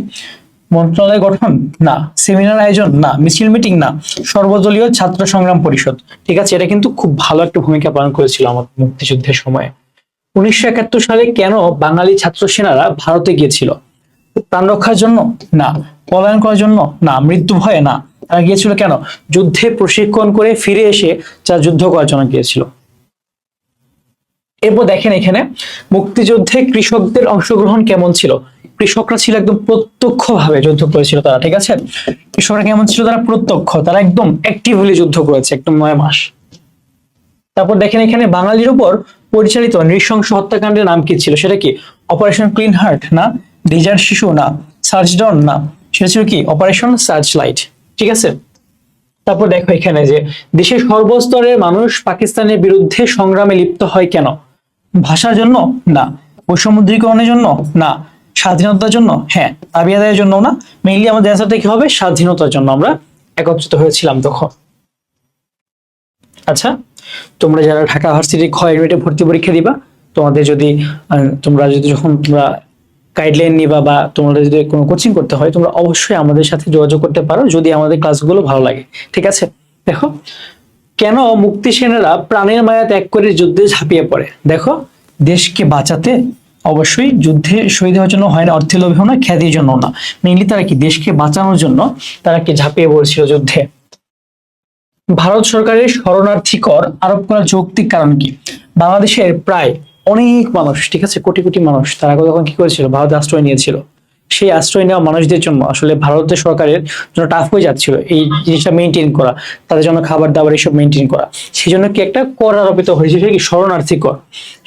মন্ত্রণালয় গঠন না, সেমিনার আয়োজন না, মিছিল মিটিং না, সর্বদলীয় ছাত্র সংগ্রাম পরিষদ। ঠিক আছে, এটা কিন্তু খুব ভালো একটা ভূমিকা পালন করেছিল আমাদের মুক্তিযুদ্ধের সময়। 1971 সালে কেন বাঙালি ছাত্র সেনারা ভারতে গিয়েছিল? প্রাণ রক্ষার জন্য না, পলায়ন করার জন্য না, মৃত্যু ভয়ে না। তারা গিয়েছিল কেন? যুদ্ধে প্রশিক্ষণ করে ফিরে এসে যারা যুদ্ধ করার জন্য গিয়েছিল। এরপর দেখেন এখানে মুক্তিযুদ্ধে কৃষকদের অংশগ্রহণ কেমন ছিল? কৃষকরা ছিল একদম প্রত্যক্ষভাবে যুদ্ধ করেছিল তারা, ঠিক আছে। কৃষকরা কেমন ছিল? তারা প্রত্যক্ষ, তারা একদম অ্যাক্টিভলি যুদ্ধ করেছে একদম 9 মাস। তারপর দেখেন এখানে বাঙালির উপর পরিচালিত নৃশংস হত্যাকাণ্ডের নাম কি ছিল? সেটা কি? অপারেশন ক্লিন হার্ট না, ডিজার্ট শিশু না, সার্চ ডাউন না, সেটা ছিল কি? অপারেশন সার্চ লাইট, ঠিক আছে। তারপর দেখো এখানে যে দেশের সর্বস্তরের মানুষ পাকিস্তানের বিরুদ্ধে সংগ্রামে লিপ্ত হয় কেন? ভাষার জন্য না, বৈষম্যদূরীকরণের জন্য না, স্বাধীনতার জন্য হ্যাঁ, দাবি আদায়ের জন্য না। মেইনলি আমাদের অ্যান্সারটা কি হবে? স্বাধীনতার জন্য আমরা একত্রিত হয়েছিলাম তখন। আচ্ছা, তোমরা যারা ঢাকা ভার্সিটির খ ইউনিটে ভর্তি পরীক্ষা দিবা, তোমাদের যদি তোমরা যদি যখন তোমরা গাইডলাইন নিবা বা তোমাদের যদি কোনো কোচিং করতে হয়, তোমরা অবশ্যই আমাদের সাথে যোগাযোগ করতে পারো যদি আমাদের ক্লাসগুলো ভালো লাগে, ঠিক আছে। দেখো কেন মুক্তি সেনারা প্রাণের মায়া ত্যাগ করে যুদ্ধে ঝাঁপিয়ে পড়ে? দেখো দেশকে বাঁচাতে, অবশ্যই যুদ্ধে শহীদ হওয়ার জন্য হয় না, অর্থের লোভেও না, খ্যাতির জন্য না, মেইনলি তারা কি দেশকে বাঁচানোর জন্য তারা কি ঝাঁপিয়ে পড়ছিল যুদ্ধে। ভারত সরকারের শরণার্থী কর আরোপ করার যৌক্তিক কারণ কি? বাংলাদেশের প্রায় অনেক মানুষ, ঠিক আছে, কোটি কোটি মানুষ, তারা তখন কি করেছিল? ভারতে আশ্রয় নিয়েছিল। সেই আশ্রয় নেওয়া মানুষদের জন্য আসলে ভারতের সরকারের জন্য টাফ হয়ে যাচ্ছিল এই জিনিসটা মেনটেন করা, তাদের জন্য খাবার দাবার এইসব মেনটেন করা। সেই জন্য কি একটা কর আরোপিত হয়েছে, সেটা কি? শরণার্থী কর।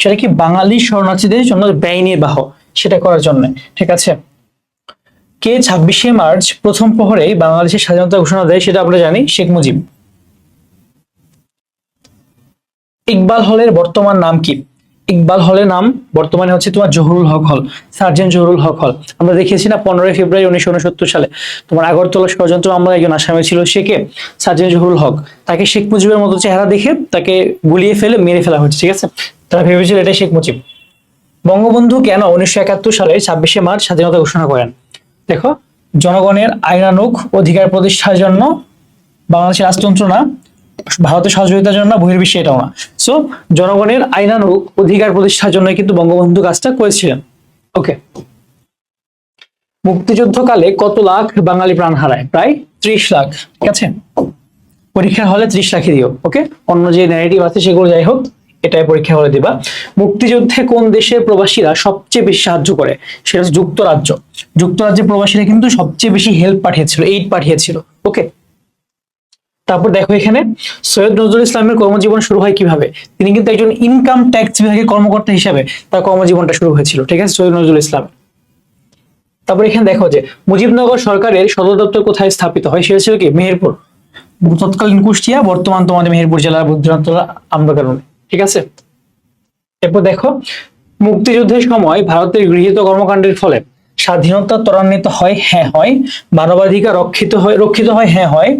সেটা কি? বাঙালি শরণার্থীদের জন্য ব্যয় নির্বাহ, সেটা করার জন্য, ঠিক আছে। কে 26শে মার্চ প্রথম প্রহরেই বাংলাদেশের স্বাধীনতা ঘোষণা দেয়? সেটা আমরা জানি, শেখ মুজিব। ইকবাল হলের বর্তমান নাম কি? ইকবাল হলের নাম বর্তমানে হচ্ছে তোমার জহুরুল হক হল, সার্জেন্ট জহুরুল হক হল। আমরা দেখিয়েছি না 15 ফেব্রুয়ারি 1969 সালে তোমার আগরতলা ষড়যন্ত্র মামলায় একজন আসামি ছিল, সে কে? সার্জেন্ট জহুরুল হক। তাকে শেখ মুজিবের মতো চেহারা দেখে তাকে গুলিয়ে ফেলে মেরে ফেলা হয়েছে, ঠিক আছে। তারা ভেবেছিল এটাই শেখ মুজিব। বঙ্গবন্ধু কেন 1971 সালে 26শে মার্চ স্বাধীনতা ঘোষণা করেন? দেখো জনগণের আইনানুগ অধিকার প্রতিষ্ঠার জন্য, বাংলাদেশের রাজতন্ত্র না, ভারতের সহযোগিতার জন্য, বহির্বিশ্বে এটাও না। সো জনগণের আইনানুগ অধিকার প্রতিষ্ঠার জন্য কিন্তু বঙ্গবন্ধু কাজটা করেছিলেন। ওকে, মুক্তিযুদ্ধকালে কত লাখ বাঙালি প্রাণ হারায়? প্রায় 30 লাখ, ঠিক আছে। পরীক্ষার হলে 30 লাখই দিও, ওকে। অন্য যে ন্যারেটিভ আছে সেগুলো যাই হোক, এটাই পরীক্ষা হলে দিবা। মুক্তিযুদ্ধে কোন দেশের প্রবাসীরা সবচেয়ে বেশি সাহায্য করে? সেটা হচ্ছে যুক্তরাজ্য। যুক্তরাজ্যের প্রবাসীরা কিন্তু সবচেয়ে বেশি হেল্প পাঠিয়েছিল, এইড পাঠিয়েছিল, ওকে। তারপর দেখো এখানে সৈয়দ নজরুল ইসলামের কর্মজীবন শুরু হয় কিভাবে? তিনি কিন্তু একজন ইনকাম ট্যাক্স বিভাগের কর্মকর্তা হিসেবে তার কর্মজীবনটা শুরু হয়েছিল, ঠিক আছে, সৈয়দ নজরুল ইসলাম। তারপর এখানে দেখো যে মুজিবনগর সরকারের সদর দপ্তর কোথায় স্থাপিত হয়? সেটা ছিল কি? মেহেরপুর। তৎকালীন কুষ্টিয়া, বর্তমান তোমাদের মেহেরপুর জেলার বুদ্ধিনাথতলা আমবাগানে, ঠিক আছে। এরপর দেখো মুক্তিযুদ্ধের সময় ভারতের গৃহীত কর্মকাণ্ডের ফলে স্বাধীনতা ত্বরান্বিত হয়, হ্যাঁ হয়। মানবাধিকার রক্ষিত হয়, হ্যাঁ হয়।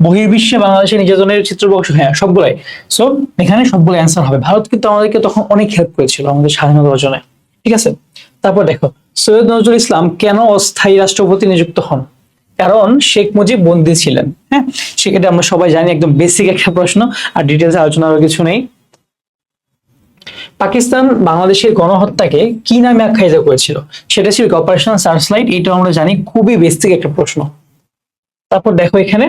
বহির্বিশ্বে বাংলাদেশের নির্যাতনের চিত্রবক্স, হ্যাঁ, সবগুলাই। সো এখানে সবগুলো অ্যান্সার হবে। ভারত কিন্তু আমাদেরকে তখন অনেক হেল্প করেছিল আমাদের স্বাধীনতা অর্জনে, ঠিক আছে। তারপর দেখো সৈয়দ নজরুল ইসলাম কেন অস্থায়ী রাষ্ট্রপতি নিযুক্ত হন? কারণ শেখ মুজিব বন্দী ছিলেন, হ্যাঁ, সেটা আমরা সবাই জানি, একদম বেসিক একটা প্রশ্ন, আর ডিটেলস আলোচনার কিছু নেই। পাকিস্তান বাংলাদেশের গণহত্যাকে কি নামে আখ্যায়িত করেছিল? সেটা ছিল অপারেশন সার্চলাইট। এটা আমরা জানি, খুবই বেসিক একটা প্রশ্ন। তারপর দেখো এখানে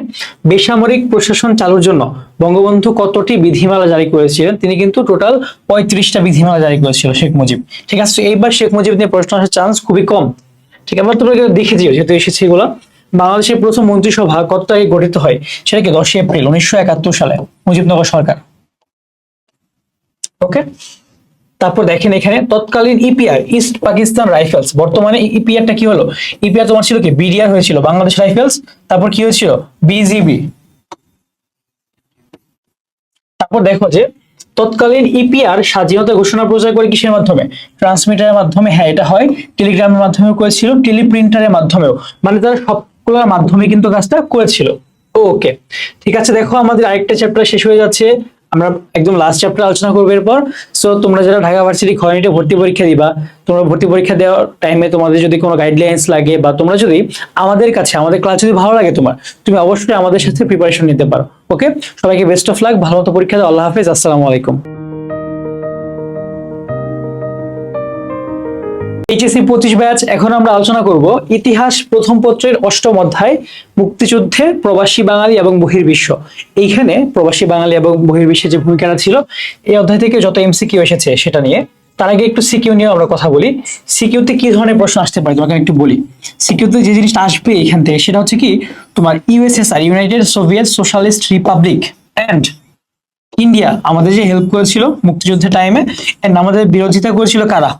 বেসামরিক প্রশাসন চালুর জন্য বঙ্গবন্ধু কতটি বিধিমালা জারি করেছিলেন? তিনি কিন্তু টোটাল 35টা বিধিমালা জারি করেছিল শেখ মুজিব। ঠিক আছে, এইবার শেখ মুজিব নিয়ে প্রশ্ন আসার চান্স খুবই কম। ঠিক আছে, এবার তোমরা দেখে দিও যেহেতু এসেছে এগুলো। বাংলাদেশের প্রথম মন্ত্রিসভা কত তারিখে গঠিত হয়? সেটা কি 10 এপ্রিল 1971 সালে, মুজিবনগর সরকার। ওকে, তারপর দেখেন এখানে তৎকালীন ইপিআর ইস্ট পাকিস্তান রাইফেলস, বর্তমানে ইপিআরটা কি হলো? ইপিআর তোমার ছিল কি বিডিআর হয়েছিল, বাংলাদেশ রাইফেলস। তারপর কি হয়েছিল? বিজিবি। তারপর দেখো যে তৎকালীন ইপিআর স্বাধীনতা ঘোষণা প্রচার করে কিসের মাধ্যমে? ট্রান্সমিটারের মাধ্যমে। হ্যাঁ, এটা হয়। টেলিগ্রামের মাধ্যমেও করেছিল, টেলিপ্রিন্টারের মাধ্যমেও, মানে তারা সবগুলোর মাধ্যমে কিন্তু কাজটা করেছিল। ওকে, ঠিক আছে। দেখো আমাদের আরেকটা চ্যাপ্টার শেষ হয়ে যাচ্ছে, আমরা একদম লাস্ট চ্যাপ্টার আলোচনা করবো এরপর। সো তোমরা যারা ঢাকা ভার্সিটি খয়নিতে ভর্তি পরীক্ষা দিবা, তোমরা ভর্তি পরীক্ষা দেওয়ার টাইমে তোমাদের যদি কোনো গাইডলাইন্স লাগে বা তোমরা যদি আমাদের কাছে, আমাদের ক্লাস যদি ভালো লাগে তোমার, তুমি অবশ্যই আমাদের সাথে প্রিপারেশন নিতে পারো। ওকে, সবাইকে বেস্ট অফ লাক, ভালো মতো পরীক্ষা দাও। আল্লাহ হাফেজ, আসসালামু আলাইকুম। HSC 25 batch. এখন আমরা আলোচনা করব ইতিহাস প্রথম পত্রের 8ম অধ্যায়, মুক্তিযুদ্ধে প্রবাসী বাঙালি এবং বহির্বিশ্ব। এইখানে প্রবাসী বাঙালি এবং বহির্বিশ্বের যে ভূমিকাটা ছিল, এই অধ্যায় থেকে যত এমসিকিউ এসেছে সেটা নিয়ে। তার আগে একটু সিকিউ নিয়ে আমরা কথা বলি। সিকিউতে কি ধরনের প্রশ্ন আসতে পারে তোমাকে একটু বলি। সিকিউতে যে জিনিসটা আসবে এখান থেকে সেটা হচ্ছে কি, তোমার USSR, United Soviet Socialist Republic and India আমাদের যে হেল্প করেছিল মুক্তিযুদ্ধের টাইমে, এন্ড আমাদের বিরোধিতা করেছিল কারা?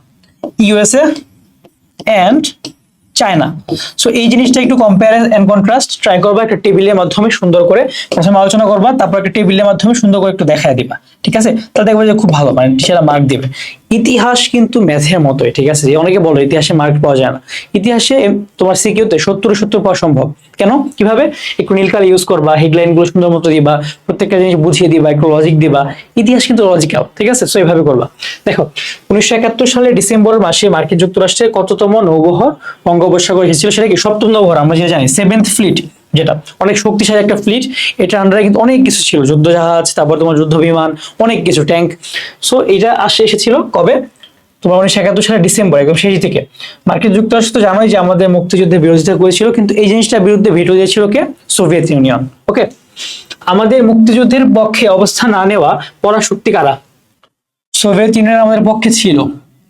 USA and China. সো এই জিনিসটা একটু কম্পেয়ার এন্ড কন্ট্রাস্ট ট্রাই করবা একটা টেবিলের মাধ্যমে সুন্দর করে, প্রথমে আলোচনা করবা, তারপর একটা টেবিলের মাধ্যমে সুন্দর করে একটু দেখায় দিবা। ঠিক আছে, তাহলে দেখবা যে খুব ভালো, মানে টিচাররা মার্ক দিবে। ইতিহাস কিন্তু ম্যাথের মতোই, ঠিক আছে। যে অনেকে বলে ইতিহাসে মার্ক পাওয়া যায় না, ইতিহাসে তোমার সিকিউতে 70 পাওয়া সম্ভব। কেন, কিভাবে? একটু নীল কালি ইউজ করবা, হেডলাইন গুলো সুন্দর মতো দিবা, প্রত্যেকটা জিনিস বুঝিয়ে দিবা, একটু লজিক দিবা। ইতিহাস কিন্তু লজিক্যাল, ঠিক আছে। সো এইভাবে করবা। দেখো 1971 সালের ডিসেম্বর মাসে মার্কিন যুক্তরাষ্ট্রের কততম নৌবহর বঙ্গোপসাগরে এসেছিল? সেটা কি 7ম নৌবহর, আমরা যেটা জানি 7th ফ্লিট, যেটা অনেক শক্তিশালী একটা ফ্লিট। এটা আন্ডারে কিন্তু অনেক কিছু ছিল, যুদ্ধ জাহাজ, তারপর তোমার যুদ্ধ বিমান, অনেক কিছু, ট্যাঙ্ক। সো এটা এসেছিল কবে? তোমার 1971 সালের ডিসেম্বর, একদম শেষ থেকে। মার্কিন যুক্তরাষ্ট্র তো জানোই যে আমাদের মুক্তিযুদ্ধের বিরোধিতা করেছিল, কিন্তু এই জিনিসটার বিরুদ্ধে ভেটো দিয়েছিল কে? Soviet union. ওকে, আমাদের মুক্তিযুদ্ধের পক্ষে অবস্থান না নেওয়া পরাশক্তি কারা? সোভিয়েত ইউনিয়ন আমাদের পক্ষে ছিল।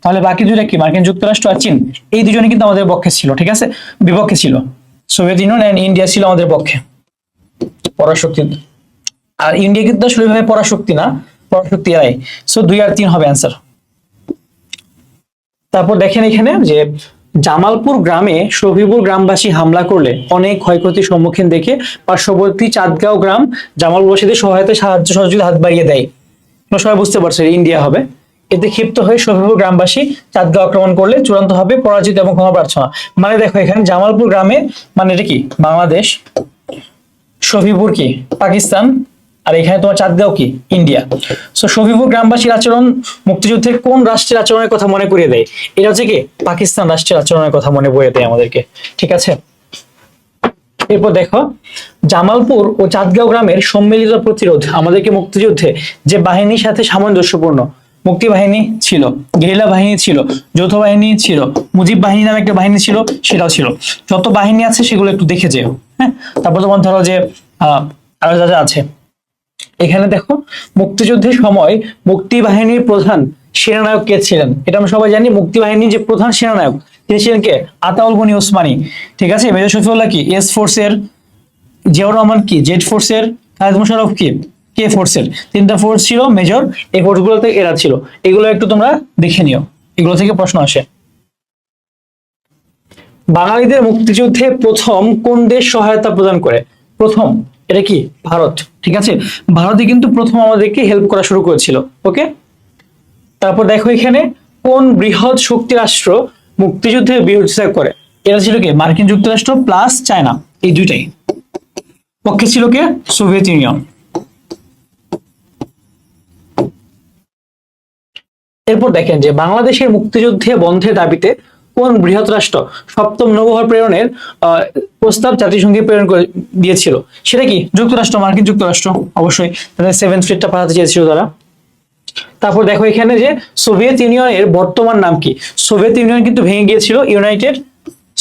তাহলে বাকি দুইটা কি? মার্কিন যুক্তরাষ্ট্র আর চীন। এই দুজনে কিন্তু আমাদের পক্ষে ছিল, ঠিক আছে, বিপক্ষে ছিল। সোভিয়েত ইউনিয়ন এন্ড ইন্ডিয়া ছিল আমাদের পক্ষে, পরাশক্তি। আর ইন্ডিয়া কিন্তু আসলে ভাবে পরাশক্তি না, পরাশক্তি এরাই। সো 2 আর 3 হবে অ্যান্সার। তারপর দেখেন এখানে যে জামালপুর গ্রামে শফিপুর গ্রামবাসী হামলা করলে অনেক ক্ষয়ক্ষতির সম্মুখীন দেখে পার্শ্ববর্তী চাঁদগাঁও গ্রাম জামালবাসীদের সহায়তায় সাহায্য সহযোগিতা হাত বাড়িয়ে দেয়। সবাই বুঝতে পারছে ইন্ডিয়া হবে। এতে ক্ষিপ্ত হয়ে শফিপুর গ্রামবাসী চাঁদগাঁও আক্রমণ করলে চূড়ান্ত হবে পরাজিত এবং ক্ষমা প্রার্থনা। মানে দেখো এখানে জামালপুর গ্রামে, মানে এটা কি বাংলাদেশ, শফিপুর কি পাকিস্তান, আর এখানে তোমার চাঁদগাঁও কি ইন্ডিয়া। সো শফিপুর গ্রামবাসীর আচরণ মুক্তিযুদ্ধের কোন রাষ্ট্রের আচরণের কথা মনে করিয়ে দেয়? এটা হচ্ছে কি পাকিস্তান রাষ্ট্রের আচরণের কথা মনে করিয়ে দেয় আমাদেরকে, ঠিক আছে। এরপর দেখো জামালপুর ও চাঁদগাঁও গ্রামের সম্মিলিত প্রতিরোধ আমাদেরকে মুক্তিযুদ্ধে যে বাহিনীর সাথে সামঞ্জস্যপূর্ণ, মুক্তি বাহিনী ছিল, গেরিলা বাহিনী ছিল, যৌথ বাহিনী ছিল, মুজিব বাহিনী নামে একটা বাহিনী ছিল, সেটাও ছিল। যত বাহিনী আছে সেগুলো একটু দেখে যেও। হ্যাঁ, তারপর তোমার ধরো যে আরো যা যা আছে এখানে দেখো, মুক্তিযুদ্ধের সময় মুক্তি বাহিনীর প্রধান সেনানায়ক কে ছিলেন? এটা আমরা সবাই জানি। মুক্তি বাহিনীর যে প্রধান সেনানায়ক তিনি ছিলেন কে? আতাউল গনি ওসমানী, ঠিক আছে। মেজর শফিউল্লাহ কি এস ফোর্সের, জিয়াউর রহমান কি জেড ফোর্সের, খালেদ মোশাররফ কি কে ফোর্সের। 3টা ফোর্স ছিল মেজর, এই ফোর্স গুলোতে এরা ছিল। এগুলো একটু তোমরা দেখে নিও, এগুলো থেকে প্রশ্ন আসে। বাঙালিদের মুক্তিযুদ্ধে প্রথম কোন দেশ সহায়তা প্রদান করে? প্রথম, এটা কি ভারত, ঠিক আছে। ভারতই কিন্তু প্রথম আমাদেরকে হেল্প করা শুরু করেছিল। ওকে, তারপর দেখো এখানে কোন বৃহৎ শক্তি রাষ্ট্র মুক্তিযুদ্ধের বিরোধিতা করে? এটা ছিল কি মার্কিন যুক্তরাষ্ট্র প্লাস চায়না, এই দুইটাই। পক্ষে ছিল কে? Soviet union. এরপর দেখেন যে বাংলাদেশের মুক্তিযুদ্ধে বন্ধের দাবিতে কোন বৃহৎ রাষ্ট্র 7ম নৌবহর প্রেরণের প্রস্তাব জাতিসংঘে প্রেরণ করে দিয়েছিল? সেটা কি যুক্তরাষ্ট্র, মার্কিন যুক্তরাষ্ট্র। অবশ্যই তাদের 7th ফ্লিটটা পাঠাতে চেয়েছিল তারা। তারপর দেখো এখানে যে সোভিয়েত ইউনিয়নের বর্তমান নাম কি। সোভিয়েত ইউনিয়ন কিন্তু ভেঙে গিয়েছিল, ইউনাইটেড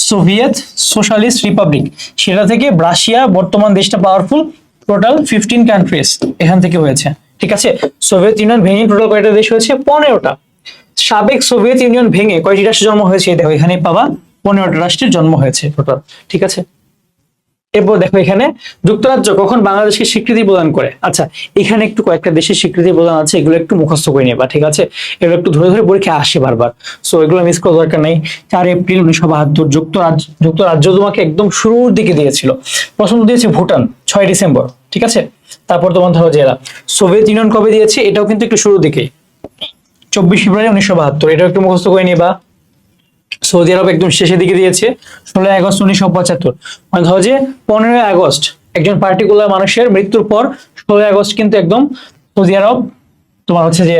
সোভিয়েত সোশ্যালিস্ট রিপাবলিক, সেটা থেকে রাশিয়া বর্তমান দেশটা পাওয়ারফুল, টোটাল 15 কান্ট্রিজ এখান থেকে হয়েছে। ঠিক আছে, সোভিয়েত ইউনিয়ন ভেঙে টোটাল কয়টা দেশ হয়েছে? 15টা। সাবেক সোভিয়েত ইউনিয়ন ভেঙে কয়টি রাষ্ট্রের জন্ম হয়েছে? দেখো এখানে পাবা 15টা রাষ্ট্রের জন্ম হয়েছে টোটাল। ঠিক আছে, এরপর দেখো এখানে যুক্তরাজ্য কখন বাংলাদেশকে স্বীকৃতি প্রদান করে। আচ্ছা, এখানে একটু কয়েকটা দেশের স্বীকৃতি প্রদান আছে, এগুলো একটু মুখস্থ করে নেবা। ঠিক আছে, এগুলো একটু ধরে ধরে পরীক্ষা আসে বারবার, সো এগুলো মিস করার দরকার নেই। 4 এপ্রিল 1972 যুক্তরাজ্য তোমাকে একদম শুরুর দিকে দিয়েছিল। প্রথম দিয়েছে ভুটান 6 ডিসেম্বর। ঠিক আছে, তারপর তোমার ধরো যে সোভিয়েত ইউনিয়ন কবে দিয়েছে, এটাও কিন্তু একটু শুরুর দিকে 24 ফেব্রুয়ারি 1972, এটাও একটু মুখস্থ করে নিবা। সৌদি আরব একদম শেষের দিকে দিয়েছে 16 আগস্ট 1975। মানে ধরো যে 15 আগস্ট একজন পার্টিকুলার মানুষের মৃত্যুর পর 16 আগস্ট কিন্তু একদম সৌদি আরব তোমার হচ্ছে যে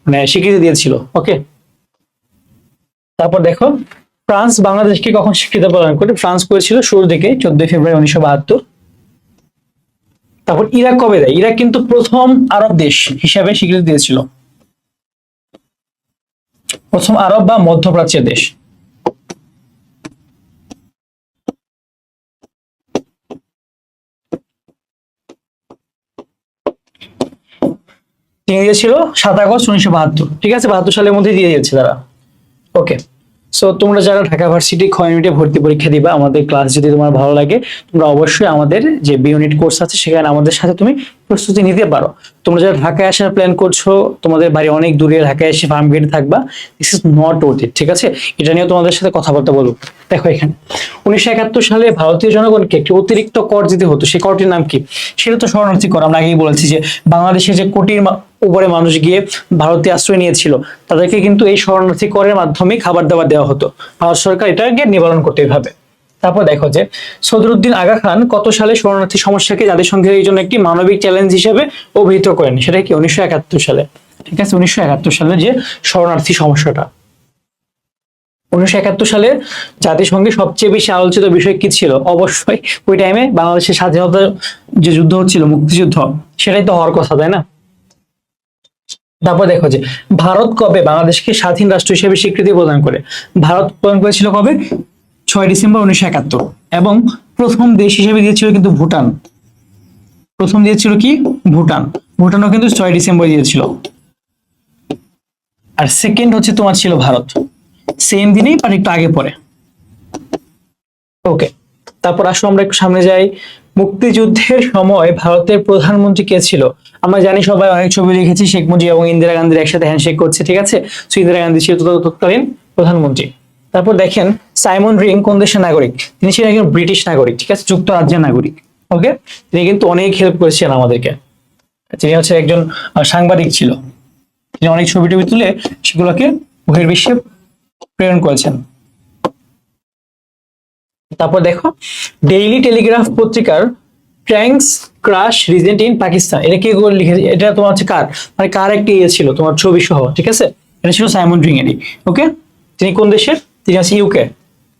মানে স্বীকৃতি দিয়েছিল। ওকে, তারপর দেখো ফ্রান্স বাংলাদেশকে কখন স্বীকৃতি প্রদান করে। ফ্রান্স করেছিল শুরুর দিকে 14 ফেব্রুয়ারি 1972। তারপর ইরাক কবে দেয়? ইরাক কিন্তু প্রথম আরব দেশ হিসাবে স্বীকৃতি দিয়েছিল, প্রথম আরব বা মধ্যপ্রাচ্যের দেশ। দিয়ে দিয়েছিল 7 আগস্ট 1972। ঠিক আছে, 72 সালের মধ্যে দিয়ে দিয়েছে তারা। ওকে, সো তোমরা যারা ঢাকা ভার্সিটি খ ইউনিটে ভর্তি পরীক্ষা দিবা, আমাদের ক্লাস যদি তোমার ভালো লাগে, তোমরা অবশ্যই আমাদের যে বি ইউনিট কোর্স আছে সেখানে আমাদের সাথে তুমি প্রস্তুতি নিতে পারো। তোমরা যারা ঢাকায় আসার প্ল্যান করছো, তোমাদের বাড়ি অনেক দূরে, ঢাকায় এসে ফার্ম গেটে থাকবা, this is not worth it. ঠিক আছে, এটা নিয়ে তোমাদের সাথে কথাবার্তা বলবো। দেখো এখানে 1971 সালে ভারতীয় জনগণকে একটি অতিরিক্ত কর দিতে হতো, সেই করটির নাম কি? সেটা তো শরণার্থী কর। আমরা আগেই বলেছি যে বাংলাদেশে যে কোটির উপরে মানুষ গিয়ে ভারতে আশ্রয় নিয়েছিল, তাদেরকে কিন্তু এই শরণার্থী করের মাধ্যমে খাবার দাবার দেওয়া হতো। ভারত সরকার এটাকে নিবারণ করতে এইভাবে। তারপর দেখো যে সদরুদ্দিন আগা খান কত সালে শরণার্থী সমস্যাকে জাতিসংঘের এই জন্য একটি মানবিক চ্যালেঞ্জ হিসেবে অভিহিত করেন? সেটা কি? 1971 সালে। ঠিক আছে, 1971 সালে যে শরণার্থী সমস্যাটা, 1971 সালে জাতিসংঘে সবচেয়ে বেশি আলোচিত বিষয় কি ছিল? অবশ্যই ওই টাইমে বাংলাদেশের স্বাধীনতা যে যুদ্ধ হচ্ছিল, মুক্তিযুদ্ধ, সেটাই তো হওয়ার কথা, তাই না? তারপর দেখো যে ভারত কবে বাংলাদেশকে স্বাধীন রাষ্ট্র হিসেবে স্বীকৃতি প্রদান করে? ভারত প্রদান করেছিল কবে? 6 ডিসেম্বর 1971। এবং প্রথম দেশ হিসেবে দিয়েছিল কিন্তু ভুটান। প্রথম দিয়েছিল কি? ভুটান। ভুটানও কিন্তু 6 ডিসেম্বর দিয়েছিল। আর সেকেন্ড হচ্ছে তোমার ছিল ভারত, সেম দিনেই আর একটু আগে পরে। ওকে, তারপর আসো আমরা একটু সামনে যাই। মুক্তিযুদ্ধের সময় ভারতের প্রধানমন্ত্রী কে ছিল? আমরা জানি, সবাই অনেক ছবি লিখেছি, শেখ মুজিব এবং ইন্দিরা গান্ধীর একসাথে হ্যান্ডশেক করছে। ঠিক আছে, সো ইন্দিরা গান্ধী ছিল তৎকালীন প্রধানমন্ত্রী। তারপর দেখেন সাইমন রিং কোন দেশের নাগরিক? তিনি ছিলেন একজন ব্রিটিশ নাগরিক। ঠিক আছে, যুক্তরাজ্যের নাগরিক। ওকে, তিনি কিন্তু অনেক হেল্প করেছেন আমাদেরকে। তিনি হচ্ছে একজন সাংবাদিক ছিল, তিনি অনেক ছবি টবি তুলে সেগুলোকে বহির্বিশ্বে প্রেরণ করেছেন। তারপর দেখো ডেইলি টেলিগ্রাফ পত্রিকার tanks crush regent in Pakistan, এটা কে লিখেছে? এটা তোমার হচ্ছে কার, মানে কার একটা ইয়ে ছিল তোমার ছবি সহ। ঠিক আছে, এটা ছিল সাইমন রিং এরই। ওকে, তিনি কোন দেশের? তিনি আছে ইউকে,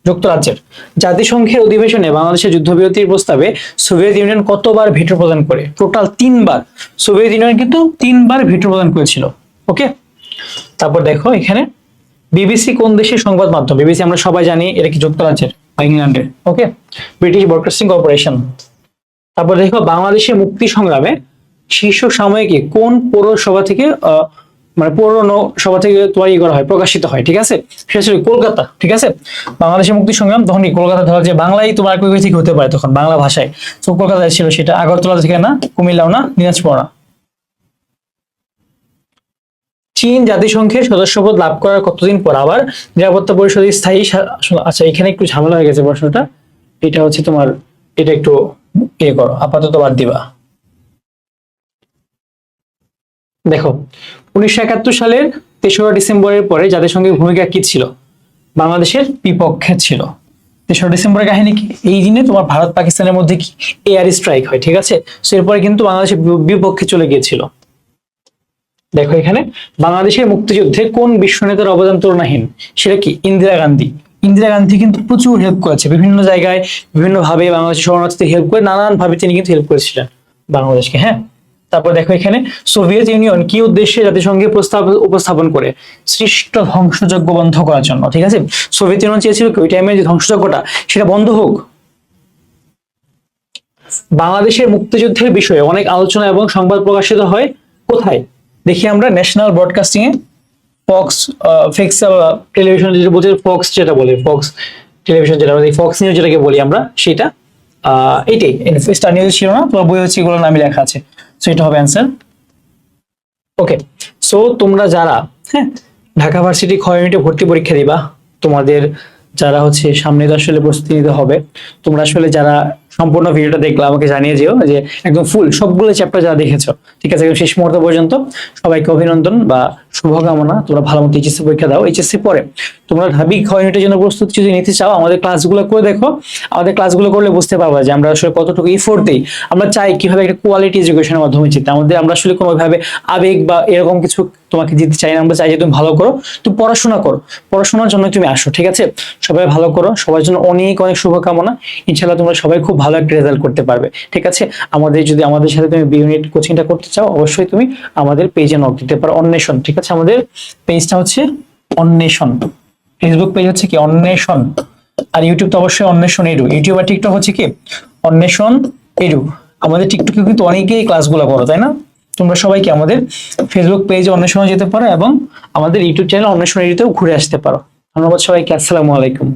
যুক্তরাজ্যের। জাতিসংঘের অধিবেশনে বাংলাদেশের যুদ্ধবিরতির প্রস্তাবে সোভিয়েত ইউনিয়ন কতবার ভেটো প্রদান করে? টোটাল 3বার। সোভিয়েত ইউনিয়ন কিন্তু 3বার ভেটো প্রদান করেছিল। ওকে, তারপর দেখো এখানে বিবিসি কোন দেশের সংবাদ মাধ্যম? বিবিসি আমরা সবাই জানি এটা কি যুক্তরাজ্যের বা ইংল্যান্ডের। ওকে, ব্রিটিশ ব্রডকাস্টিং কর্পোরেশন। তারপর দেখো বাংলাদেশের মুক্তি সংগ্রামে শীর্ষ সাময়িকী কোন পৌরসভা থেকে মানে পৌরসভা থেকে তৈরি করা হয়, প্রকাশিত হয়? ঠিক আছে, সেটা ছিল কলকাতা। ঠিক আছে, বাংলাদেশের মুক্তি সংগ্রাম তখন কি কলকাতা, ধরো যে বাংলায় তোমার কই থেকে হতে পারে তখন বাংলা ভাষায়, তো কলকাতায় ছিল সেটা। আগরতলা থেকে না, কুমিল্লাও না, দিনাজপুর না। চীন জাতিসংঘের সদস্যপদ লাভ করার কতদিন পর আবার নিরাপত্তা পরিষদের স্থায়ী আচ্ছা, এখানে একটু ঝামেলা হয়ে গেছে প্রশ্নটা। এটা হচ্ছে তোমার, এটা একটু ইয়ে করো, আপাতত বাদ দিবা। দেখো 1971 সালের 3রা ডিসেম্বরের পরে জাতিসংঘের ভূমিকা কি ছিল? বাংলাদেশের বিপক্ষে ছিল। 3রা ডিসেম্বরের কাহিনী কি? এই দিনে তোমার ভারত পাকিস্তানের মধ্যে কি এয়ার স্ট্রাইক হয়। ঠিক আছে, এরপরে কিন্তু বাংলাদেশের বিপক্ষে চলে গিয়েছিল। দেখো এখানে বাংলাদেশের মুক্তিযুদ্ধে কোন বিশ্ব নেতার অবদান তুলনাহীন? সেটা কি? ইন্দিরা গান্ধী। ইন্দিরা গান্ধী কিন্তু প্রচুর হেল্প করেছে, বিভিন্ন জায়গায় বিভিন্ন ভাবে বাংলাদেশের শরণার্থীদের হেল্প করে, নানান ভাবে তিনি কিন্তু হেল্প করেছিলেন বাংলাদেশকে। হ্যাঁ, তারপর দেখো এখানে সোভিয়েত ইউনিয়ন কি উদ্দেশ্যে জাতিসংঘে প্রস্তাব উপস্থাপন করে? সৃষ্ট ধ্বংসযজ্ঞ বন্ধ করার জন্য। ঠিক আছে, সোভিয়েত ইউনিয়ন চেয়েছিল কি ওই টাইমে যে ধ্বংসযজ্ঞটা সেটা বন্ধ হোক। বাংলাদেশের মুক্তিযুদ্ধের বিষয়ে অনেক আলোচনা এবং সংবাদ প্রকাশিত হয় কোথায়? দেখি আমরা ন্যাশনাল ব্রডকাস্টিং এ, ফক্স, ফিক্স টেলিভিশন যেটা বলছে, ফক্স যেটা বলে, ফক্স টেলিভিশন যেটা বলে, ফক্স নিউজ যেটাকে বলি আমরা, সেটা এটাই। স্টার নিউজ ছিল না, তোমার বই হচ্ছে এগুলো নামই লেখা আছে। সো এটা হবে অ্যান্সার। ওকে, সো তোমরা যারা ঢাকা ভার্সিটি ক্ষয় ইউনিটে ভর্তি পরীক্ষা দিবা, তোমাদের যারা হচ্ছে সামনে তো আসলে প্রস্তুতি নিতে হবে, তোমরা আসলে যারা সম্পূর্ণ ভিডিওটা দেখলে আমাকে জানিয়ে যেও যে একদম ফুল সবগুলো চ্যাপ্টার যারা দেখেছো, ঠিক আছে, একদম শেষ মুহূর্ত পর্যন্ত। সবাইকে অভিনন্দন বা শুভকামনা, তোমরা ভালো মতো এইচএসসি পরীক্ষা দাও। এইচএসসি পরে তোমরা ঢাবি ক্ষয় ইউনিটের জন্য প্রস্তুতি যদি নিতে চাও, আমাদের ক্লাসগুলো করে দেখো। আমাদের ক্লাসগুলো করলে বুঝতে পারবা যে আমরা আসলে কতটুকু এফোর্ট দিই। আমরা চাই কিভাবে একটা কোয়ালিটি এডুকেশনের মাধ্যমে যেতে। আমরা আসলে কোনোভাবে আবেগ বা এরকম কিছু তোমাকে দিতে চাই না। আমরা চাই যে তুমি ভালো করো, তুমি পড়াশোনা করো, পড়াশোনার জন্য তুমি আসো। ঠিক আছে, সবাই ভালো করো, সবার জন্য অনেক অনেক শুভকামনা। ইনশাআল্লাহ তোমরা সবাই খুব ভালো একটা রেজাল্ট করতে পারবে। ঠিক আছে, যদি আমাদের সাথে তুমি বি ইউনিট কোচিংটা করতে চাও, অবশ্যই তুমি আমাদের পেজে নক দিতে পারো, অন্বেষণ। ঠিক আছে, আমাদের পেজটা হচ্ছে অন্বেষণ, ফেসবুক পেজ হচ্ছে কি অন্বেষণ, আর ইউটিউব তো অবশ্যই অন্বেষণ এডু। ইউটিউব আর টিকটক হচ্ছে কি অন্বেষণ এডু। আমাদের টিকটকে কিন্তু অনেকেই ক্লাসগুলো করো, তাই না? তোমরা সবাইকে আমাদের ফেসবুক পেজে অন্বেষণে যেতে পারো এবং আমাদের ইউটিউব চ্যানেল অন্বেষণ এডুতেও ঘুরে আসতে পারো। ধন্যবাদ সবাইকে, আসসালামু আলাইকুম।